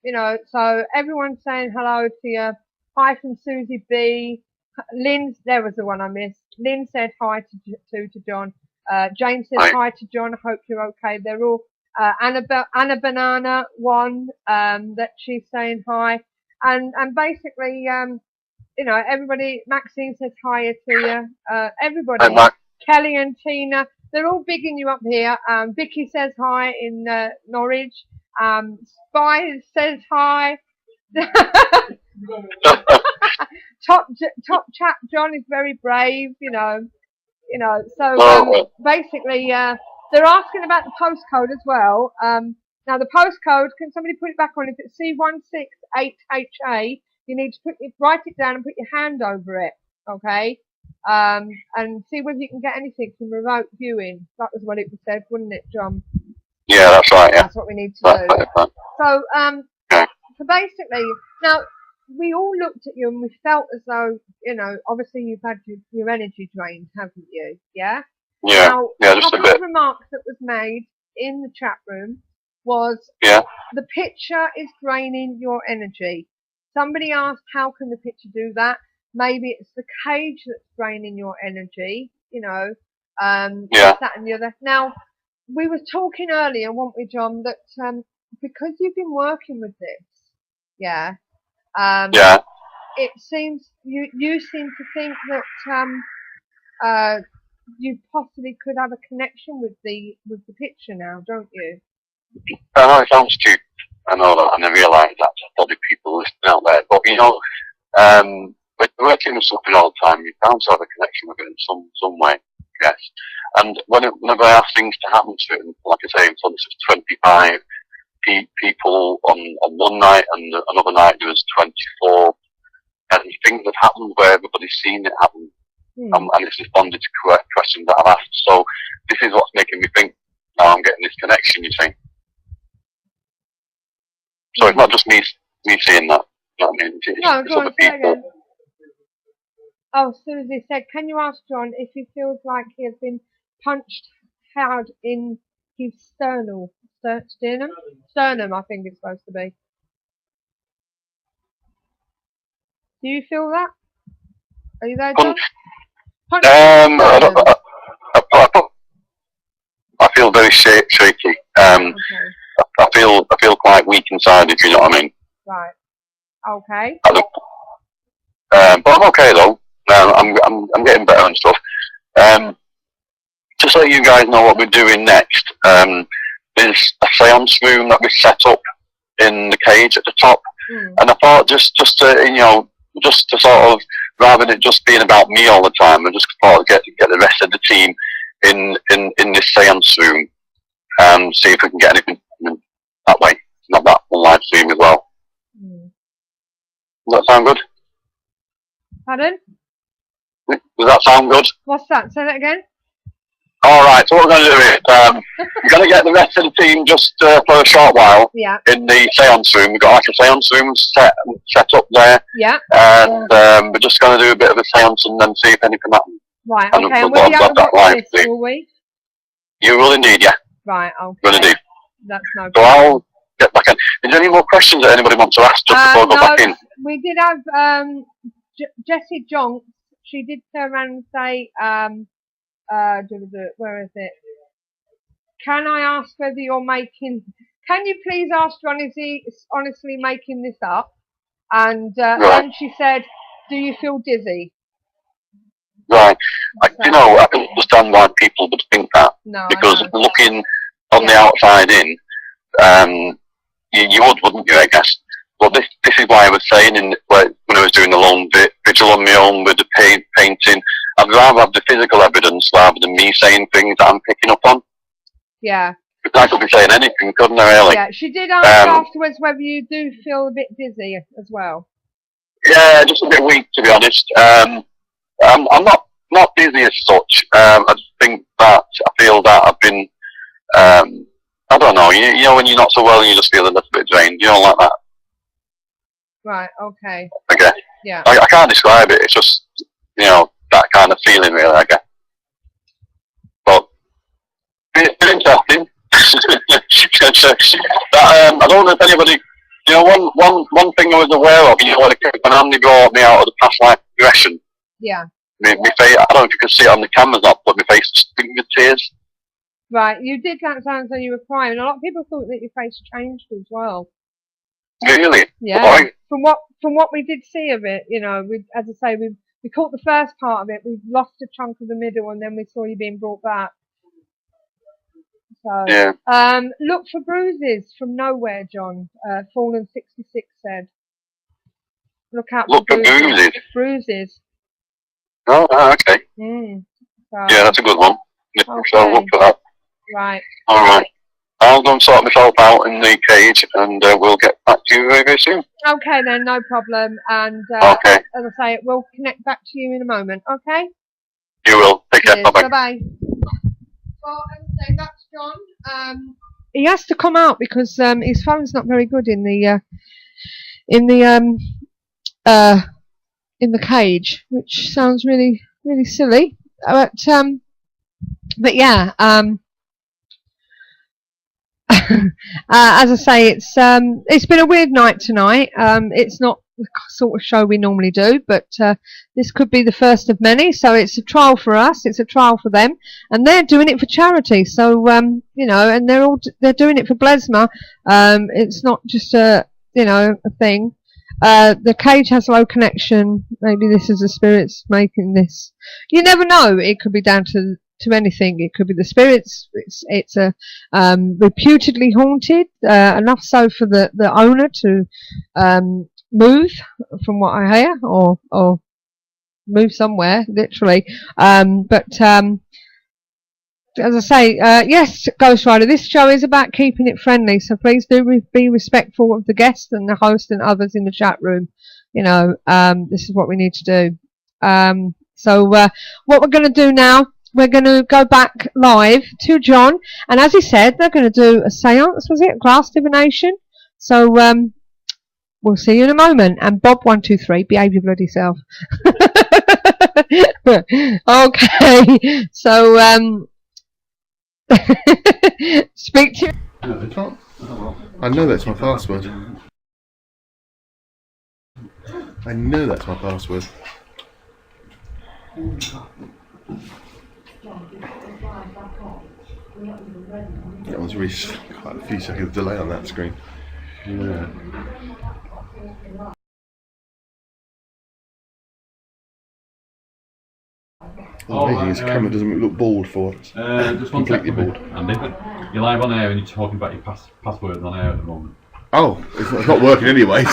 you know, so everyone's saying hello to you. Hi from Susie B. Lynn, there was the one I missed. Lynn said hi to John. Jane says hi to John. I hope you're okay. They're all Anna Banana 1 that she's saying hi, and basically you know, everybody. Maxine says hi to you. Everybody. Kelly and Tina, they're all bigging you up here. Vicky says hi in Norwich. Spy says hi. Top chap John is very brave, you know. So basically, they're asking about the postcode as well. Now the postcode, can somebody put it back on? If it's C168HA, you need to write it down and put your hand over it, okay? And see whether you can get anything from remote viewing. That was what it said, wouldn't it, John? Yeah, that's right. Yeah. That's what we need to do. So, so basically, now we all looked at you and we felt as though, you know, obviously you've had your energy drained, haven't you? Yeah. Yeah. Now, yeah, a couple of remarks that was made in the chat room was, the picture is draining your energy. Somebody asked, how can the picture do that? Maybe it's the cage that's draining your energy, you know, that and the other. Now, we were talking earlier, weren't we, John, that because you've been working with this, it seems you seem to think that you possibly could have a connection with the picture now, don't you? I know it sounds stupid. I know that, and I realise that there's probably people listening out there. But you know, when you're working with something all the time, you're bound to have a connection with it in some way, I guess. And whenever I ask things to happen to it, like I say, so this was 25 people on one night, and another night there was 24, and things have happened where everybody's seen it happen, and it's responded to questions that I've asked. So this is what's making me think, now I'm getting this connection, you see. So it's not just me seeing that. You know what I mean? It's go other on, say people. again. Oh, Susie said, can you ask John if he feels like he has been punched hard in his sternum? Sternum, I think it's supposed to be. Do you feel that? Are you there, John? I feel very shaky. Okay. I feel quite weak inside, if you know what I mean. Right. Okay. But I'm okay though. I'm getting better and stuff. Just so you guys know what we're doing next, there's a seance room that we set up in the cage at the top, and I thought just to sort of, rather than it just being about me all the time, I just thought I'd get the rest of the team in this seance room and see if we can get anything that way, not that on live stream as well. Does that sound good? Pardon? Does that sound good? What's that? Say that again. Alright, so what we're going to do is, we're going to get the rest of the team just for a short while in the seance room. We've got like a seance room set up there. Yeah. And we're just going to do a bit of a seance and then see if anything happens. Right, okay. And we'll be able to watch this, will we? You will indeed, yeah. Right, okay. Will indeed. That's no So problem. I'll get back in. Is there any more questions that anybody wants to ask just before I go back in? We did have Jessie Jonks. She did turn around and say, where is it? Can I ask whether you're making? Can you please ask John if he is honestly making this up? And then she said, "Do you feel dizzy?" Right. I can understand why people would think that. No, because looking on the outside in, you would, wouldn't you? I guess. But this is why I was saying when I was doing the lone vigil on my own with the painting, I'd rather have the physical evidence rather than me saying things that I'm picking up on. Yeah. Because I could be saying anything, couldn't I, really? Yeah, she did ask afterwards whether you do feel a bit dizzy as well. Yeah, just a bit weak, to be honest. I'm not dizzy as such. I just think that I feel that I've been, I don't know, you know when you're not so well and you just feel a little bit drained, you know, like that. Right, okay. Okay. Yeah. I can't describe it, it's just, that kind of feeling, really, I guess. But it's been interesting. I don't know if anybody, one thing I was aware of, when Andy brought me out of the past life regression. Yeah. My face, I don't know if you can see it on the cameras not, but my face was streaming with tears. Right, you did sound as though you were crying. A lot of people thought that your face changed as well. Really? Yeah. Why? From what we did see of it, as I say, we caught the first part of it. We lost a chunk of the middle, and then we saw you being brought back. So, yeah. Look for bruises from nowhere, John. Fallen 66 said. Look out for bruises. Bruises. Oh, okay. So, yeah, that's a good one. Okay. So I'll look for that. Right. All right. I'll go and sort myself out in the cage, and we'll get back to you very, very soon. Okay, then, no problem. And okay. As I say, we'll connect back to you in a moment. Okay. You will. Take care. Bye bye. Bye. Well, as I say, that's John. He has to come out because his phone's not very good in the cage, which sounds really, really silly. But yeah. As I say, it's been a weird night tonight. It's not the sort of show we normally do, but this could be the first of many. So it's a trial for us. It's a trial for them, and they're doing it for charity. So and they're doing it for BLESMA. It's not just a thing. the cage has low connection. Maybe this is the spirits making this. You never know. It could be down to anything. It could be the spirits. It's a reputedly haunted, enough so for the owner to move, from what I hear, or move somewhere, literally. But as I say, yes, Ghost Rider, this show is about keeping it friendly, so please do be respectful of the guests and the host and others in the chat room. You know, this is what we need to do. So what we're going to do now, we're going to go back live to John, and as he said, they're going to do a seance, was it? Glass divination. So we'll see you in a moment. And Bob123, behave your bloody self. Okay, so speak to. I know that's my password. I know that's my password. That was really quite a few seconds delay on that screen. Yeah. Amazing, his camera doesn't look bald for us. Just one completely second, bald. Andy. You're live on air and you're talking about your passwords on air at the moment. Oh, it's not working anyways.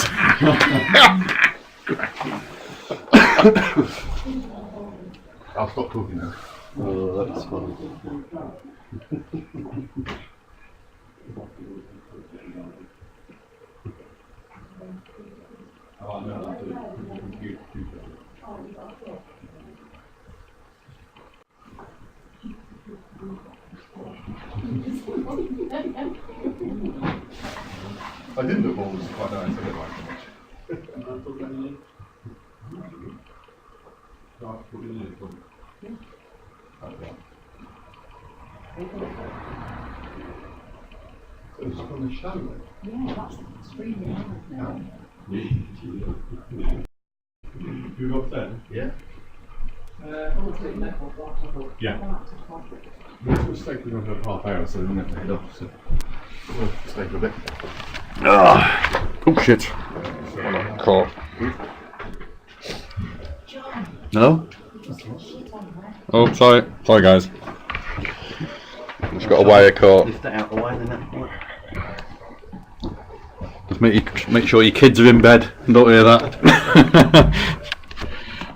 I'll stop talking now. Oh, that's fine. I didn't look bald, it was quite nice, I didn't like it much. It's on the show then? Yeah, that's streaming. You go upstairs? Yeah. Yeah. We'll stay for another half hour, so we don't have to head off. So we'll stay for a bit. Oh shit. Caught. No? Oh, sorry guys. Just got a wire caught. Lift that out the way, then. Just make sure your kids are in bed. Don't hear that.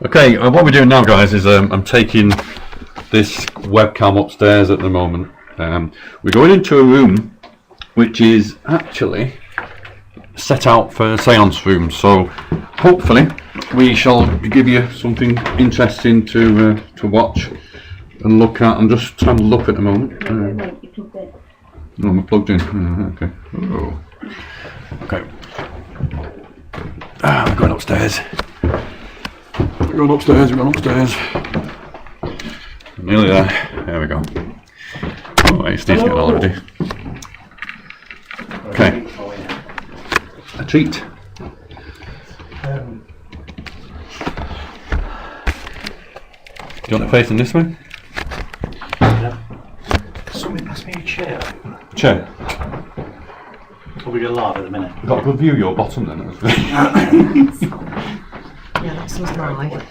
Okay, what we're doing now, guys, is I'm taking this webcam upstairs at the moment. We're going into a room which is actually set out for a seance room, so hopefully we shall give you something interesting to watch and look at. I'm just trying to look at the moment. No, I'm plugged in. Okay. Oh. Okay. We're going upstairs. We're going upstairs. Nearly there. There we go. Oh, wait, Steve's getting already. Okay. A treat. Do you want it facing this way? Somebody pass me a chair. Chair. Are we going live at the minute? Got a good view of your bottom then. Yeah, that's was live.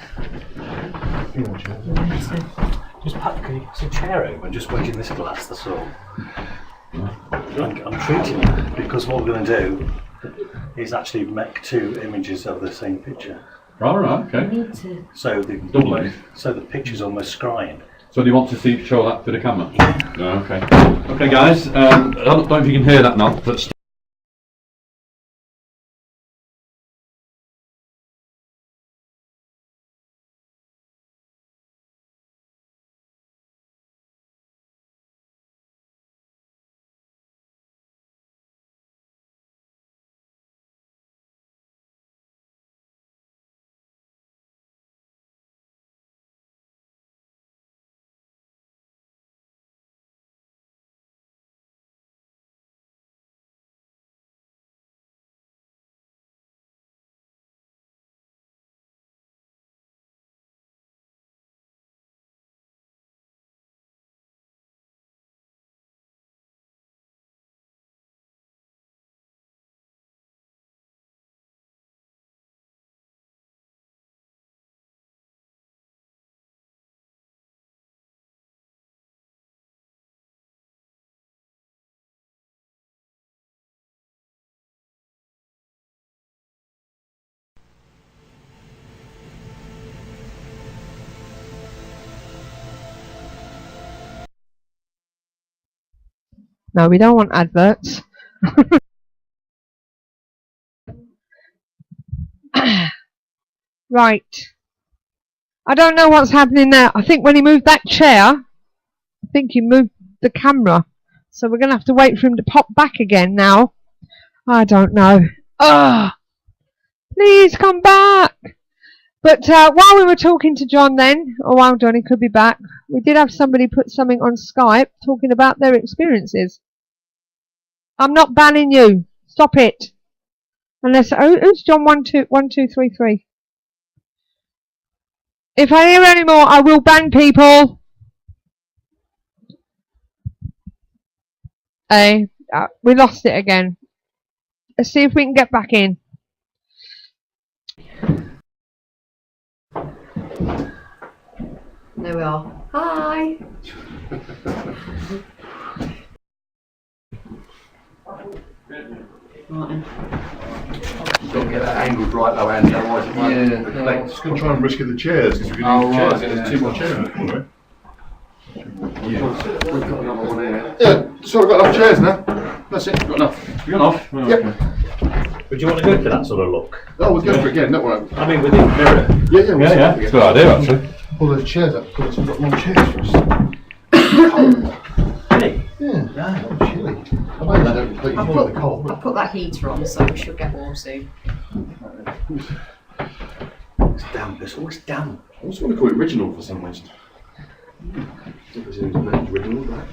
Just Pat, can you put some chair over and just wedge in this glass, that's all. I'm treating it because what we're going to do is actually make two images of the same picture. Alright, okay. So the picture's almost scrying. So do you want to show that to the camera? Yeah. Okay. Okay guys, I don't know if you can hear that now, but No, we don't want adverts. Right. I don't know what's happening there. I think when he moved that chair, I think he moved the camera. So we're going to have to wait for him to pop back again now. I don't know. Please come back. But while we were talking to John then, or while Johnny could be back, we did have somebody put something on Skype talking about their experiences. I'm not banning you. Stop it. Unless, who's John 1233? If I hear any more, I will ban people. Hey, we lost it again. Let's see if we can get back in. There we are. Hi. Don't get that angled right though, Andy, otherwise it might reflect. Just going to try and risk the chairs, because if we do chairs, there's too much chairs in the corner. We've got another one here. Yeah, so we've got enough chairs now. That's it, got enough. You got enough? Oh, Yep. Okay. Would you want to go for that sort of look? Oh, we'll go for it again, don't worry. I mean, within the mirror. Yeah. It's a good idea, actually. Pull those chairs up, because we've got more chairs for us. Really? Yeah, not chilly. I know they don't completely feel the cold. I'll put that heater on, so we should get warm soon. It's damp. It's always damp. I just want to call it original for some reason. It's original, right?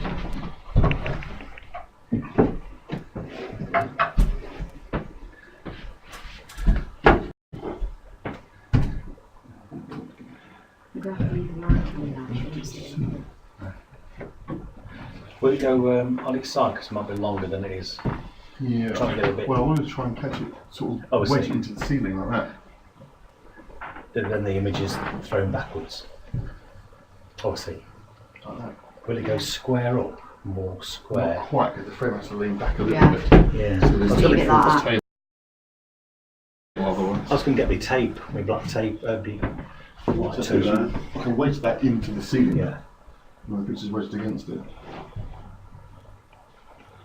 Will it go on its side, because it might be longer than it is? Yeah. Trying to get a bit. Well, I want to try and catch it sort of wedge into the ceiling like that. Then the image is thrown backwards. Oh, I see. Like that. Will it go square up? More square? Not quite, because the frame has to lean back a little Yeah. bit. Yeah. So there's Leave it like that. Otherwise. I was going to get me tape, my black tape. Just so I can wedge that into the ceiling. Yeah. And the picture's wedged against it.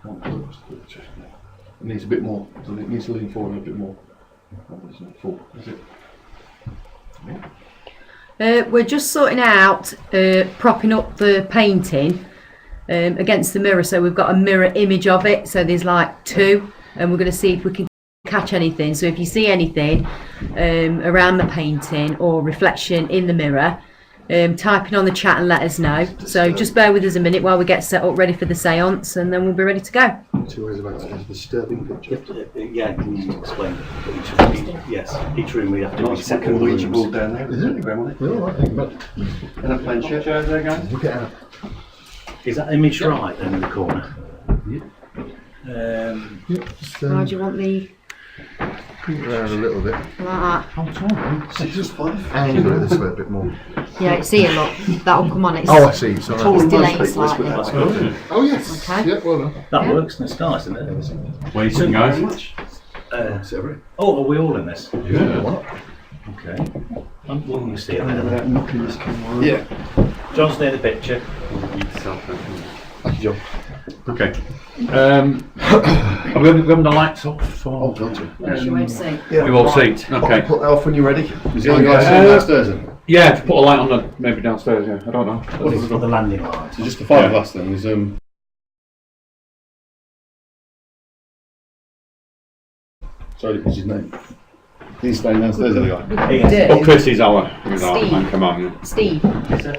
It needs a bit more. It needs to lean forward a bit more. It's not full, is it? We're just sorting out propping up the painting against the mirror, so we've got a mirror image of it, so there's like two, and we're going to see if we can catch anything. So if you see anything around the painting or reflection in the mirror, type it on the chat and let us know. So just bear with us a minute while we get set up ready for the seance, and then we'll be ready to go. Two worries about a disturbing picture. Yeah, can you explain? Each room we have to reset all the Ouija board rooms. down there. Is it? Program on it. Well, I think, but And a planchette. Chairs there, guys? look at Anna. Is that image right then in the corner? Just How do you want the bring it around a little bit. like that? Hold on. 6'5". Angle it this way a bit more. Yeah, it's here, look. That'll come on. It's, Oh, I see. Sorry. Taller it's than most delayed people, let's put it slightly. that way. Oh yes. Okay. Yeah, well done. That Yeah. works, and it's nice, isn't it? What are you saying, guys? Oh, are we all in this? Yeah. What? Okay. I'm willing to see it then. Without knocking this camera over. Yeah. John's near the picture. Thank you, John. Okay. Have we haven't the lights off? Oh, gotcha. You won't see. We've all seen. Okay. Put that off when you're ready. Is the Okay. only guy sitting downstairs then? Yeah, to put a light on the maybe downstairs. Yeah, I don't know. What is it for the landing light? So just the five of us then. There's sorry, what's his name? He's staying downstairs, the other guy. Oh, Chris is our Steve. anchor man. Yeah. Steve,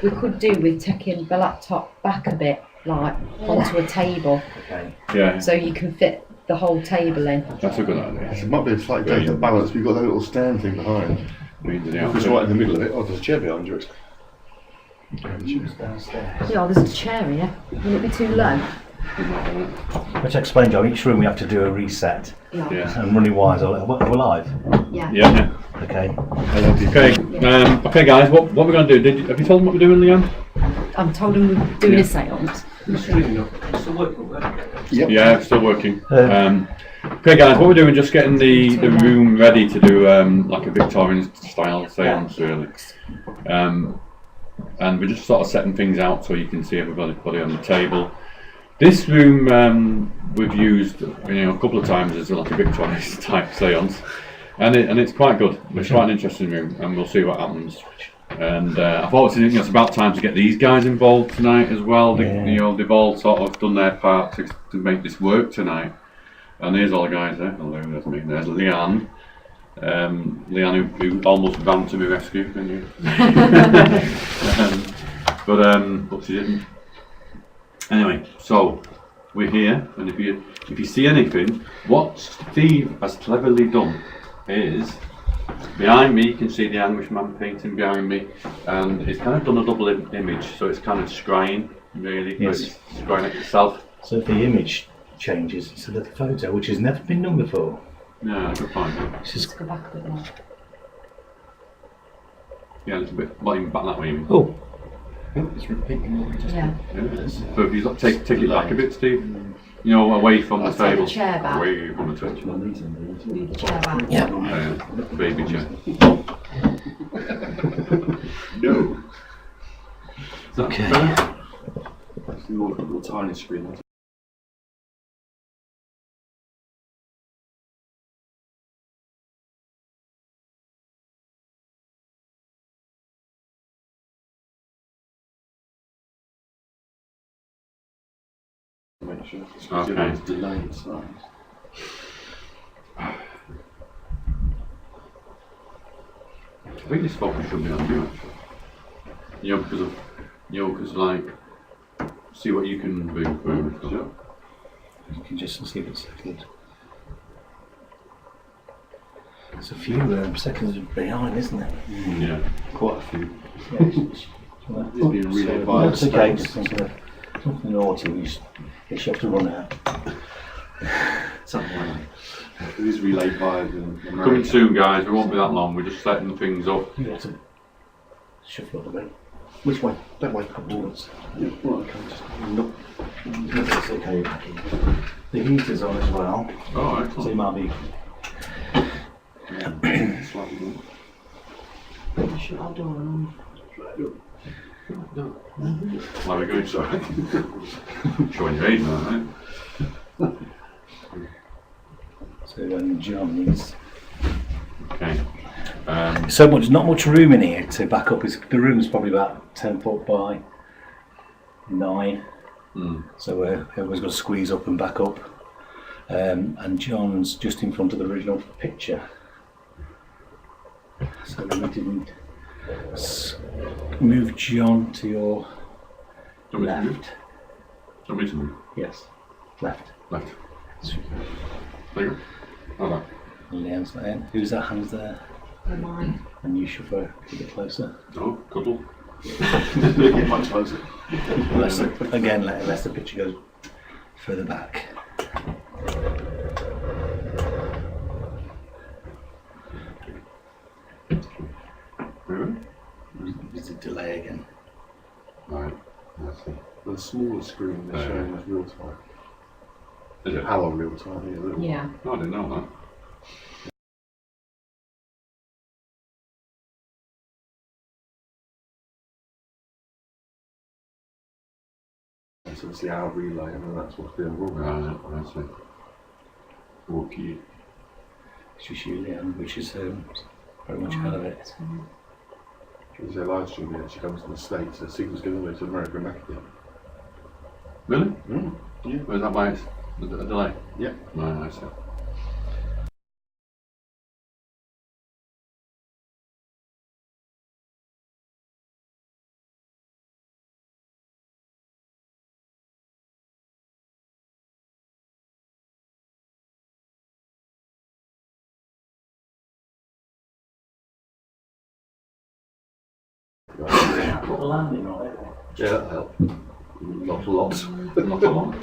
we could do with taking the laptop back a bit, like onto a table, Okay. Yeah, so you can fit the whole table in. that's a good idea. It might be a slightly delicate balance, but you've got that little stand thing behind. Because right in the middle of it, there's a chair behind you. Downstairs. Yeah, there's a chair here. Will it be too low? Which explain, John, each room we have to do a reset. Yeah. Yeah. And running wires, we're live. Yeah. Yeah. Okay. Okay, guys. What we're going to do? Have you told them what we're doing, Leanne? I'm told him we're doing a seance. Yep. Yeah, still working. Okay, guys. What we're doing? Just getting the room ready to do like a Victorian style seance, really. And we're just sort of setting things out so you can see everybody on the table. This room we've used, a couple of times as like a Victorian type seance, and it's quite good. It's quite an interesting room, and we'll see what happens. And I thought it's about time to get these guys involved tonight as well. They've all sort of done their part to make this work tonight. And there's all the guys there. Hello, there's me. There's Leanne. Leanne who almost ran to my rescue, didn't you? But she didn't. Anyway, so we're here, and if you see anything, what Steve has cleverly done is behind me. You can see the Englishman painting behind me, and it's kind of done a double image, so it's kind of scrying really. Yes. It's scrying at itself. So if the image changes instead of the photo, which has never been done before. Yeah, good point. It's just Go back a bit more. Yeah, a little bit. Well, even back that way. Even. oh, It's repeating what we just Yeah. Yeah. So if you take it back a bit, Steve. Away from the I'll take table. the chair back. Away from the table. Move the chair back. Baby chair. No. Is that Okay. fair? That's the little tiny screen. Make sure it's delayed size. I think this focus should be on you actually. Because like, see what you can do for Sure. you can just see if it's settled. There's a few seconds behind, isn't there? Yeah. Quite a few. Yeah, It's been really that's okay. violent. Something naughty. You have to run out. Something like that. It is relayed via the Coming soon, guys. We won't be that long. We're just setting things up. You have to shuffle it a bit. Which way? That way. Towards. Yeah, well, okay, just look. That's okay. The heater's on as well, Oh, so excellent. it might be. Slightly more. Shut our door on. Very good, sorry. Showing your age now, right? So John needs. Okay. So much, not much room in here to back up. The room's probably about 10 foot by 9. So everyone's got to squeeze up and back up. And John's just in front of the original picture. So we didn't move John to your Do you want me to move? left. Do you want me to move? Yes, left. Left. There you go. All right. Leanne's not in. Who's that hands there? Mine. And you shuffle a bit closer. Oh, cuddle. Get much closer. Again, unless the picture goes further back. There's a delay again. Right. Let's see. The smaller screen they're showing as real time. Is it? How real time? Yeah. Oh, I didn't know that. So it's the hour relay, and that's what's being broadcast. Right, I see. Okay. It's just you, Leanne, which is very much out of it. There's a live stream here. She comes to the States. The signal's going all the way to America and back again. Really? Yeah. Is that why it's a delay? Yeah. Right, I see. Put the landing on it. Yeah, that helped. Not a lot. Not a lot.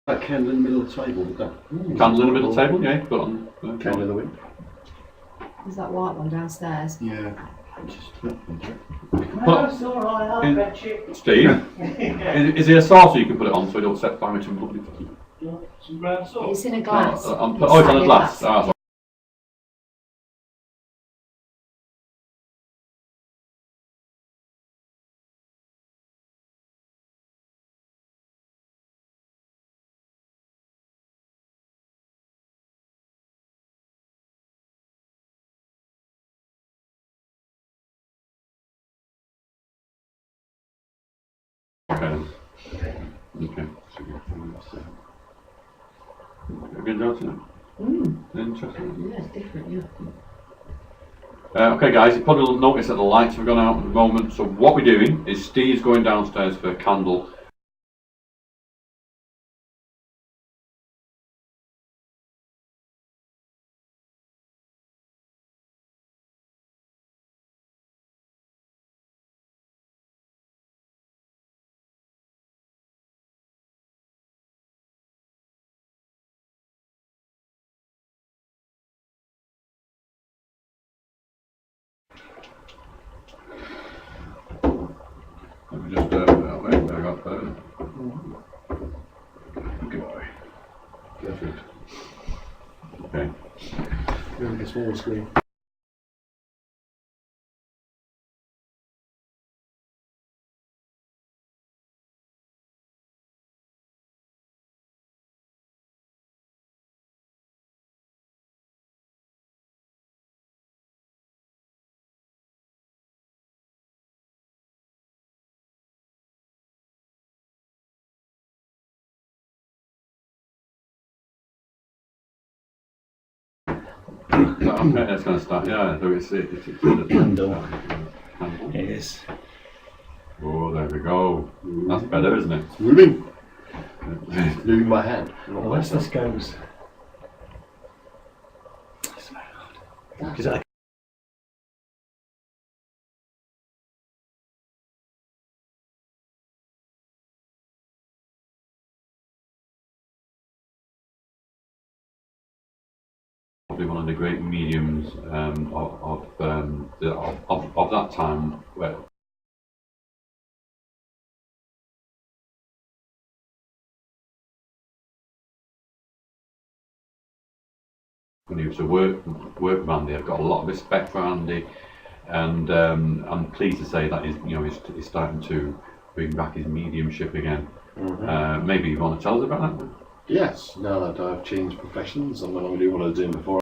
That candle in the middle of the table, with that. Candle in the middle table, yeah, put on. Candle in the wind. Is that white one downstairs? Yeah. That's all right, I'll fetch it. Steve, is there a saucer you can put it on so it don't set fire to bloody? It's in a glass. It's on the glass. Ah, okay. Okay. Have you noticed it? Interesting. Yeah, it's different, yeah. Okay guys, you probably noticed that the lights have gone out at the moment, so what we're doing is Steve's going downstairs for a candle. Let me just wait, I got that. Good boy. Perfect. Okay. Really small screen. Okay, that's going to start. Yeah, so it's Candle. Candle. It is. Oh, there we go. That's better, isn't it? It's moving. It's moving my hand. Well, as this goes. Because I Probably one of the great mediums of that time, where when he was a work with Andy. I've got a lot of respect for Andy, and I'm pleased to say that he's starting to bring back his mediumship again. Maybe you want to tell us about that? Yes, now that I've changed professions, I'm no longer doing what I was doing before.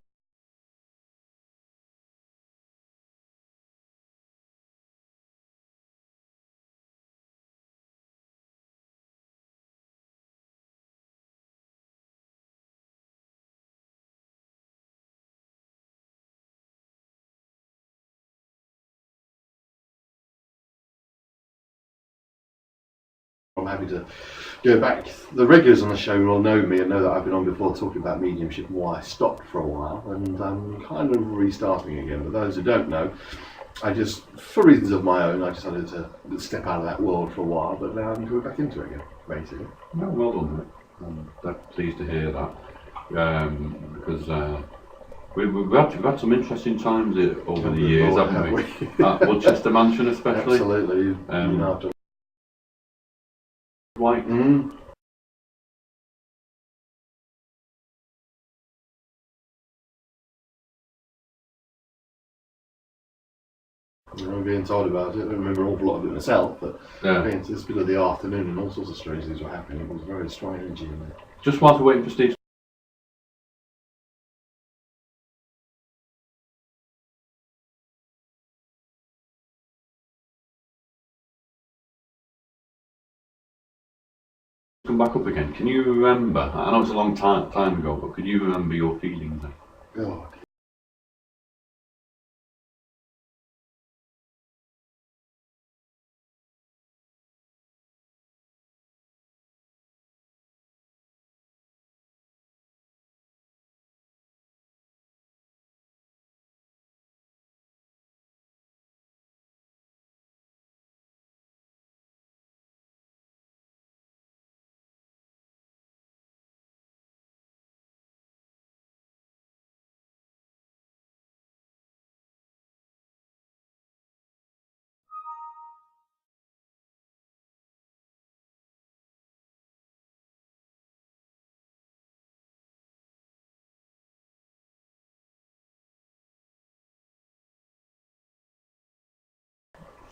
I'm happy to go back. The regulars on the show will know me and know that I've been on before talking about mediumship and why I stopped for a while, and I'm kind of restarting again. But those who don't know, I just, for reasons of my own, I decided to step out of that world for a while, but now I'm going back into it again, basically. Well done, mate. I'm pleased to hear that, because we've had some interesting times over the years, haven't we? At Woodchester Mansion especially. Absolutely. After White. I remember being told about it. I don't remember an awful lot of it myself, but being to this bit of the afternoon and all sorts of strange things were happening. It was very strong energy in there. Just whilst we're waiting for Steve. Come back up again. Can you remember? I know it's a long time ago, but could you remember your feelings then? God.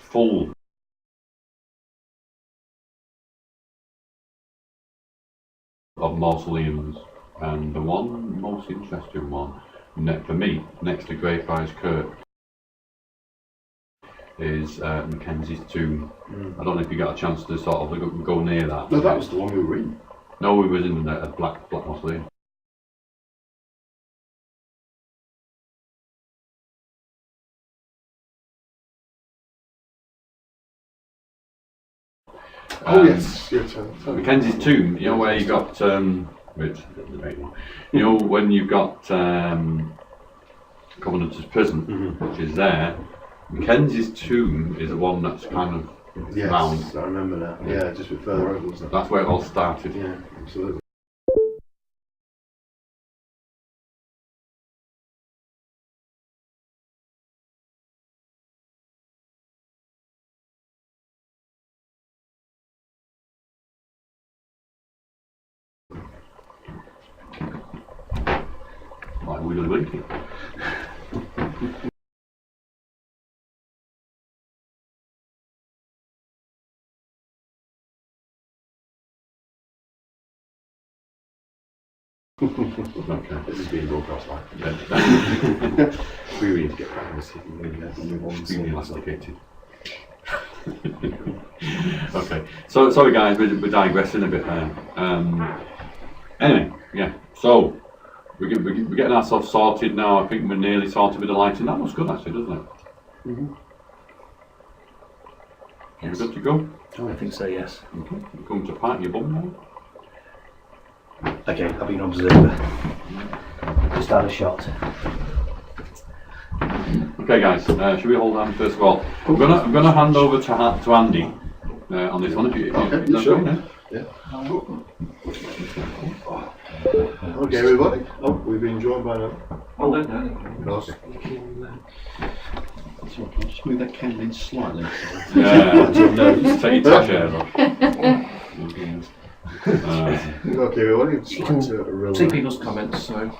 full of mausoleums, and the one most interesting one, for me, next to Greyfriars Kirk, is Mackenzie's tomb. I don't know if you got a chance to sort of go near that. No, that was the one we were in. No, we was in a black mausoleum. Oh yes, your turn. Mackenzie's tomb, you know where you got which you know when you've got Covenant's prison, which is there. Mackenzie's tomb is the one that's kind of round. I remember that. Yeah, just a bit further over, wasn't it? That's where it all started. Yeah, absolutely. Like Willy Winky. Okay, this is being broadcast live. We really need to get back to this and move on. Extremely elasticated. Okay, so sorry guys, we're digressing a bit there. Anyway, yeah, so we're getting ourselves sorted now. I think we're nearly sorted with the lighting. That looks good actually, doesn't it? Mm-hmm. Are we good to go? Oh, I think so, yes. Okay, you're going to park your bum now? Okay, I've been observer. Just had a shot. Okay guys, should we hold on first of all? I'm gonna hand over to Andy on this one. If you Okay, sure. Okay, Yeah. Okay, everybody. Oh, we've been joined by now. Oh, Okay. So can I just move that candle in slightly? Yeah, just take your trash out of Okay, everybody. Just like to relax. See people's comments, so.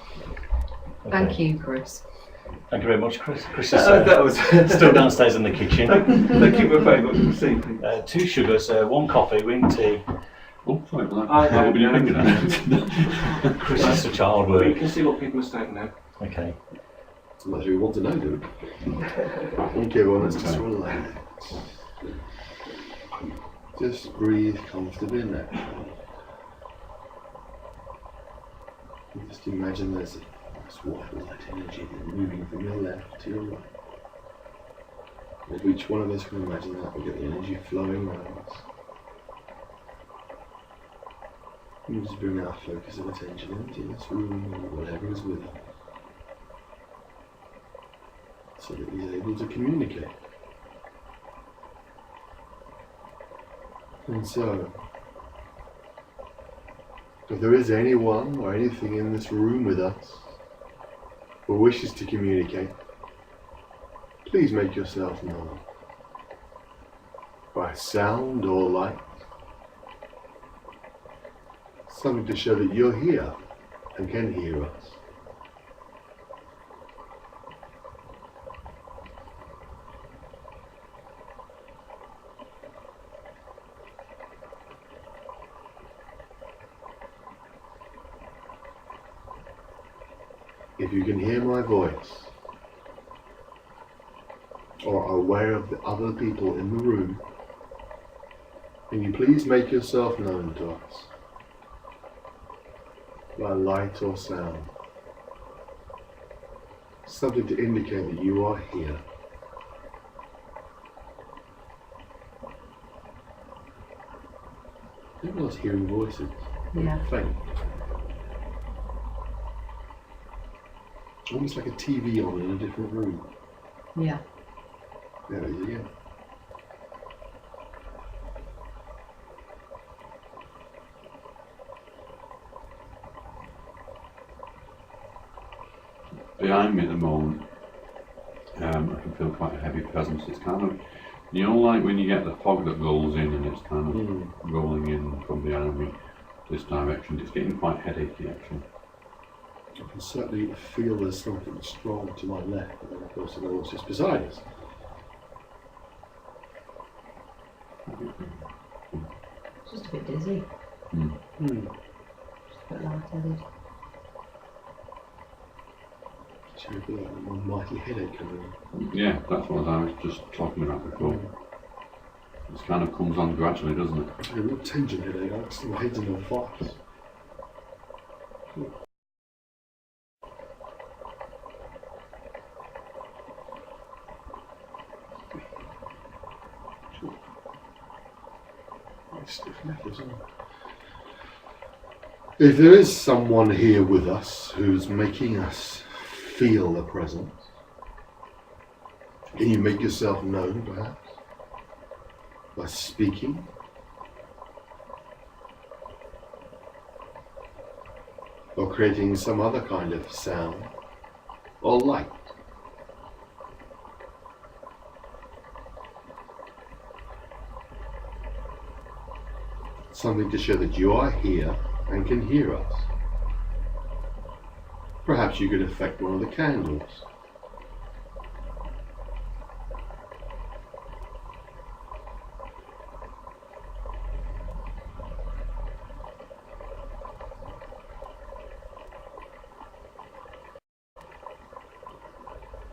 Thank you, Chris. Thank you very much, Chris. Chris is that was still downstairs in the kitchen. Thank you very much. 2 sugars, 1 coffee, wing tea. Oh, sorry, I will be thinking that. Chris is such hard You work. can see what people are saying now. Okay. That's what we want to know, do we? Okay, well, let's just relax. Just breathe comfortably now. Just imagine there's this white light energy moving from your left to your right. If each one of us can imagine that, we get the energy flowing around us. And just bring our focus of attention into this room or whatever is with us, so that he's able to communicate. And so, if there is anyone or anything in this room with us who wishes to communicate, please make yourself known by sound or light, something to show that you're here and can hear us. If you can hear my voice, or are aware of the other people in the room, can you please make yourself known to us by light or sound, something to indicate that you are here. Everyone's hearing voices. Yeah. Faint. Almost like a TV on in a different room. Yeah. There it is again. Behind me at the moment, I can feel quite a heavy presence. It's kind of, you know, like when you get the fog that rolls in and it's kind of rolling in from behind me this direction. It's getting quite headachy actually. I can certainly feel there's something strong to my left, but then of course the was just beside us. Just a bit dizzy. Mm. Just a bit lightheaded. So you've got like a mighty headache coming on. Yeah, that's what I was just talking about before. This kind of comes on gradually, doesn't it? A real tension headache. My head's in a vice. Stiff neck, isn't it? If there is someone here with us who's making us feel a presence, can you make yourself known, perhaps, by speaking? Or creating some other kind of sound or light? Something to show that you are here and can hear us. Perhaps you could affect one of the candles.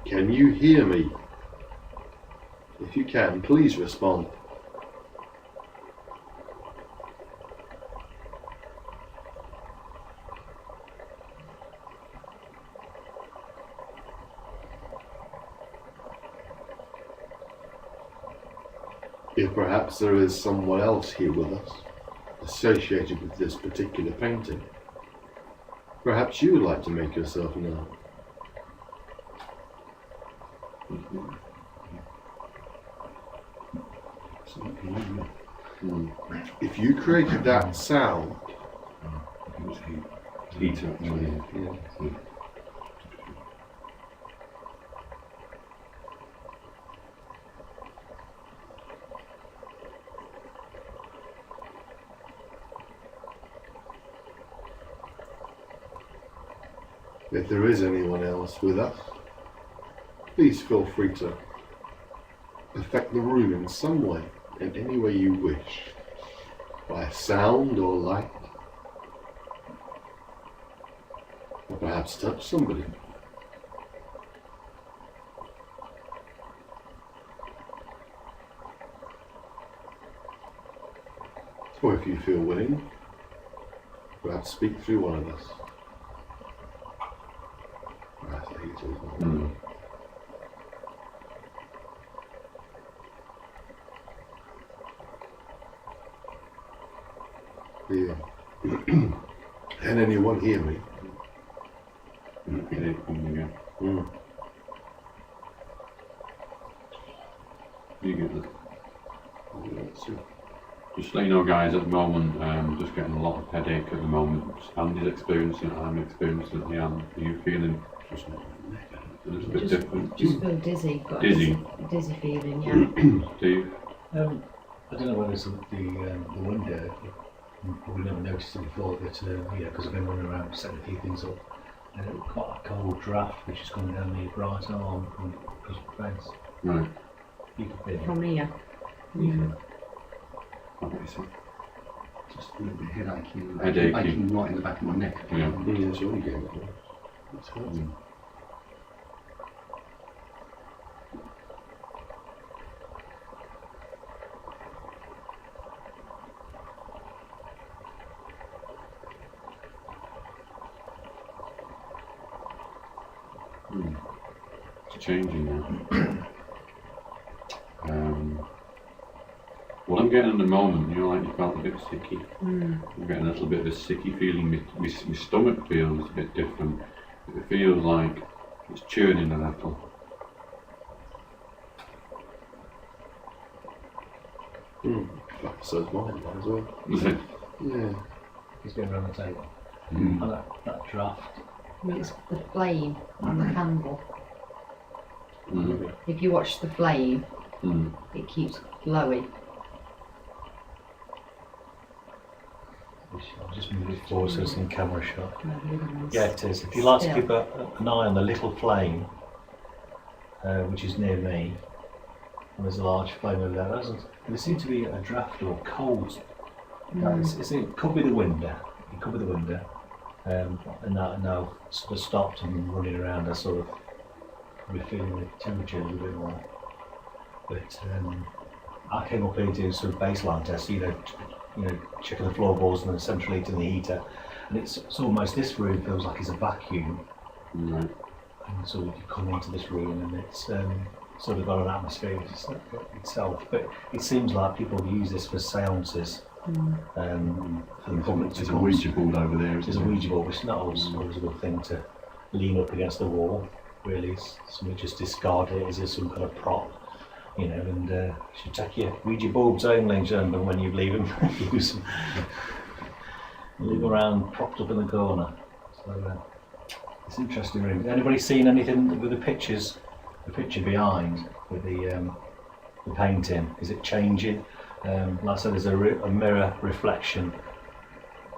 Can you hear me? If you can, please respond. If perhaps there is someone else here with us, associated with this particular painting, perhaps you would like to make yourself known. If you created that sound, Heat actually. yeah. If there is anyone else with us, please feel free to affect the room in some way, in any way you wish, by sound or light, or perhaps touch somebody. Or if you feel willing, perhaps speak through one of us. Mm. Yeah. Can anyone hear me? Headache coming again. Mm. You get that. Yeah, so Just to let you know, guys, at the moment, just getting a lot of headache at the moment. Andy's experiencing it, I'm experiencing it. Yeah, are you feeling just a little bit different? Just feel dizzy. Got Dizzy. A dizzy feeling, yeah. Steve? I don't know whether it's the window. You probably never noticed it before, but yeah, because I've been running around setting a few things up, and it was quite a cold draft which is coming down the right arm and across the face. Right. You could feel it. From here. What is it? Just a little bit headachy. Headachy. Aching right in the back of my neck. Yeah. yeah, it's all you get. It's hurting. It's changing now. What I'm getting at the moment, you know, like you felt a bit sicky. I'm getting a little bit of a sicky feeling. My stomach feels a bit different. It feels like it's churning a little. So it's mine as well. Is it? Yeah. He's going around the table. Mm. And that draft. I mean, it's the flame on the candle. Mm. If you watch the flame, it keeps glowing. I'll just move it forward so it's in camera shot. Yeah, Yeah, it is. If you like to Still. keep an eye on the little flame, which is near me, and there's a large flame over there. There seemed to be a draft or cold. It could be the window. It could be the window. And now sort of stopped and running around. I sort of be feeling the temperature a little bit more. But I came up here doing sort of baseline tests, checking the floorboards and the central heater and the heater. And it's almost, this room feels like it's a vacuum. Right. And so you come into this room and it's sort of got an atmosphere itself. But it seems like people use this for seances. For the public. There's a Ouija board over there. There's a Ouija board, which is not always a good thing to lean up against the wall. Really, somebody just discard it as some kind of prop, and you should take your Ouija boards only, gentlemen, when you leave them. Use them. Leave around propped up in the corner. So it's interesting room. Anybody seen anything with the pictures? The picture behind with the painting, is it changing? Like I said, there's a mirror reflection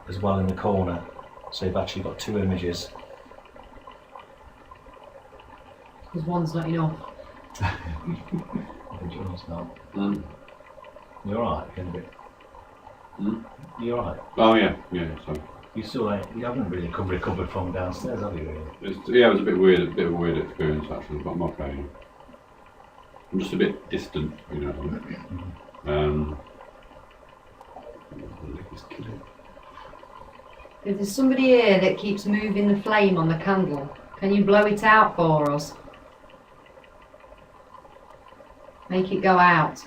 as well in the corner, so you've actually got two images. Because one's not enough. I think one's not. You're alright, Henry? You're alright? Oh yeah, sorry. You haven't really recovered from downstairs, have you really? It was a bit weird, a bit of a weird experience actually, but I'm okay. I'm just a bit distant, If there's somebody here that keeps moving the flame on the candle, can you blow it out for us? Make it go out.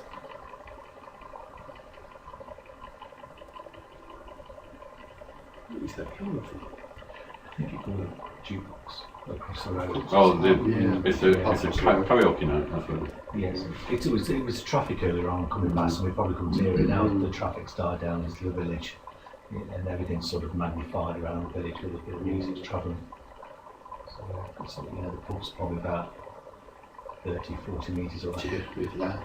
What is that coming from? I think it called a jukebox across the road. It's a karaoke night, that's what it is. Yes, it was traffic earlier on coming back, so we probably couldn't hear it. Now the traffic's died down into the village, and everything's sort of magnified around the village with a bit of music's travelling. So the pub's probably about 30-40 metres away. Yeah, it's loud,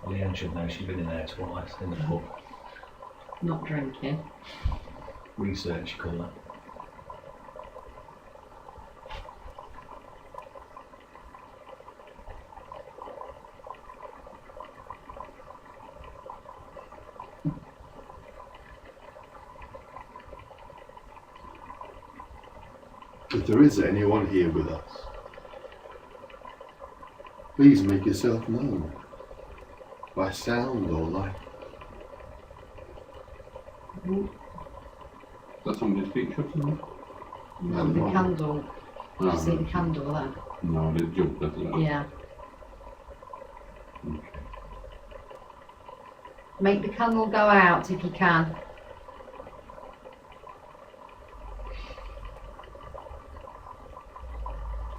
Leanne should know, she's been in there twice in the pub. Not drinking. Research, you call that. If there is anyone here with us, please make yourself known by sound or light. Is that somebody's picture or something? No, the candle. Did you see the candle there? No, they jumped at that. Yeah. Okay. Make the candle go out if you can.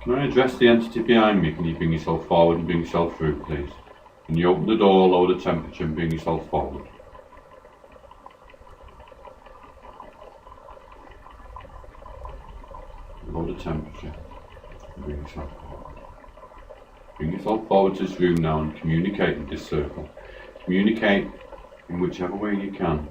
Can I address the entity behind me? Can you bring yourself forward and bring yourself through, please? Can you open the door, lower the temperature and bring yourself forward? Lower the temperature and bring yourself forward. Bring yourself forward to this room now and communicate with this circle. Communicate in whichever way you can.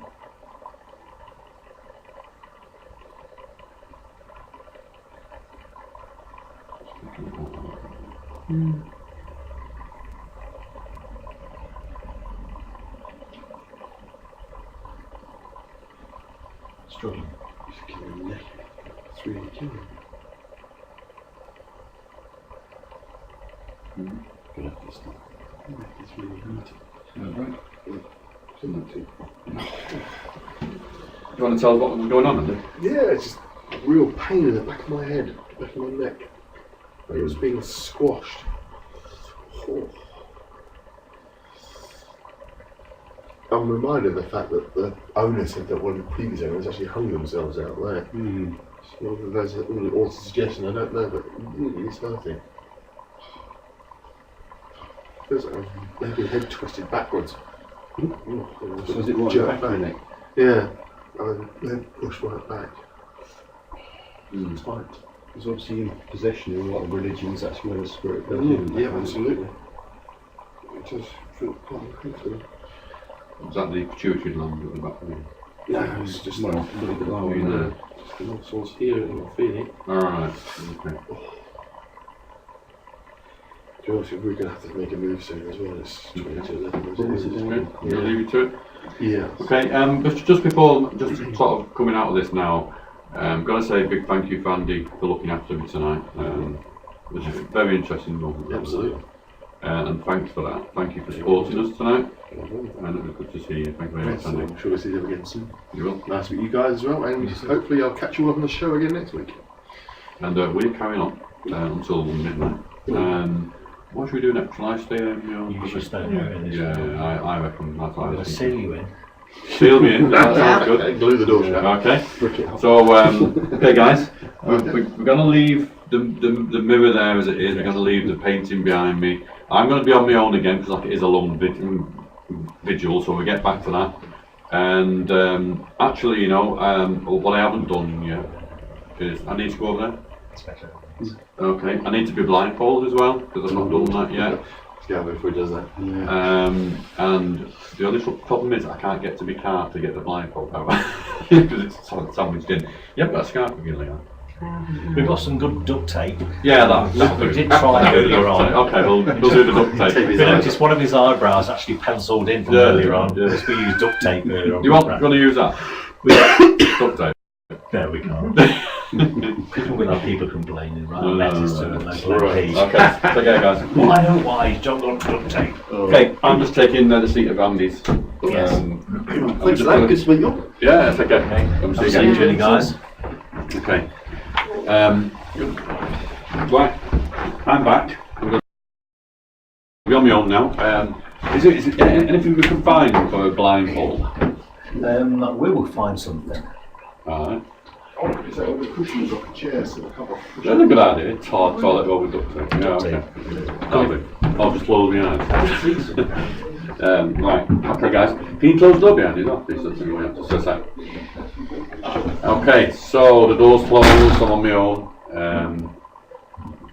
Struggling. It's killing me. It's really killing me. Good at this now. It's really heated. Right. Something too. Do you want to tell us what was going on, Andy? Yeah, it's just a real pain in the back of my head, the back of my neck. Like it was being squashed. Oh. I'm reminded of the fact that the owner said that one of the previous owners actually hung themselves out there. So whether there's an auto-suggestion, I don't know, but really it's hurting. Feels like I've maybe head twisted backwards. So is it right jerk back of your neck? Yeah, head pushed right back. Tight. Because obviously in possession in a lot of religions, that's where the spirit goes in. Yeah, absolutely. It does feel quite uncomfortable. Was that the pituitary gland at the back of you? No, it's just like a little bit lower in there. Just the muscles here and I feel it. Alright, okay. Of course, we're going to have to make a move soon as well. It's 20 to 11. We'll leave you to it. Yeah. Okay, just before, just sort of coming out of this now, got to say a big thank you for Andy for looking after me tonight. It was a very interesting moment. Absolutely. And thanks for that. Thank you for supporting us tonight. And it was good to see you. Thank you very much, Andy. I'm sure we'll see you again soon. You will. Nice to meet you guys as well, and hopefully I'll catch you all up on the show again next week. And we're carrying on until midnight. What should we do next? Shall I stay there? You should stay there in this room. I reckon that's what I I'll was seal you in. Seal me in. That sounds good. Glue the door shut. Okay. So, okay, guys, we're going to leave the mirror there as it is. We're going to leave the painting behind me. I'm going to be on my own again because like it is a long vigil, so we'll get back to that. And actually, you know, what I haven't done yet is I need to go over there. Okay, I need to be blindfolded as well because I've not done that yet. Yeah, before he does that. And the only problem is I can't get to my car to get the blindfold out because it's sandwiched in. You haven't got a scarf with you, Leon? We've got some good duct tape. Yeah, that we did try earlier on. Okay, we'll do the duct tape. We noticed one of his eyebrows actually penciled in from earlier on. Yeah. Because we used duct tape earlier on. You want to use that? Duct tape. There we go. We'll have people complaining, right? Letters to the local Right. MPs. Okay, guys. Why is John got duct tape? Okay, I'm just taking the seat of Andy's. Yes. Thanks for that. Good to meet you. Yeah, it's okay. Come see you again, guys. Okay. Right, I'm back. I'm going to be on my own now. Is it anything we can find for a blindfold? We will find something. Alright. Oh, is that over the cushions off the chairs? So come off. That's a good idea. Toilet roll with duct tape. Yeah, okay. Lovely. I'll just close my eyes. Right, okay guys. Can you close the door behind you? No, please, that's anyway. Just a sec. Okay, so the door's closed, I'm on my own.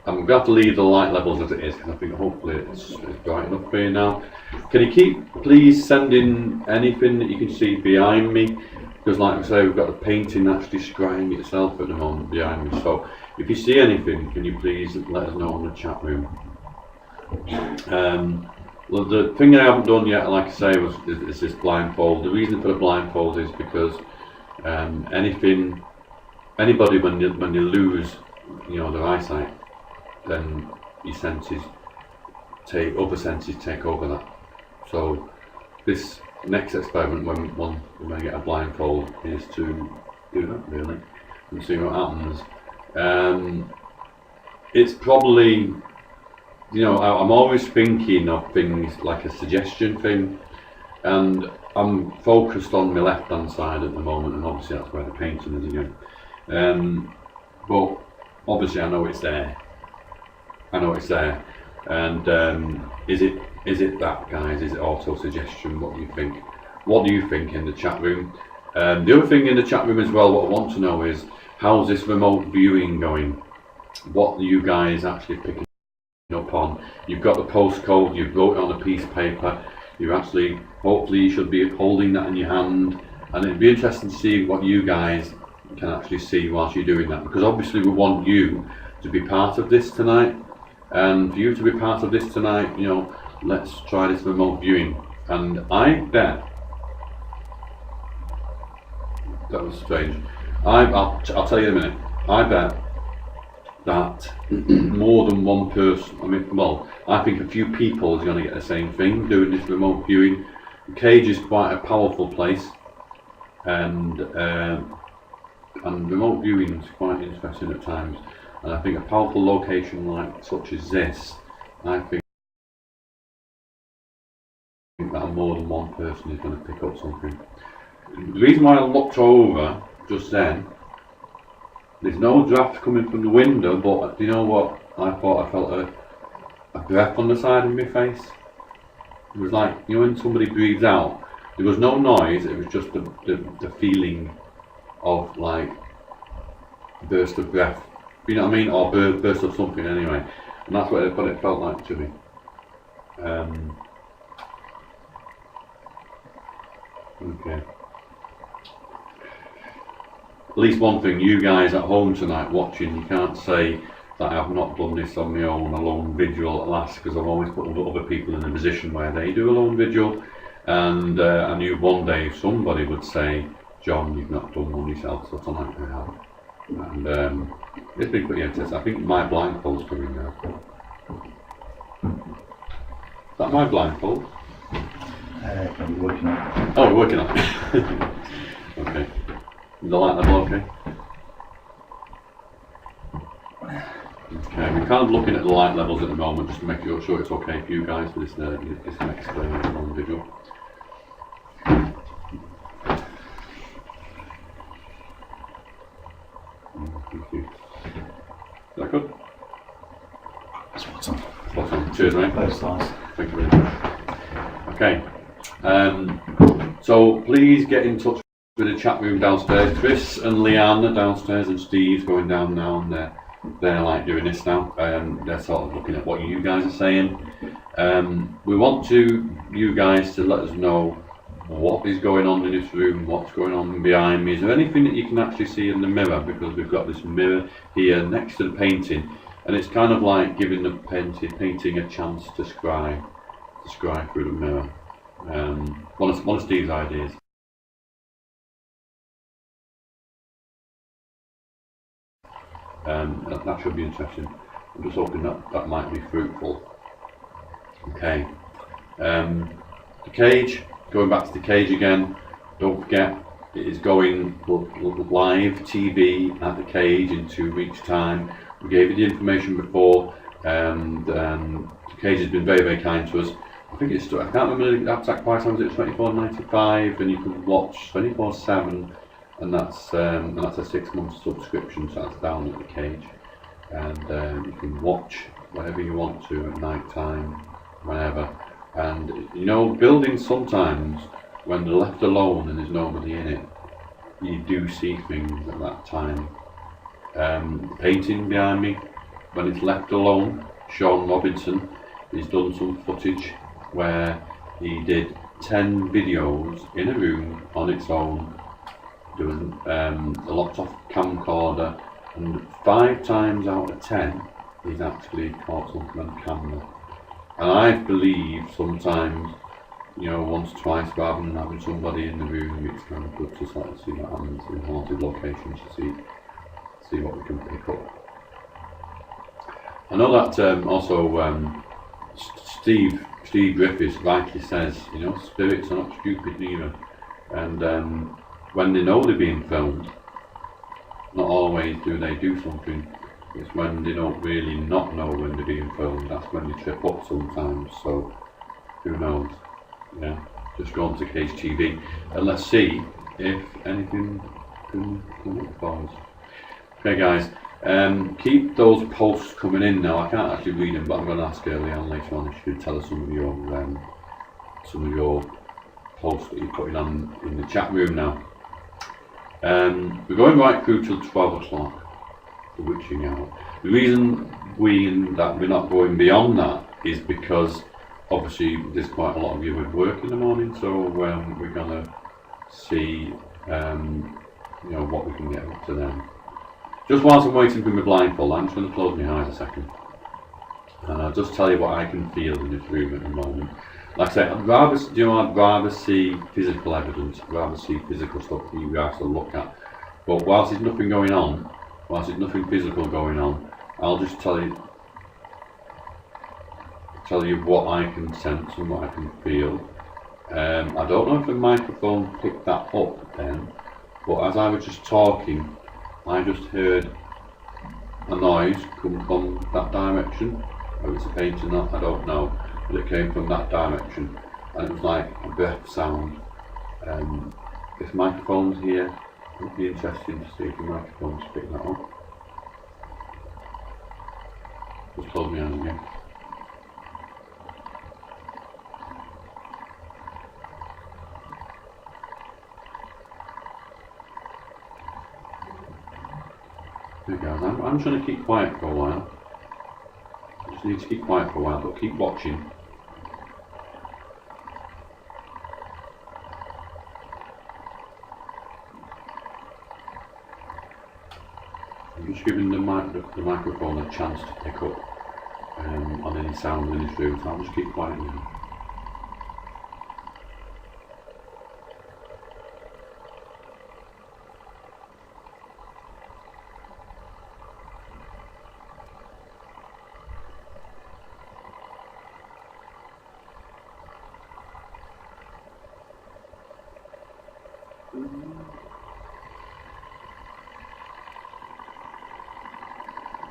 I'm going to have to leave the light levels as it is, because I think hopefully it's bright enough for you now. Can you keep, please, sending anything that you can see behind me? Because like I say, we've got the painting actually scrying itself at the moment behind me. So if you see anything, can you please let us know in the chat room? Well, the thing I haven't done yet, like I say, is this blindfold. The reason for the blindfold is because anybody when you lose, their eyesight, then your senses other senses take over that. So this next experiment, when we get a blindfold, is to do that really and see what happens. It's probably, I'm always thinking of things like a suggestion thing, and I'm focused on my left hand side at the moment, and obviously that's where the painting is again. But obviously I know it's there. And is it that, guys? Is it auto suggestion? What do you think? What do you think in the chat room? The other thing in the chat room as well, what I want to know is, how's this remote viewing going? What are you guys actually picking up on? You've got the postcode, you've wrote it on a piece of paper, hopefully you should be holding that in your hand, and it'd be interesting to see what you guys can actually see whilst you're doing that, because obviously we want you to be part of this tonight, and for you to be part of this tonight, let's try this remote viewing. And I bet, that was strange, I'll tell you in a minute, I bet that more than one person, I think a few people is going to get the same thing doing this remote viewing. The cage is quite a powerful place, and remote viewing is quite interesting at times, and I think a powerful location like such as this, I think that more than one person is going to pick up something. The reason why I looked over just then, there's no draft coming from the window, but do you know what? I thought I felt a breath on the side of my face. It was like, when somebody breathes out, there was no noise, it was just the feeling of like burst of breath. You know what I mean? Or burst of something anyway. And that's what it felt like to me. Okay. At least one thing, you guys at home tonight watching, you can't say that I have not done this on my own alone vigil at last, because I've always put other people in a position where they do a lone vigil, and I knew one day somebody would say, John, you've not done one yourself, so tonight I have. And it's been pretty intense. I think my blindfold's coming now. Is that my blindfold? I'm working on it. Oh, we're working on it. Okay. Is the light level okay? Okay, we're kind of looking at the light levels at the moment just to make sure it's okay for you guys for this next video. Thank you. Is that good? Spot on. Spot on. Cheers, mate. Both sides. Thank you very much. Okay. So please get in touch with the chat room downstairs. Chris and Leanne are downstairs, and Steve's going down now, and they're like doing this now. They're sort of looking at what you guys are saying. We want you guys to let us know what is going on in this room, what's going on behind me. Is there anything that you can actually see in the mirror? Because we've got this mirror here next to the painting, and it's kind of like giving the painting a chance to scry through the mirror. One of Steve's ideas. That should be interesting. I'm just hoping that might be fruitful. Okay. The cage, going back to the cage again, don't forget it is going live TV at the cage in 2 weeks' time. We gave you the information before, and the cage has been very, very kind to us. I think it's, I can't remember the exact price, was it $24.95, and you can watch 24/7, and that's a 6-month subscription, so that's down at the cage, and you can watch whatever you want to at night time, whenever. And you know, buildings sometimes, when they're left alone and there's nobody in it, you do see things at that time. The painting behind me, when it's left alone, Sean Robinson, he's done some footage where he did 10 videos in a room on its own, doing a locked-off camcorder, and 5 times out of 10 he's actually caught something on camera. And I believe sometimes, you know, once or twice, rather than having somebody in the room, it's kind of good to sort of see what happens in haunted locations, to see what we can pick up. I know that also Steve Griffiths rightly says, you know, spirits are not stupid neither, and when they know they're being filmed, not always do they do something. It's when they don't really not know when they're being filmed, that's when they trip up sometimes, so who knows. Yeah, just go on to Cage TV and let's see if anything can come up for us. Okay guys, keep those posts coming in now. I can't actually read them, but I'm going to ask Leanne later on if she could tell us some of your posts that you're putting on in the chat room now. We're going right through till 12 o'clock, the witching hour. The reason that we're not going beyond that is because obviously there's quite a lot of you with work in the morning, so we're going to see you know, what we can get up to then. Just whilst I'm waiting for my blindfold, I'm just going to close my eyes a second, and I'll just tell you what I can feel in this room at the moment. Like I say, I'd rather see physical evidence, I'd rather see physical stuff for you guys to look at. But whilst there's nothing going on, whilst there's nothing physical going on, I'll just tell you what I can sense and what I can feel. I don't know if the microphone picked that up then, but as I was just talking, I just heard a noise come from that direction. Whether it's a painting or not, I don't know, but it came from that direction, and it was like a breath sound. If microphone's here, it would be interesting to see if the microphone's picked that up. Just close my eyes again. There you go. I'm just going to keep quiet for a while. I just need to keep quiet for a while, but keep watching. I'm just giving the microphone a chance to pick up on any sound in this room, so I'll just keep quiet now.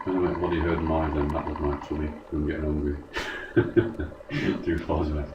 Anyway, what you heard mine then, that was my tummy from getting hungry. Do apologise.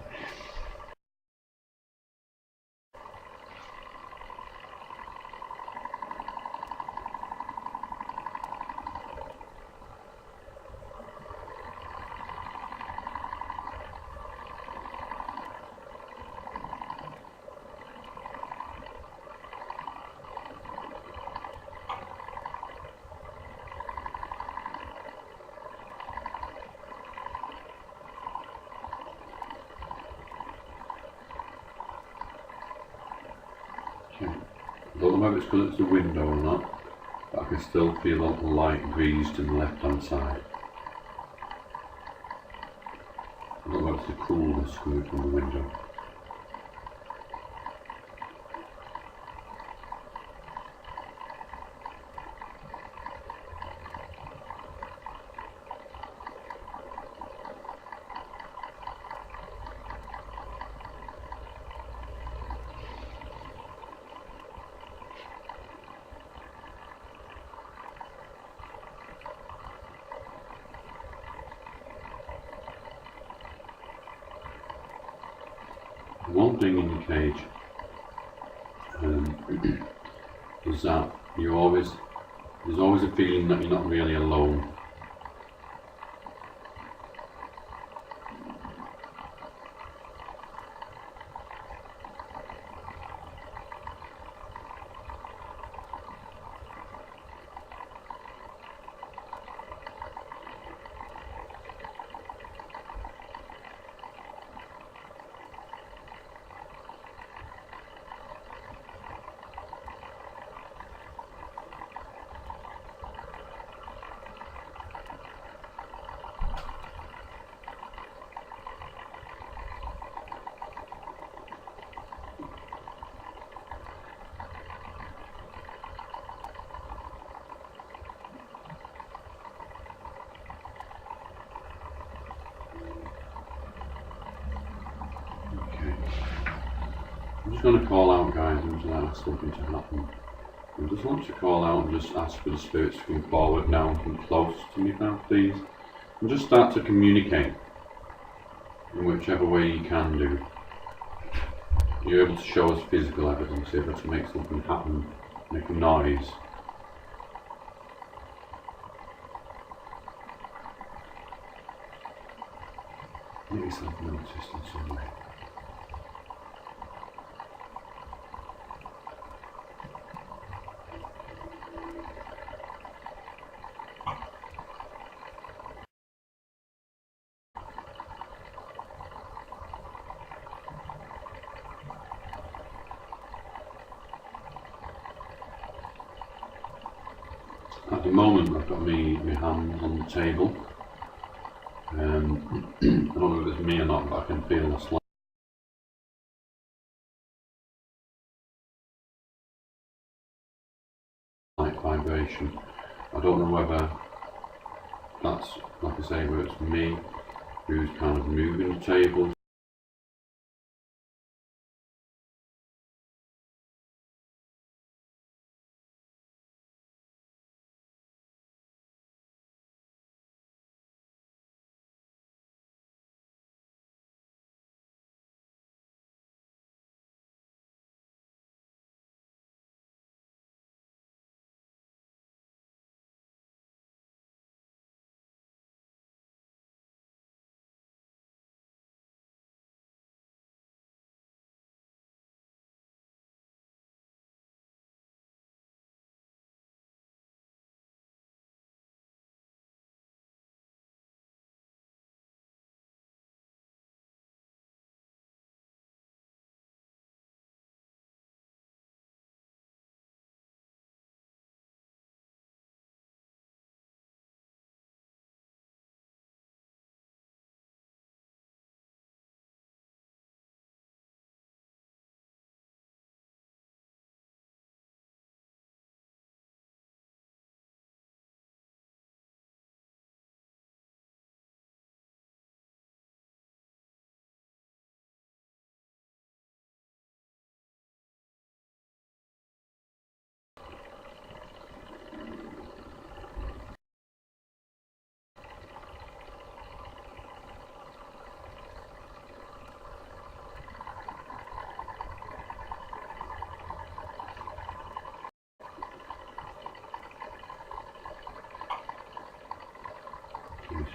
Okay. I don't know whether it's because it's the window or not, but I can still feel a little light breeze to the left hand side. I don't know whether it's the coolness coming from the window. One thing in your cage is that there's always a feeling that you're not really alone. I'm just going to call out, guys, and just ask something to happen. I just want to call out and just ask for the spirits to come forward now and come close to me now, please. And just start to communicate in whichever way you can do. You're able to show us physical evidence, you're able to make something happen, make a noise. Make yourself noticed in some way. At the moment I've got my hands on the table. I don't know if it's me or not, but I can feel a slight vibration. I don't know whether that's, like I say, whether it's me who's kind of moving the table.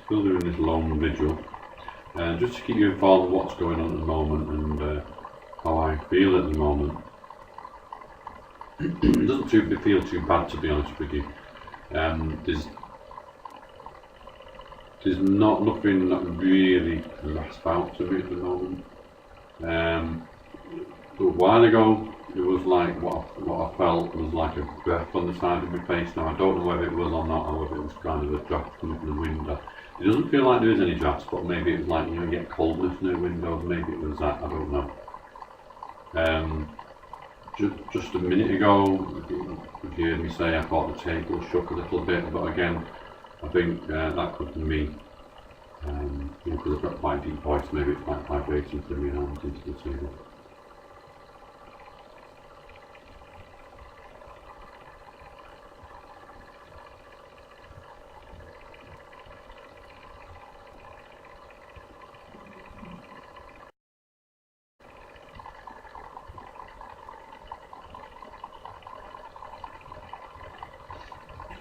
still doing this lone vigil, just to keep you informed of what's going on at the moment and how I feel at the moment. It doesn't feel too bad, to be honest with you. There's nothing that really grasps out to me at the moment. But a while ago, it was like what I felt was like a breath on the side of my face. Now I don't know whether it was or not, or whether it was kind of a draft coming from the window. It doesn't feel like there is any drafts, but maybe it was like, you get coldness in the windows. Maybe it was that. I don't know. Just a minute ago, you heard me say I thought the table shook a little bit, but again, I think that could be me. Because I've got quite a deep voice, maybe it's like vibrating through my hands into the table.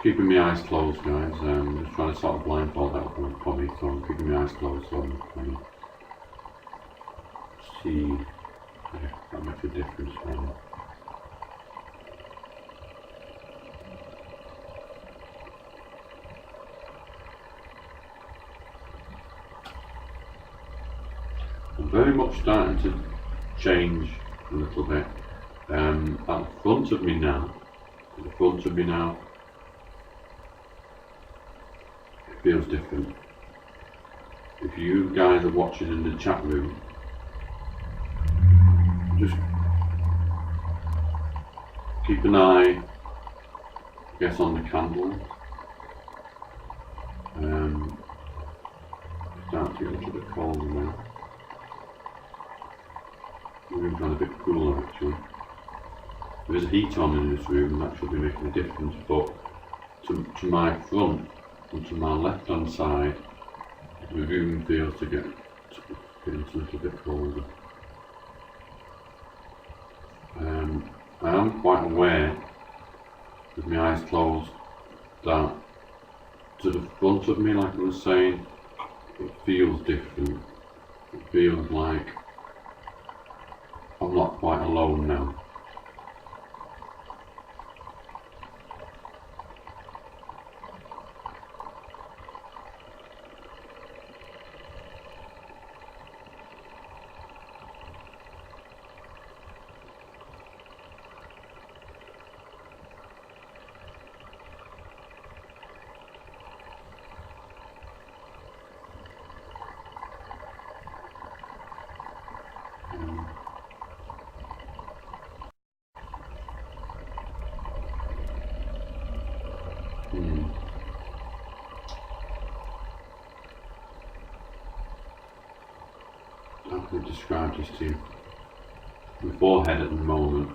Keeping my eyes closed, guys. Just trying to sort of blindfold that for me, so I'm keeping my eyes closed so I can see if that makes a difference. I'm very much starting to change a little bit. At the front of me now, feels different. If you guys are watching in the chat room, just keep an eye, I guess, on the candle. Start to get a little bit colder now. The room's gone a bit cooler actually. There is a heat on in this room and that should be making a difference, but to my front and to my left hand side, the room feels to get a little bit colder. I am quite aware, with my eyes closed, that to the front of me, like I was saying, it feels different. It feels like I'm not quite alone now. How can I describe this to you? My forehead at the moment,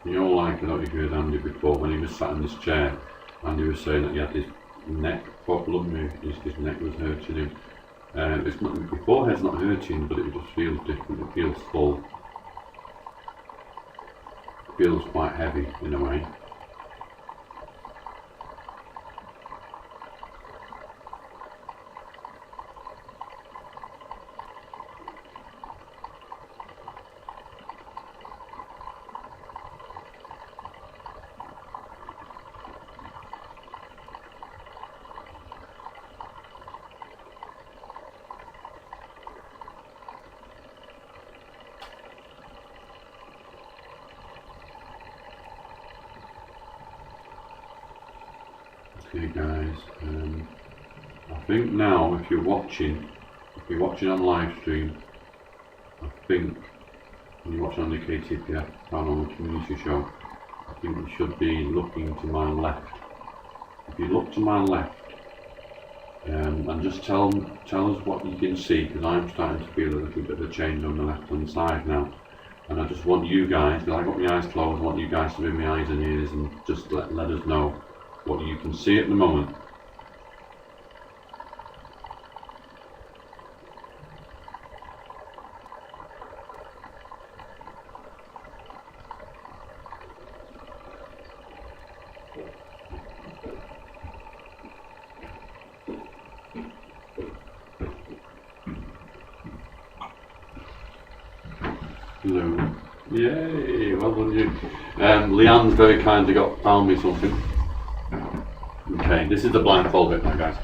like, I don't know if you heard Andy before, when he was sat in this chair, Andy was saying that he had this neck problem, his neck was hurting him. My forehead's not hurting, but it just feels different, it feels full. It feels quite heavy in a way. Okay guys, I think now if you're watching on live stream, I think when you're watching on the KTPF Paranormal Community Show, I think you should be looking to my left. If you look to my left, and just tell us what you can see, because I'm starting to feel a little bit of a change on the left hand side now. And I just want you guys, because I've got my eyes closed, I want you guys to be my eyes and ears and just let us know what you can see at the moment. Blue. Yay, well done you. Leanne's very kindly found me something. Okay, this is the blindfold bit now, guys.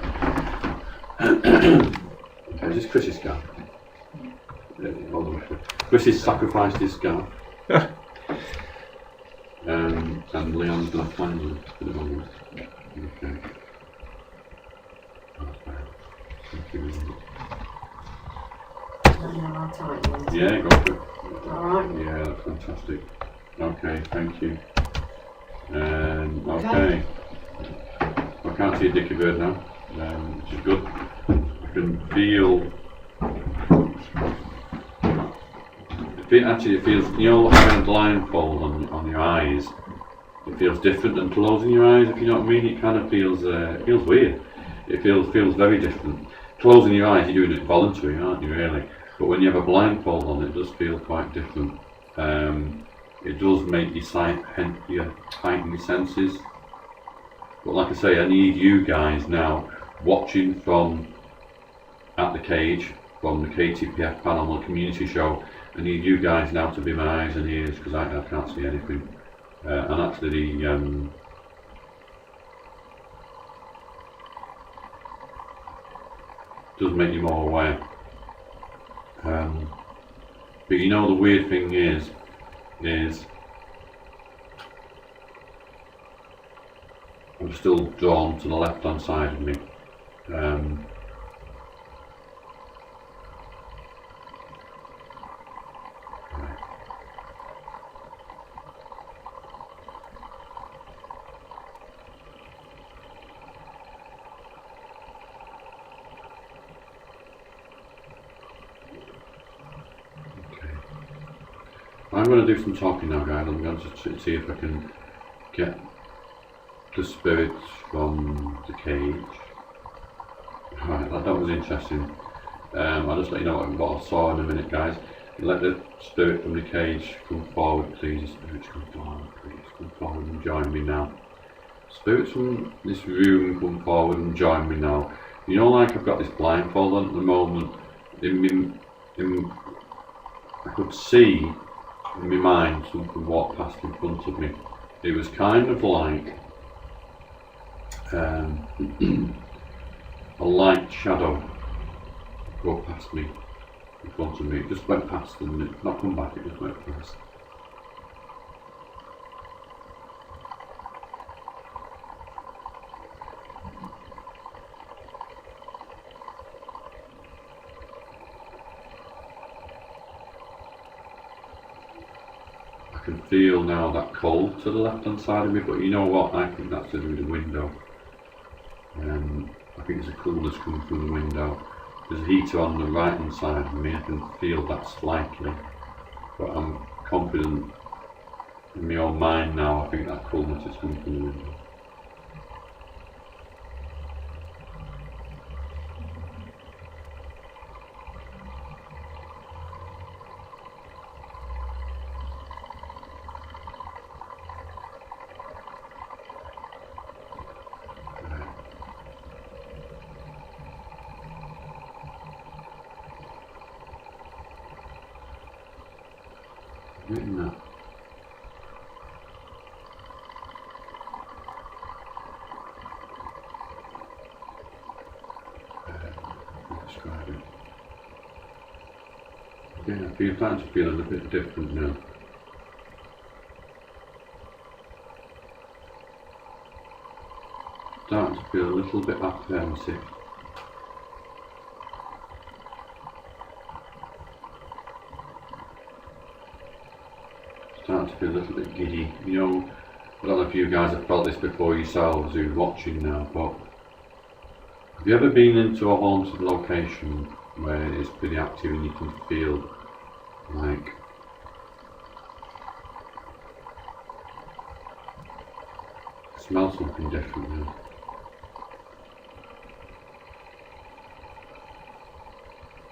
Okay, is this Chris's scarf? Chris has sacrificed his scarf. And Leanne's going to find you for the moment. Okay. Yeah, go for it. Alright. Yeah, that's fantastic. Okay, thank you. Okay. I can't see a dicky bird now, which is good. I can feel. Actually, it feels, you know, having a blindfold on your eyes, it feels different than closing your eyes, if you know what I mean. It kind of feels weird. It feels very different. Closing your eyes, you're doing it voluntary, aren't you, really? But when you have a blindfold on, it does feel quite different. It does make you heighten your senses. But like I say, I need you guys now watching from at the cage, from the KTPF Paranormal Community Show. I need you guys now to be my eyes and ears, because I can't see anything. And actually does make you more aware. But you know, the weird thing is I'm still drawn to the left hand side of me. I'm going to do some talking now, guys. I'm going to see if I can get the spirits from the cage. Right, that was interesting. I'll just let you know what I saw in a minute, guys. Let the spirit from the cage come forward, please. Spirits come forward, please. Come forward and join me now. Spirits from this room, come forward and join me now. You know, like I've got this blindfold on at the moment. I could see in my mind something walk past in front of me. It was kind of like a light shadow go past me, in front of me. It just went past and it not come back, it just went past. I can feel now that cold to the left hand side of me, but you know what, I think that's to do with the window. I think there's a coolness coming through the window. There's a heater on the right hand side of me, I can feel that slightly, but I'm confident in my own mind now. I think that coolness is coming from the window. Written that. Describe it. Yeah, I feel starting to feel a little bit different now. Starting to feel a little bit apprehensive. Starting to feel a little bit giddy. You know, I don't know if you guys have felt this before yourselves who are watching now, but have you ever been into a haunted location where it's pretty active and you can feel like smell something different now?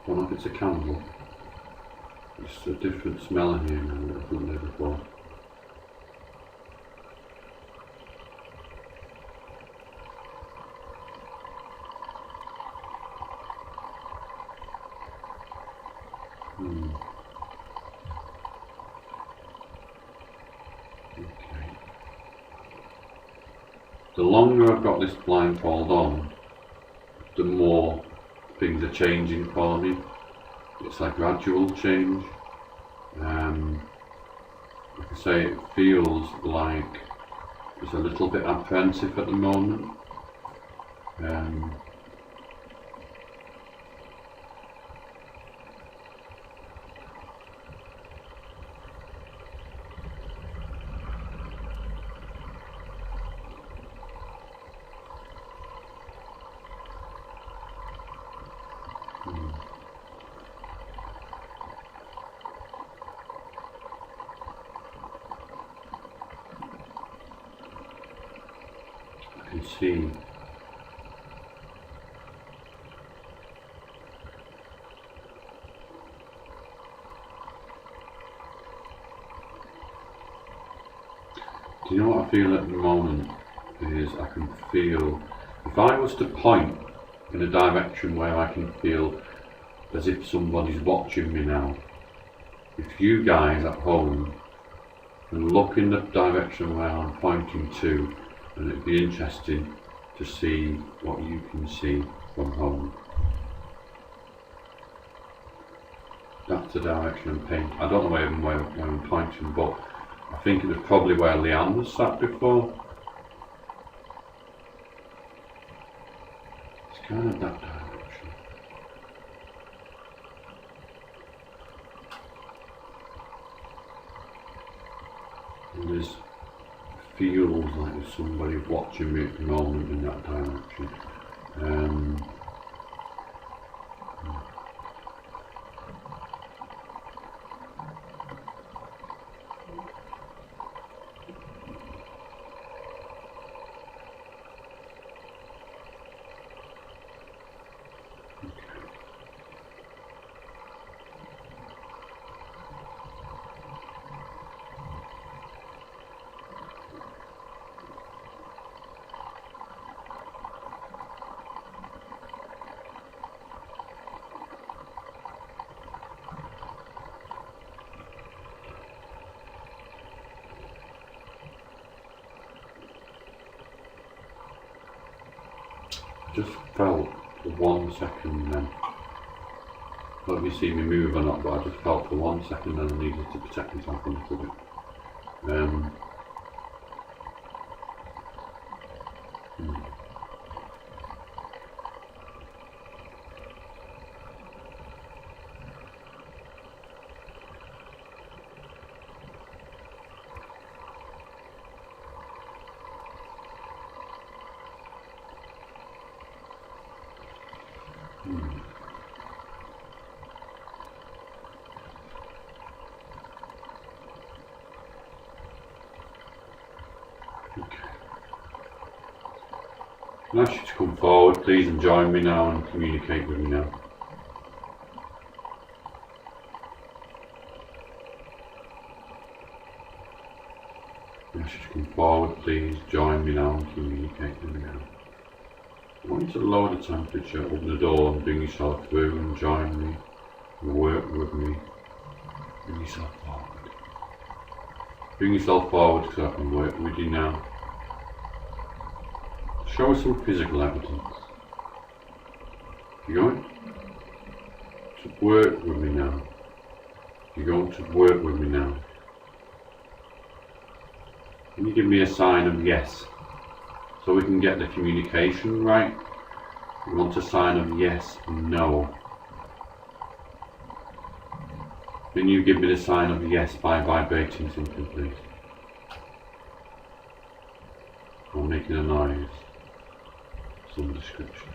I don't know if it's a candle. It's a different smell in here now that I couldn't do before. the longer I've got this blindfold on, the more things are changing for me. It's a gradual change. Like I say, it feels like it's a little bit apprehensive at the moment. I can see do you know what I feel at the moment is I can feel, if I was to point in a direction where I can feel as if somebody's watching me now, if you guys at home can look in the direction where I'm pointing to, and it'd be interesting to see what you can see from home. That's the direction I'm pointing. I don't know where I'm pointing, but I think it was probably where Leanne was sat before. It's kind of that direction. And there's feels like there's somebody watching me at the moment in that direction. Just felt for 1 second then. Not if you see me move or not, but I just felt for 1 second and I needed to protect myself a little bit. I'll ask you to come forward, please, and join me now and communicate with me now. I'll ask you to come forward, please, join me now and communicate with me now. I want you to lower the temperature, open the door and bring yourself through and join me and work with me. Bring yourself forward. Bring yourself forward so I can work with you now. Show us some physical evidence. You're going to work with me now. You're going to work with me now. Can you give me a sign of yes? So we can get the communication right. We want a sign of yes and no. Can you give me the sign of yes by vibrating something, please? Or making a noise. Some description.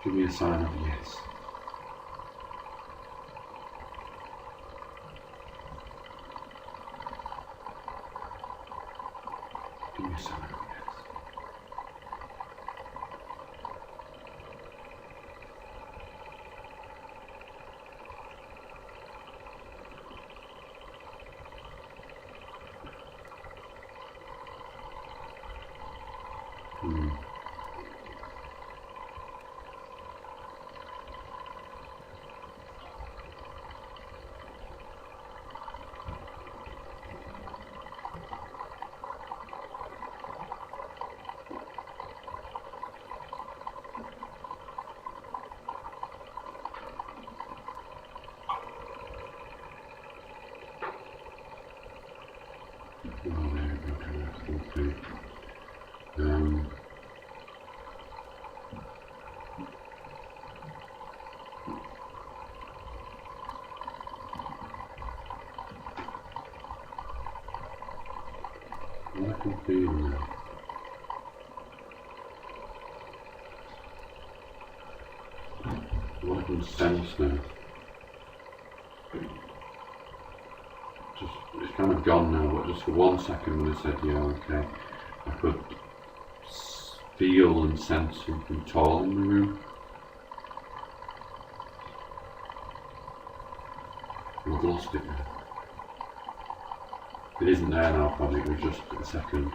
Give me a sign of yes. Give me a sign of yes. Oh, there we go. Okay. What could be in there? What I can sense now. It's kind of gone now, but just for 1 second when I said, yeah, okay, I could feel and sense something tall in the room. I've lost it now. It isn't there now, probably, it was just a second.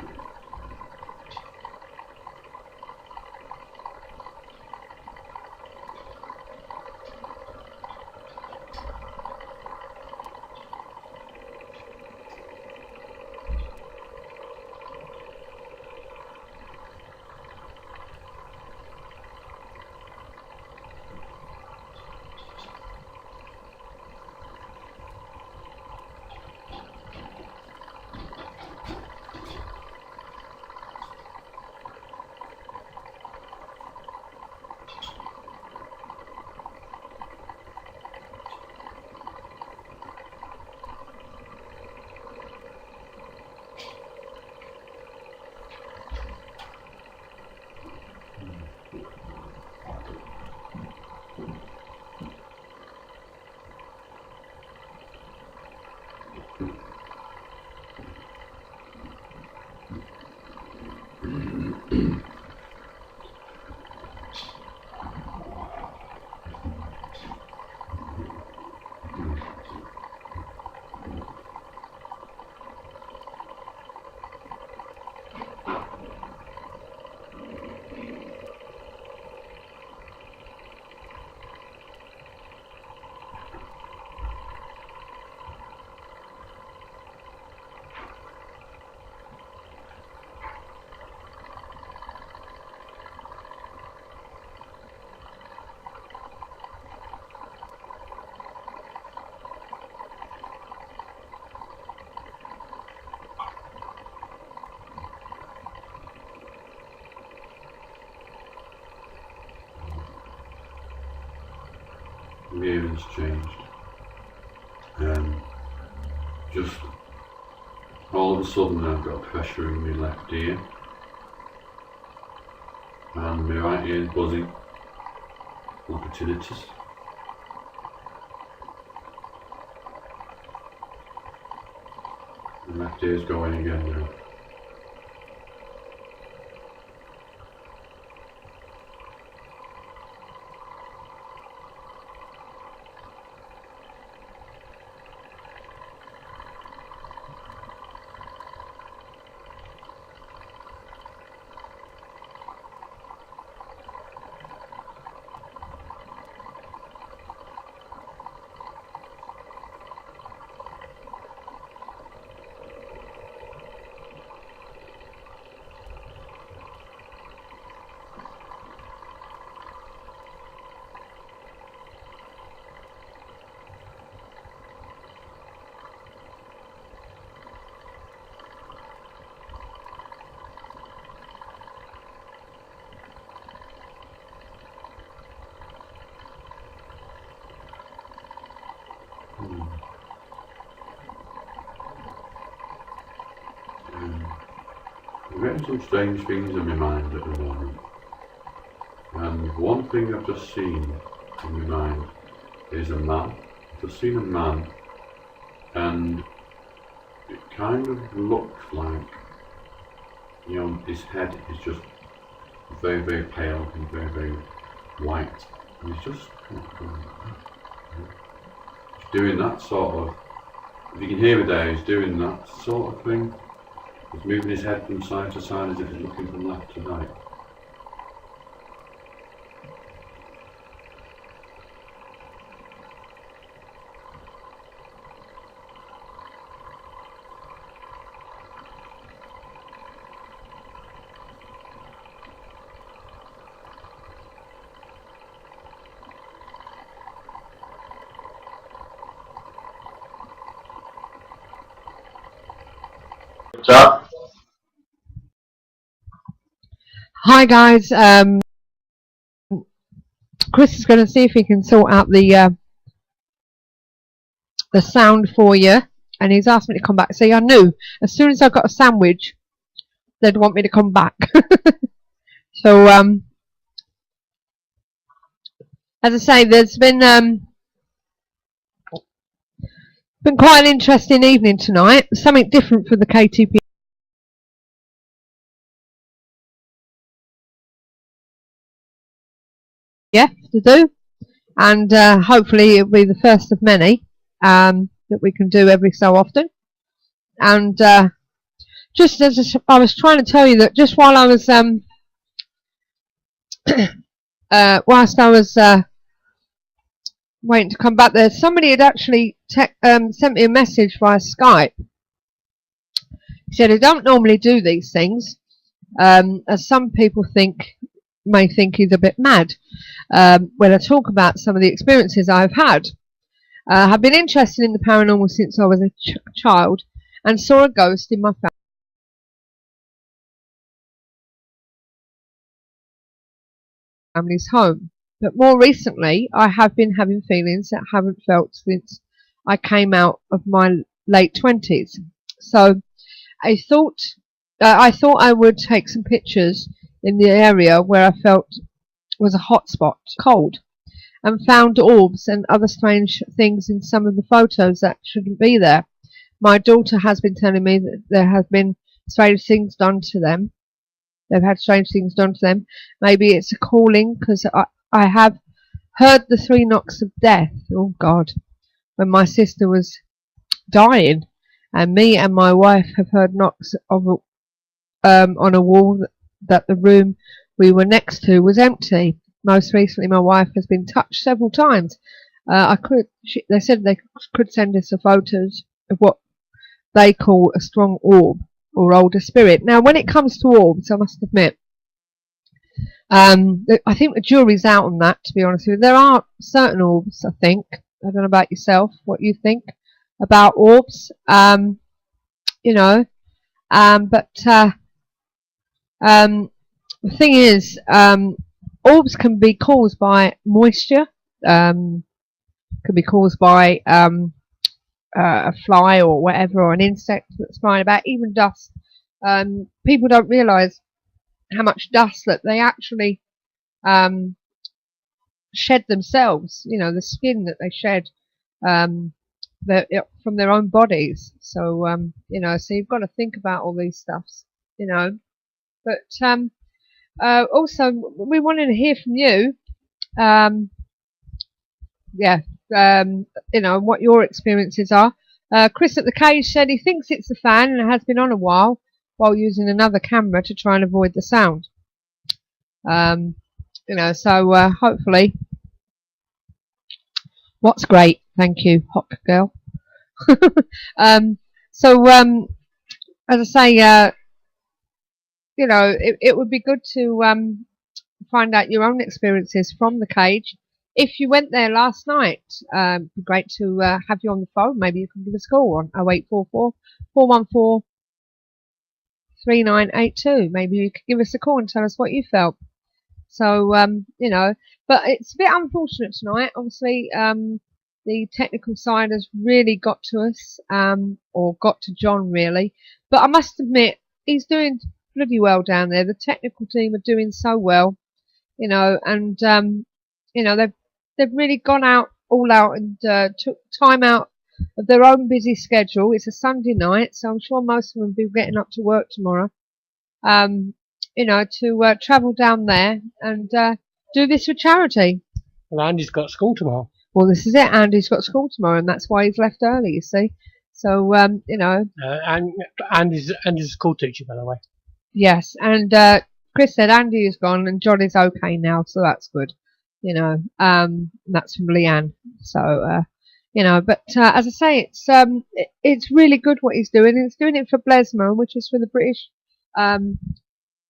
The hearing's changed. Just all of a sudden I've got pressure in my left ear and my right ear is buzzing like a tinnitus. The left ear's going again now. I'm getting some strange things in my mind at the moment. And one thing I've just seen in my mind is a man. I've just seen a man and it kind of looks like, you know, his head is just very, very pale and very, very white. And he's just kind of going, doing that sort of, if you can hear it there, he's doing that sort of thing. He's moving his head from side to side as if he's looking from left to right. What's up? Hi guys. Chris is going to see if he can sort out the sound for you, and he's asked me to come back. See, I knew as soon as I got a sandwich, they'd want me to come back. So, as I say, there's been quite an interesting evening tonight. Something different for the KTP. Yeah, to do, and hopefully it'll be the first of many that we can do every so often. And just as I was trying to tell you that just while I was whilst I was waiting to come back there, somebody had actually sent me a message via Skype. He said, I don't normally do these things, as some people may think he's a bit mad when I talk about some of the experiences I've had. I've been interested in the paranormal since I was a child and saw a ghost in my family's home. But more recently, I have been having feelings that I haven't felt since I came out of my late 20s. So I thought I would take some pictures in the area where I felt was a hot spot, cold, and found orbs and other strange things in some of the photos that shouldn't be there. My daughter has been telling me that there have been strange things done to them. They've had strange things done to them. Maybe it's a calling, because I have heard the 3 knocks of death. Oh God, when my sister was dying, and me and my wife have heard knocks of on a wall that the room we were next to was empty. Most recently, my wife has been touched several times. They said they could send us the photos of what they call a strong orb or older spirit. Now, when it comes to orbs, I must admit, I think the jury's out on that, to be honest with you. There are certain orbs, I think. I don't know about yourself, what you think about orbs. You know, but the thing is, orbs can be caused by moisture, can be caused by a fly or whatever, or an insect that's flying about, even dust. People don't realise how much dust that they actually shed themselves, you know, the skin that they shed from their own bodies. So, you know, so you've got to think about all these stuffs, you know. But also, we wanted to hear from you, you know, what your experiences are. Chris at the Cage said he thinks it's the fan and has been on a while using another camera to try and avoid the sound. You know, so hopefully. What's great? Thank you, hot girl. So, as I say, you know, it would be good to find out your own experiences from the Cage. If you went there last night, it'd be great to have you on the phone. Maybe you can give us a call on 0844 414 3982. Maybe you could give us a call and tell us what you felt. So, you know, but it's a bit unfortunate tonight. Obviously, the technical side has really got to us, or got to John really. But I must admit, he's doing bloody well down there. The technical team are doing so well, you know, and you know, they've really gone all out and took time out of their own busy schedule. It's a Sunday night, so I'm sure most of them will be getting up to work tomorrow. You know, to travel down there and do this for charity. Well, Andy's got school tomorrow. Well, this is it. Andy's got school tomorrow, and that's why he's left early, you see. So, you know. And Andy's a school teacher, by the way. Yes, and Chris said Andy is gone and John is okay now, so that's good. You know, that's from Leanne. So, you know, but as I say, it's really good what he's doing. He's doing it for BLESMA, which is for the British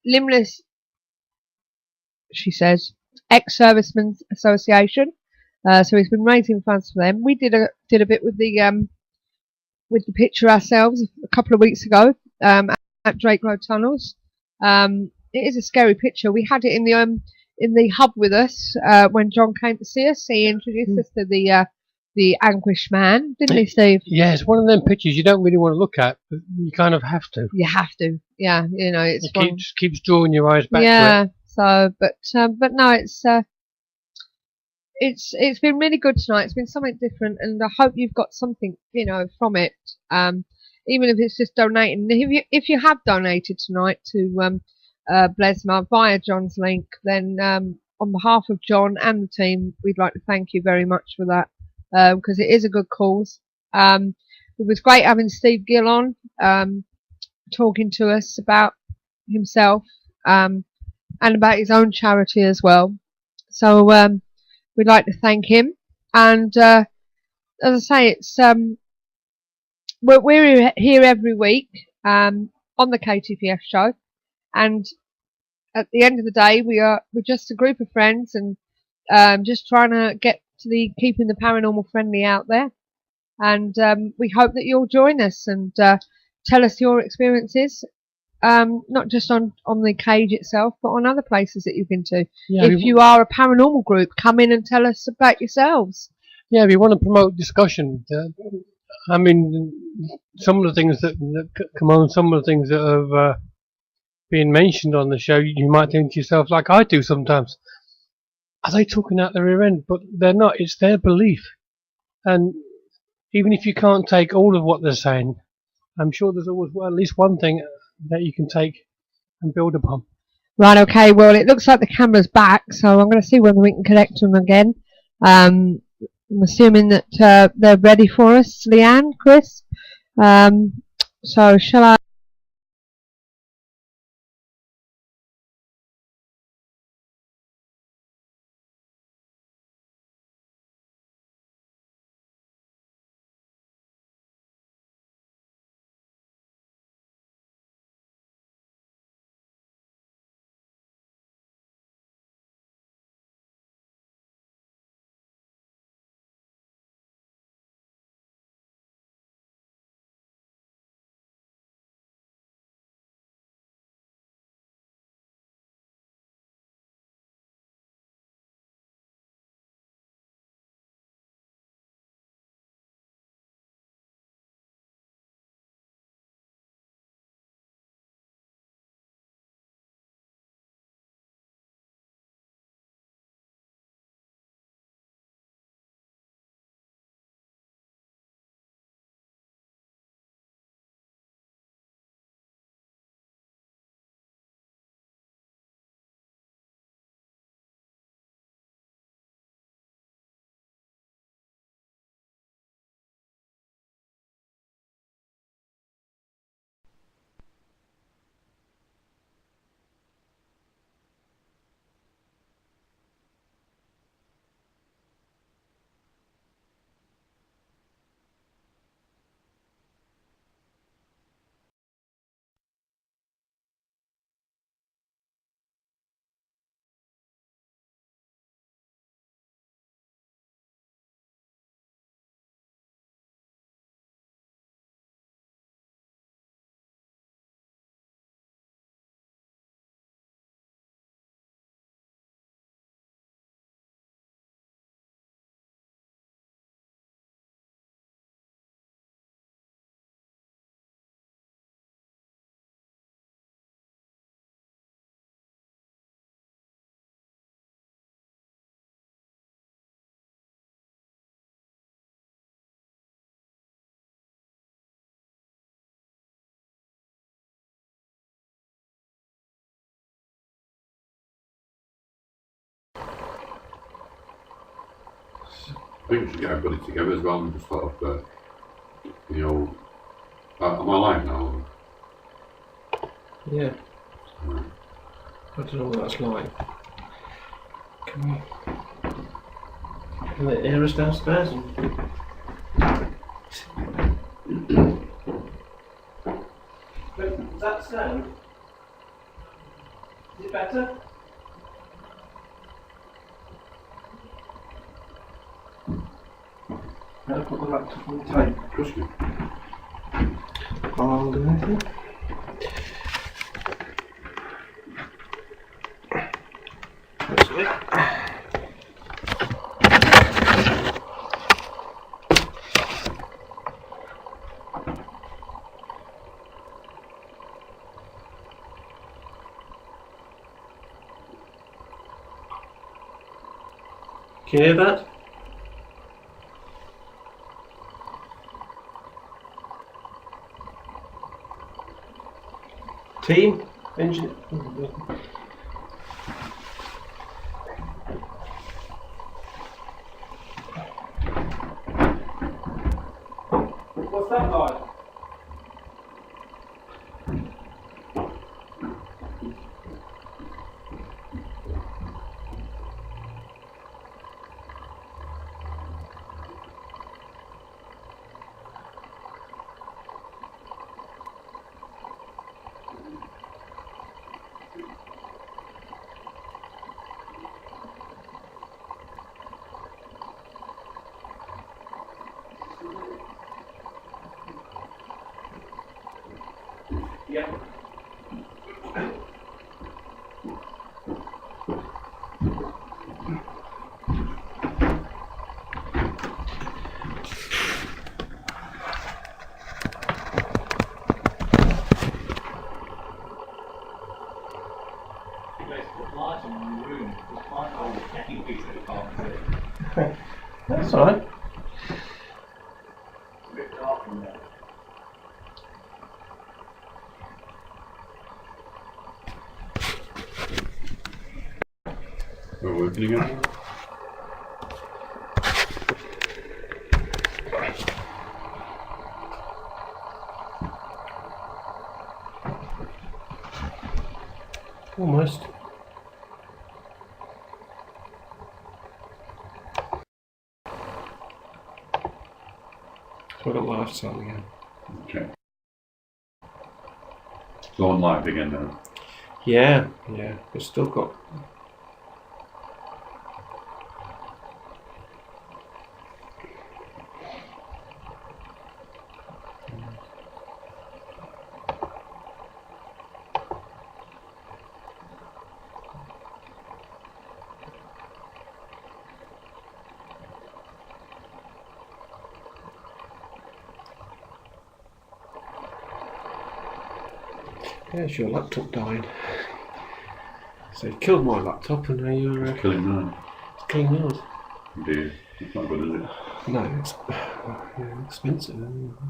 Limbless, she says, ex-servicemen association. So he's been raising funds for them. We did a bit with the picture ourselves a couple of weeks ago. at Drake Road Tunnels. It is a scary picture. We had it in the hub with us when John came to see us. He introduced us to the Anguish Man, didn't he, Steve? Yeah, it's one of them pictures you don't really want to look at, but you kind of have to. You have to. Yeah, you know, it's it keeps drawing your eyes back to it. Yeah. So, but no, it's been really good tonight. It's been something different, and I hope you've got something, you know, from it. Even if it's just donating. If you have donated tonight to BLESMA via John's link, then on behalf of John and the team, we'd like to thank you very much for that, because it is a good cause. It was great having Steve Gill on, talking to us about himself and about his own charity as well. So we'd like to thank him. And as I say, it's we're here every week on the KTPF show, and at the end of the day, we're just a group of friends, and just trying to get to keeping the paranormal friendly out there. And we hope that you'll join us and tell us your experiences, not just on the cage itself, but on other places that you've been to. Yeah, if you are a paranormal group, come in and tell us about yourselves. Yeah, we want to promote discussion. I mean, some of the things that come on, some of the things that have been mentioned on the show, you might think to yourself, like I do sometimes, are they talking out their rear end? But they're not. It's their belief. And even if you can't take all of what they're saying, I'm sure there's always at least one thing that you can take and build upon. Right, okay, well, it looks like the camera's back, so I'm going to see whether we can connect them again. I'm assuming that they're ready for us, Leanne, Chris. So shall I? I think we should get everybody together as well and just sort of, you know, am I live now? Yeah. I don't know what that's like. Can they hear us downstairs? Does that sound? Is it better? I'll put the laptop on the table. Trust you. I'll do anything. Can you hear that? Team? Engineer? What's that like? Yeah. That's all right. It's a bit dark in there. We're working again. Almost. So I got lights on again. Okay. Go on live again now. Yeah, yeah. It's still got. Yeah, it's your laptop dying. So you killed my laptop and now you're... It's killing mine. It's killing yours. Indeed. It's not good, is it? No, it's expensive. Isn't it?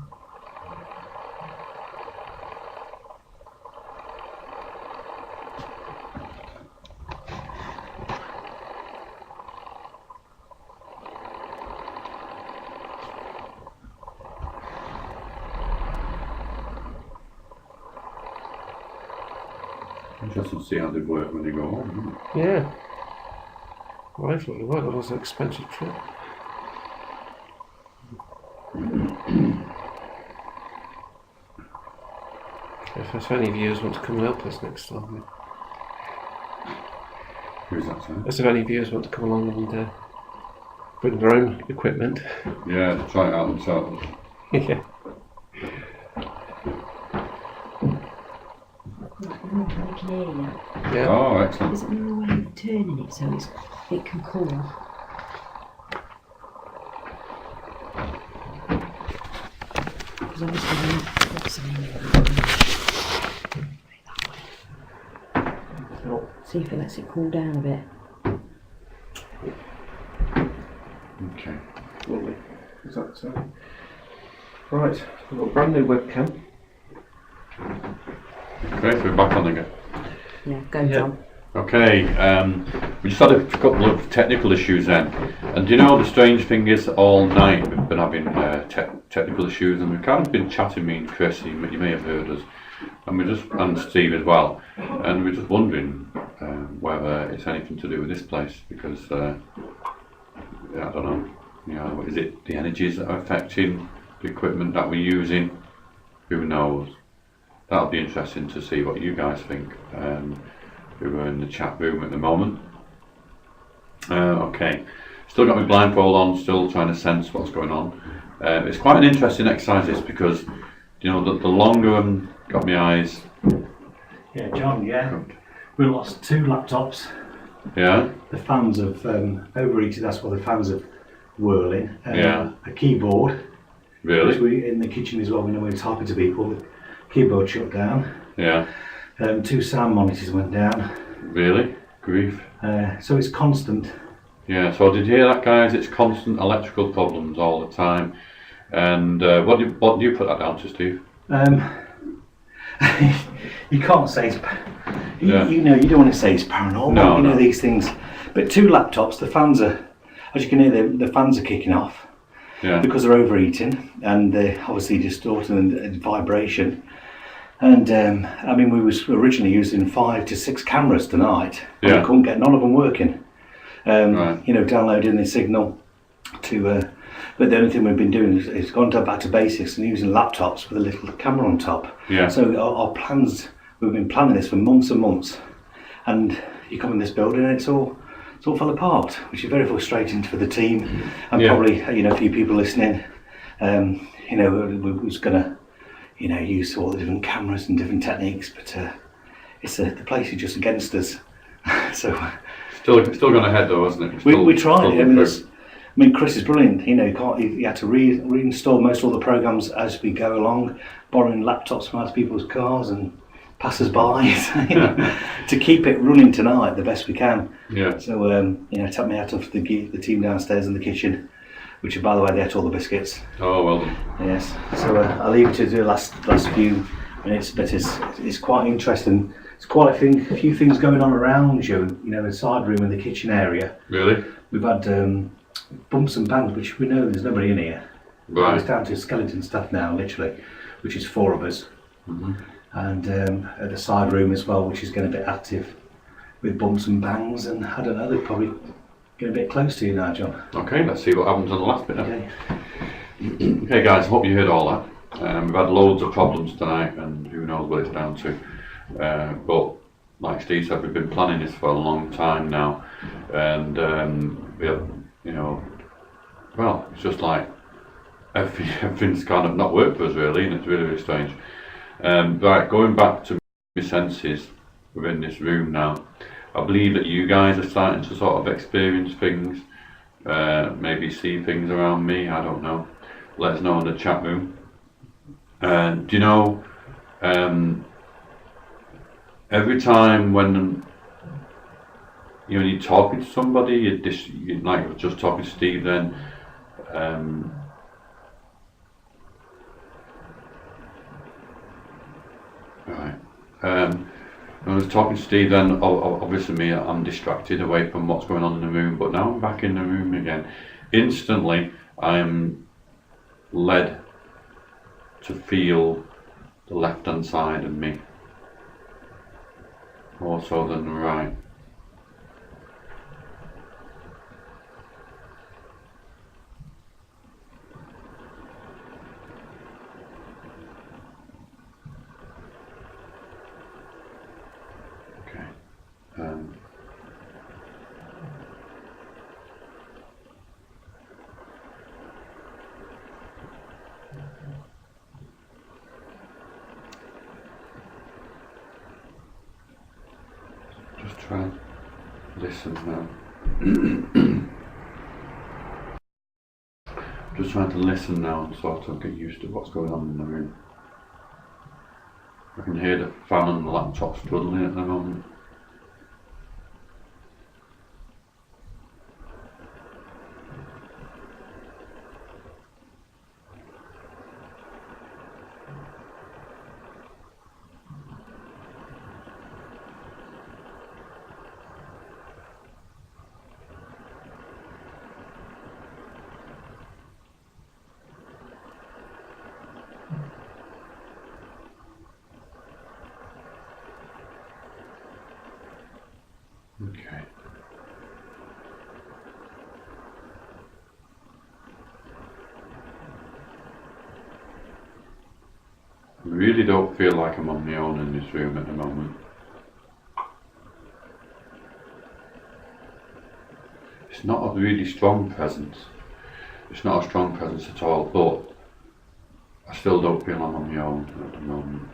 Interesting to see how they work when they go home, isn't it? Yeah. Well, I thought it was. That was an expensive trip. If any viewers want to come and help us next time. Who's that, sorry? If any viewers want to come along and bring their own equipment. Yeah, try it out themselves. Yeah. I can hear you now. Yeah. Oh, excellent. There's another way of turning it so it can cool. Because obviously we're not listening. See if it lets it cool down a bit. Okay. Lovely. Is that so? Right, we've got a brand new webcam. Okay, so we're back on again. Yeah, go John. Okay, we just had a couple of technical issues then. And do you know the strange thing is, all night we've been having technical issues, and we've kind of been chatting, me and Chris, you may have heard us, and Steve as well, and we're just wondering whether it's anything to do with this place, because I don't know, is it the energies that are affecting the equipment that we're using? Who knows? That'll be interesting to see what you guys think. Who are in the chat room at the moment. Okay, still got my blindfold on, still trying to sense what's going on. It's quite an interesting exercise this, because the longer I've got my eyes. Yeah, John, yeah. We lost 2 laptops. Yeah. The fans have overheated, that's why the fans are whirling. Yeah. A keyboard. Really? Which we, in the kitchen as well, we know when it's typing to people, the keyboard shut down. Yeah. 2 sound monitors went down. Really? Grief. So it's constant. Yeah, so did you hear that, guys? It's constant electrical problems all the time. And what do you put that down to, Steve? You can't say it's... Yeah. You know, you don't want to say it's paranormal. No, you know no. these things. But 2 laptops, the fans are... As you can hear, the fans are kicking off. Yeah. Because they're overheating. And they're obviously distorting the vibration. And, I mean, we was originally using 5 to 6 cameras tonight. And we couldn't get none of them working. Right. You know, downloading the signal to... but the only thing we've been doing is gone back to basics and using laptops with a little camera on top. Yeah. So our plans, we've been planning this for months and months, and you come in this building and it's all fell apart, which is very frustrating for the team and probably, you know, a few people listening. You know, we was gonna, you know, use all the different cameras and different techniques, but it's the place is just against us. So still gone ahead though, hasn't it? We tried. I mean, Chris is brilliant. You know, he had to reinstall most of all the programs as we go along, borrowing laptops from other people's cars and passers-by, you know, to keep it running tonight the best we can. Yeah. So, you know, tap me out of the team downstairs in the kitchen, which, by the way, they ate all the biscuits. Oh, well done. Yes. So I'll leave it to the last few minutes, but it's quite interesting. There's quite a few things going on around you. You know, the side room and the kitchen area. Really? We've had bumps and bangs, which we know there's nobody in here. Right. It's down to skeleton stuff now, literally, which is 4 of us. Mm-hmm. And at the side room as well, which is getting a bit active with bumps and bangs, and I don't know, they're probably getting a bit close to you now, John. Okay, let's see what happens on the last bit. Okay. Okay, guys, hope you heard all that. We've had loads of problems tonight, and who knows what it's down to. But like Steve said, we've been planning this for a long time now, and we have, you know, well, it's just like everything's kind of not worked for us really, and it's really, really strange. Right, going back to my senses within this room now, I believe that you guys are starting to sort of experience things, maybe see things around me, I don't know. Let us know in the chat room. Do you know, every time when you're talking to somebody, you like I was just talking to Steve then, right. I was talking to Steve then, obviously I'm distracted away from what's going on in the room, but now I'm back in the room again. Instantly I am led to feel the left hand side of me more so than the right. Just try and listen now. Just trying to listen now and sort of get used to what's going on in the room. I can hear the fan and the laptop struggling at the moment. Okay. I really don't feel like I'm on my own in this room at the moment. It's not a really strong presence. It's not a strong presence at all, but I still don't feel I'm on my own at the moment.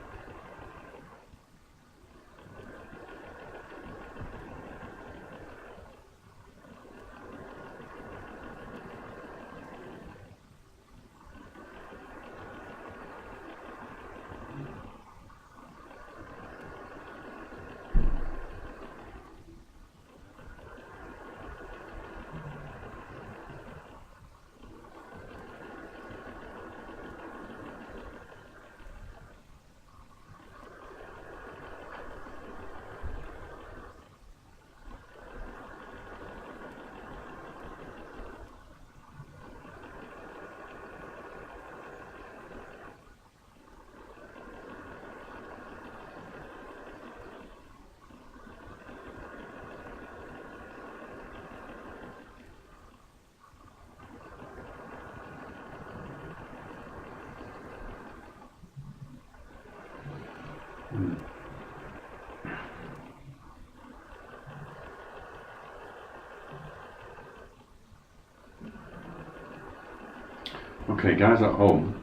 Okay, guys at home,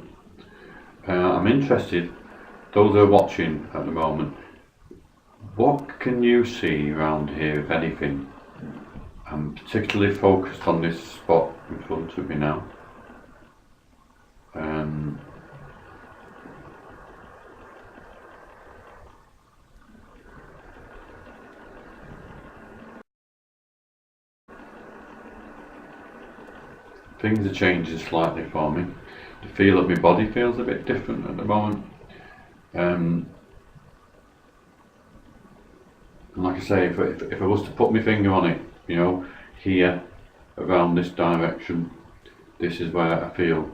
I'm interested, those who are watching at the moment, what can you see around here, if anything? I'm particularly focused on this spot in front of me now. Things are changing slightly for me. The feel of my body feels a bit different at the moment. And like I say, if I was to put my finger on it, you know, here, around this direction, this is where I feel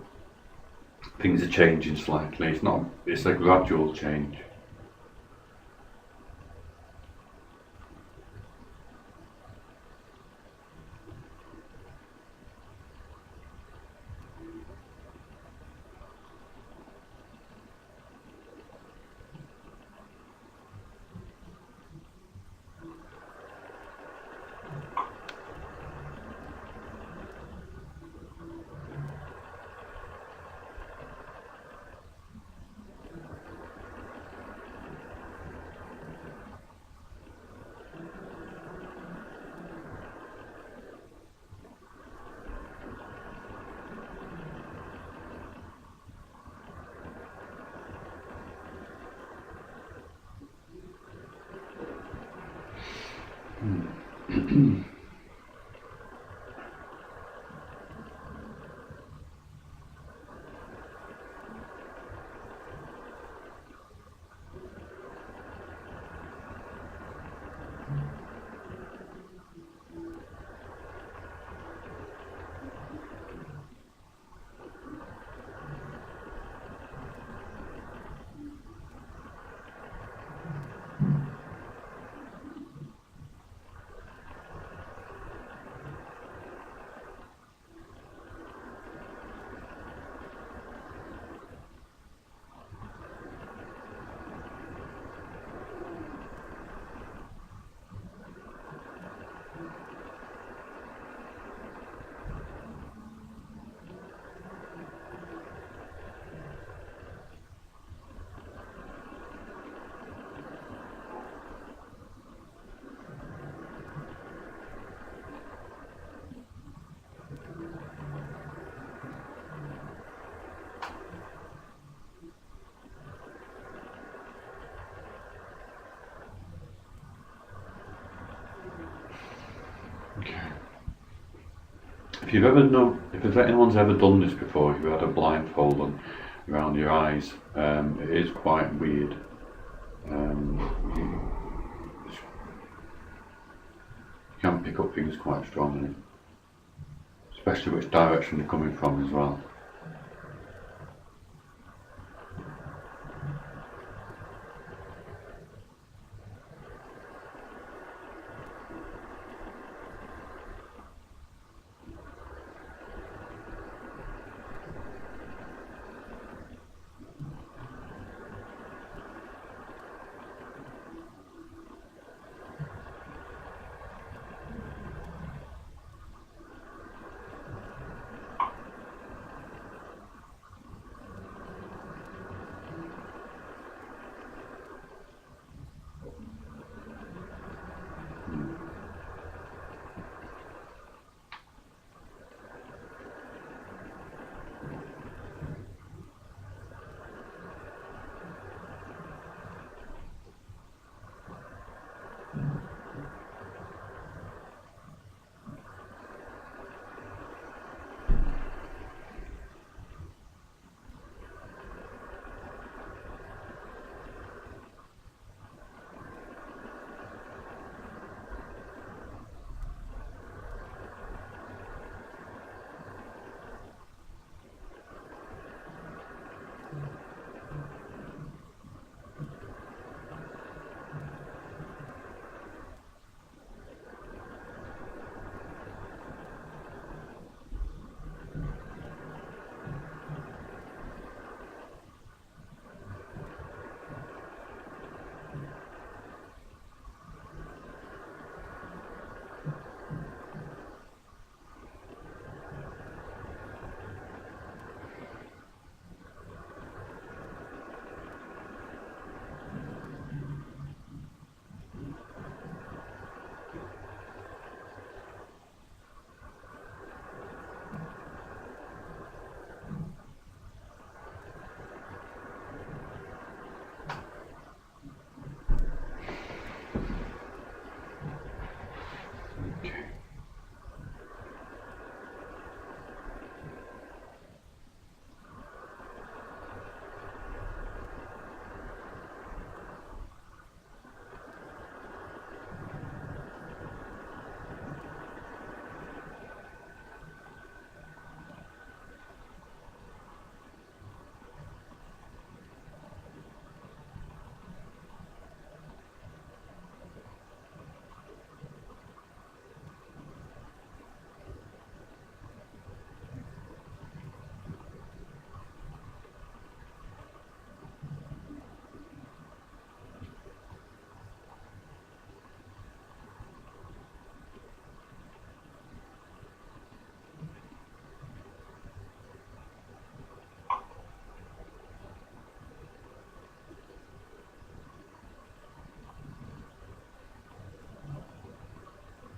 things are changing slightly. It's a gradual change. If anyone's ever done this before, if you've had a blindfold on around your eyes, it is quite weird. You can pick up things quite strongly, especially which direction they're coming from as well.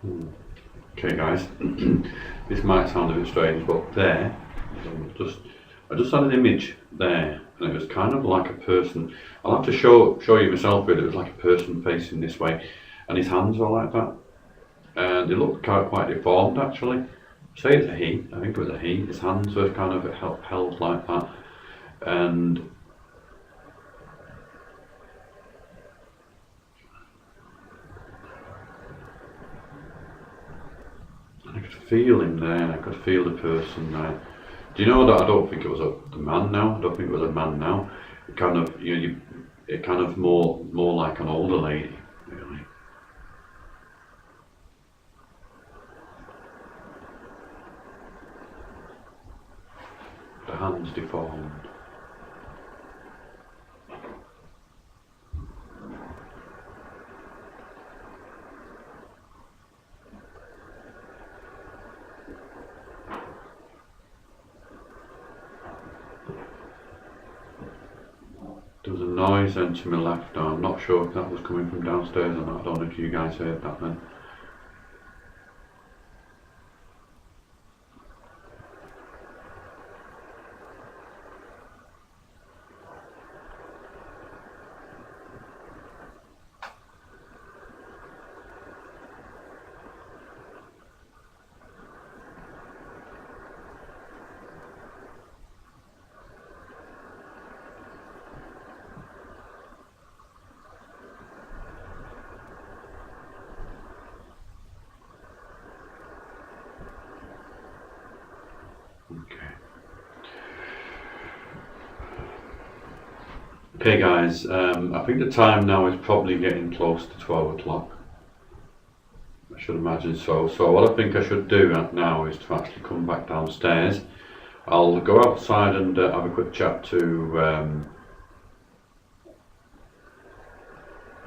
Okay, guys, this might sound a bit strange, but there, I just had an image there, and it was kind of like a person. I'll have to show you myself, but it was like a person facing this way, and his hands were like that, and they looked quite deformed actually. Say it's a he. I think it was a he. His hands were kind of held like that, and I could feel him there, and I could feel the person there. Do you know that I don't think it was the man now? I don't think it was a man now. It kind of, it kind of more like an older lady, really. The hands deformed. There was a noise then to my left now. I'm not sure if that was coming from downstairs or not. I don't know if you guys heard that then. Okay guys, I think the time now is probably getting close to 12 o'clock. I should imagine so. So what I think I should do now is to actually come back downstairs. I'll go outside and have a quick chat to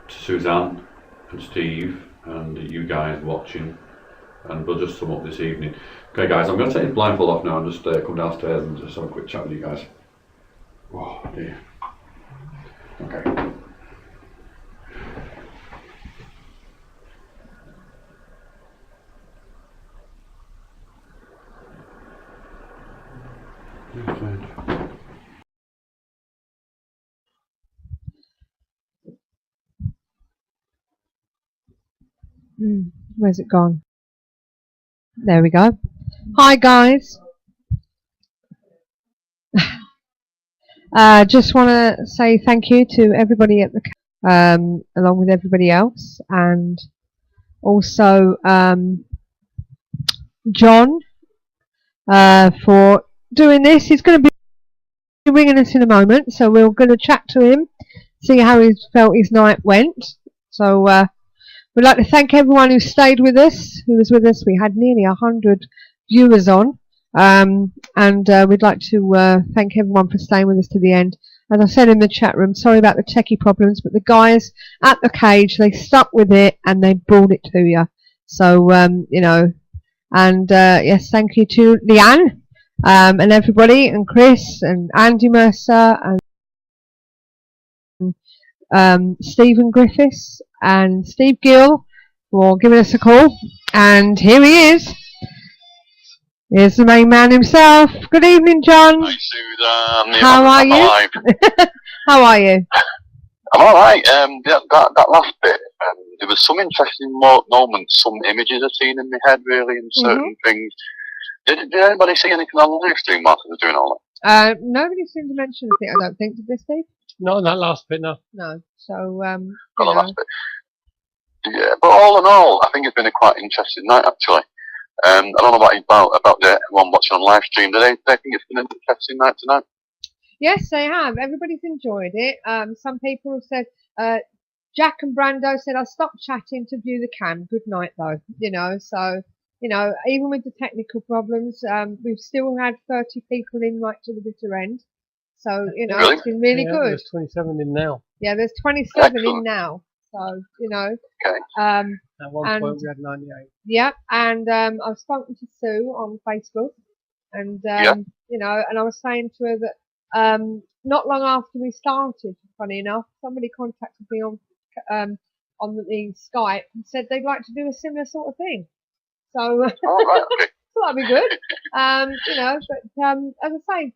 Suzanne and Steve and you guys watching, and we'll just sum up this evening. Okay guys, I'm going to take the blindfold off now and just come downstairs and just have a quick chat with you guys. Oh dear. Okay. Where's it gone? There we go. Hi guys. Just want to say thank you to everybody at the along with everybody else, and also John for doing this. He's going to be ringing us in a moment, so we're going to chat to him, see how he felt his night went. So we'd like to thank everyone who stayed with us, who was with us. We had nearly 100 viewers on, and we'd like to thank everyone for staying with us to the end. As I said in the chat room, sorry about the techie problems, but the guys at the cage, they stuck with it and they brought it to you. So, you know, and yes, thank you to Leanne and everybody, and Chris and Andy Mercer and Stephen Griffiths and Steve Gill for giving us a call. And here he is. Here's the main man himself. Good evening, John. Hi, Susan. How are you? Alive. How are you? I'm alright. That last bit, there was some interesting moments, some images I've seen in my head, really, and certain things. Did anybody see anything on the live stream whilst I was doing all that? Nobody seemed to mention anything, I don't think. Did they, Steve? Not that last bit, no. No. So, Got the last bit. Yeah, but all in all, I think it's been a quite interesting night, actually. I don't know about the one watching on live stream. Do they think it's been an interesting night tonight? yes, they have. Everybody's enjoyed it. Some people have said, Jack and Brando said, I stopped chatting to view the cam. Good night, though. You know, so, you know, even with the technical problems, we've still had 30 people in right to the bitter end. So, you know, it's been really good. There's 27 in now. Yeah, there's 27 in now. So, you know. Okay. At one point we had 98. Yeah, and I've spoken to Sue on Facebook, and you know, and I was saying to her that not long after we started, funny enough, somebody contacted me on on the Skype and said they'd like to do a similar sort of thing. So Oh, right, okay. so that'd be good. You know, but as I say,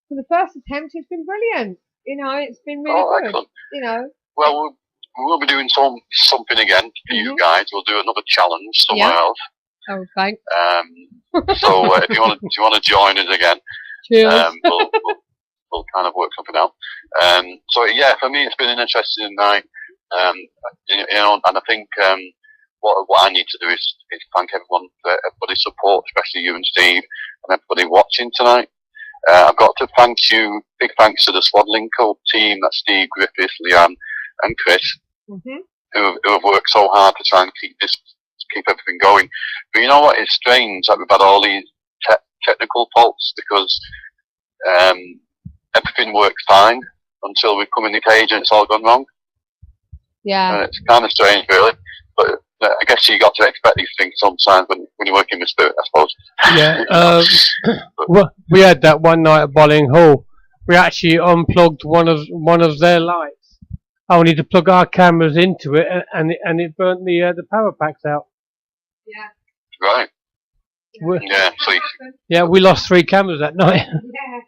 for the first attempt, it's been brilliant. You know, it's been really good. Excellent. You know. Well, we'll be doing something again for you guys. We'll do another challenge somewhere else. Oh, thanks. So if you want to join us again, cheers. We'll kind of work something out. So yeah, for me, it's been an interesting night. You know, and I think what I need to do is thank everyone for everybody's support, especially you and Steve and everybody watching tonight. I've got to thank you. Big thanks to the Swadlincote team. That's Steve, Griffiths, Leanne, and Chris, who have worked so hard to try and keep everything going. But you know what? It's strange that we've had all these technical faults because everything works fine until we come in the cage and it's all gone wrong. Yeah. And it's kind of strange, really. But I guess you got to expect these things sometimes when you're working with spirit, I suppose. Yeah. Well, we had that one night at Bowling Hall. We actually unplugged one of their lights. Only to plug our cameras into it, and it burnt the power packs out. Yeah. Right. Yeah. So we lost 3 cameras that night. Yeah.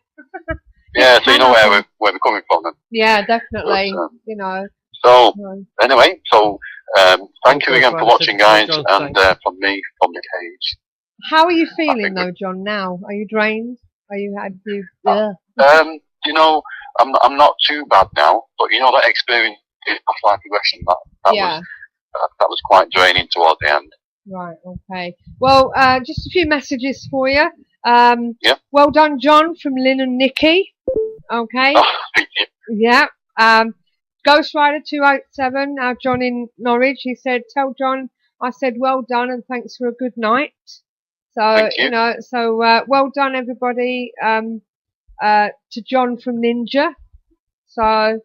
Yeah. So you know where we're coming from then. Yeah, definitely. But, you know. So anyway, thank you again for watching, guys, and from me, from the cage. How are you feeling though, John? Now, are you drained? You know, I'm not too bad now, but you know that experience is past life regression. That was quite draining towards the end. Right. Okay. Well, just a few messages for you. Well done, John, from Lynn and Nikki. Okay. Oh, thank you. Yeah. Ghost Rider 287, our John in Norwich, he said, tell John I said well done and thanks for a good night. So, you know, so well done everybody to John from Ninja. So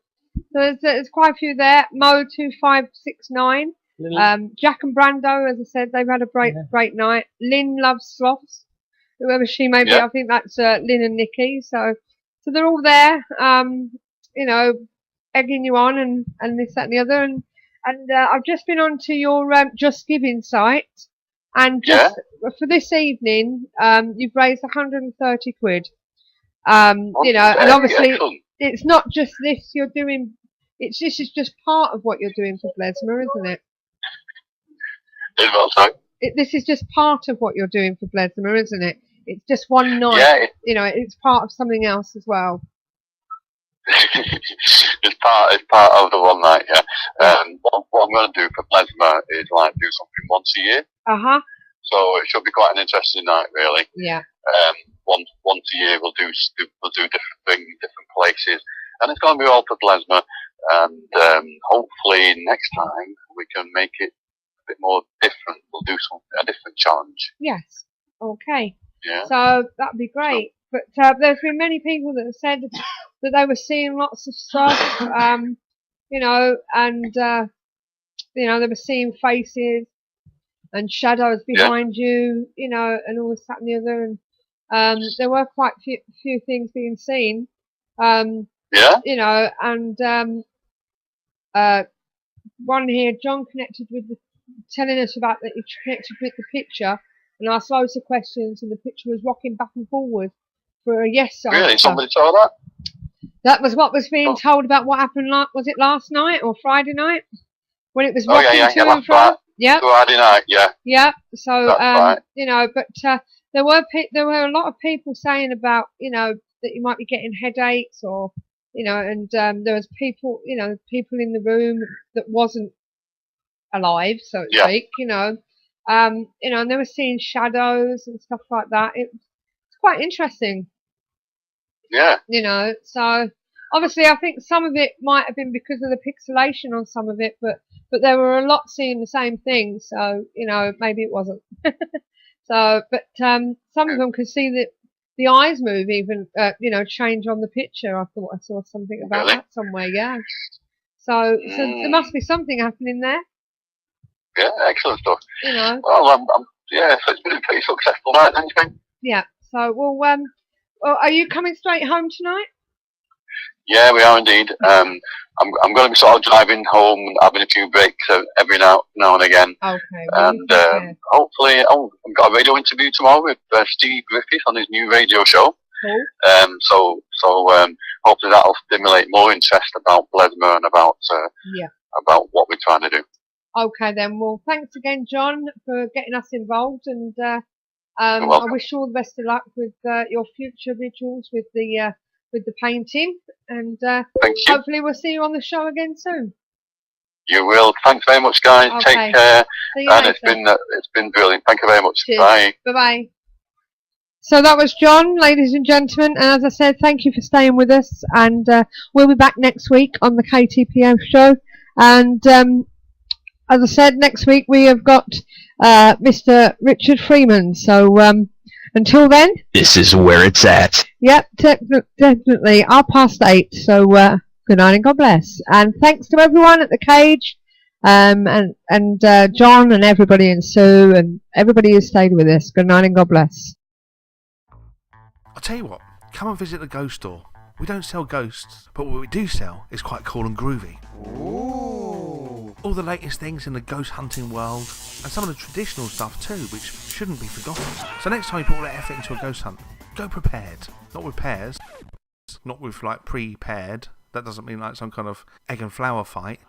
there's quite a few there. Mo2569, Jack and Brando, as I said, they've had a great night. Lynn loves sloths, whoever she may be. I think that's Lynn and Nikki. So they're all there, you know, egging you on and this, that and the other. And I've just been onto your Just Giving site. And just for this evening, you've raised 130 quid. You know, and obviously it's not just this you're doing. This is just part of what you're doing for BLESMA, isn't it? This is just part of what you're doing for BLESMA, isn't it? It's just one night. Yeah, you know, it's part of something else as well. it's part of the one night, what I'm going to do for BLESMA is like do something once a year. So it should be quite an interesting night, really. Yeah. Once a year we'll do different things, different places, and it's going to be all for BLESMA. And hopefully next time we can make it a bit more different. We'll do a different challenge. Yes. Okay. Yeah. So that'd be great. But there's been many people that have said that they were seeing lots of stuff, you know, and you know, they were seeing faces and shadows behind you, you know, and all this, that, and the other. And there were quite a few things being seen, you know, and one here, John connected with telling us about that he connected with the picture and asked loads of questions, and the picture was rocking back and forward for a yes answer. Really? Somebody saw that? That was what was being told about what happened. Was it last night or Friday night when it was rocking to and fro? Yeah. Friday night. Yeah. Yeah. So you know, but there were a lot of people saying about, you know, that you might be getting headaches or, you know, and there was people, you know, people in the room that wasn't alive, so to speak, you know, and they were seeing shadows and stuff like that. It's quite interesting. Yeah. You know, so obviously I think some of it might have been because of the pixelation on some of it, but there were a lot seeing the same thing, so, you know, maybe it wasn't. So, but some of them could see that the eyes move even, you know, change on the picture. I thought I saw something about that somewhere, yeah. So there must be something happening there. Yeah, excellent stuff. You know. Well, yeah, so it's been a pretty successful night, don't you think? Yeah. So, well, are you coming straight home tonight? Yeah, we are indeed. I'm going to be sort of driving home and having a few breaks every now and again. Okay. And hopefully, I've got a radio interview tomorrow with Steve Griffith on his new radio show. Cool. So hopefully that'll stimulate more interest about BLESMA and about what we're trying to do. Okay then. Well, thanks again, John, for getting us involved, and I wish you all the best of luck with your future vigils with the painting, and hopefully we'll see you on the show again soon. You will. Thanks very much, guys. Okay. Take care. See you And later. it's been brilliant. Thank you very much. Cheers. Bye. Bye-bye. So that was John, ladies and gentlemen, and as I said, thank you for staying with us, and we'll be back next week on the KTPO show, and as I said, next week we have got Mr. Richard Freeman, so until then, This is where it's at. yep, definitely, 8:30, so good night and God bless, and thanks to everyone at the cage, and John and everybody, and Sue, and everybody who stayed with us. Good night and God bless. I'll tell you what, come and visit the ghost store. We don't sell ghosts, but what we do sell is quite cool and groovy. Ooh. All the latest things in the ghost hunting world, and some of the traditional stuff too, which shouldn't be forgotten. So next time you put all that effort into a ghost hunt, go prepared. Not with pairs, not with like pre-paired. That doesn't mean like some kind of egg and flour fight.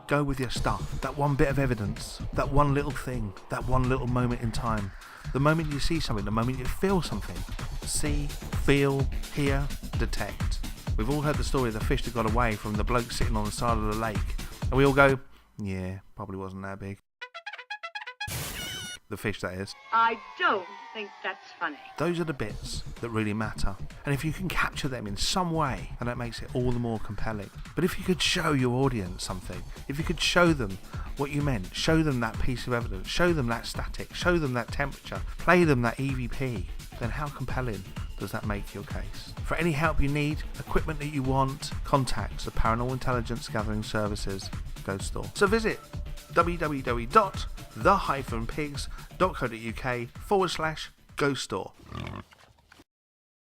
Go with your stuff, that one bit of evidence, that one little thing, that one little moment in time. The moment you see something, the moment you feel something. See, feel, hear, detect. We've all heard the story of the fish that got away from the bloke sitting on the side of the lake. And we all go, yeah, probably wasn't that big. The fish, that is. I don't think that's funny. Those are the bits that really matter. And if you can capture them in some way, then that makes it all the more compelling. But if you could show your audience something, if you could show them what you meant, show them that piece of evidence, show them that static, show them that temperature, play them that EVP, then how compelling does that make your case? For any help you need, equipment that you want, contact the Paranormal Intelligence Gathering Services Ghost Store. So visit www.the-pigs.co.uk/ghost store.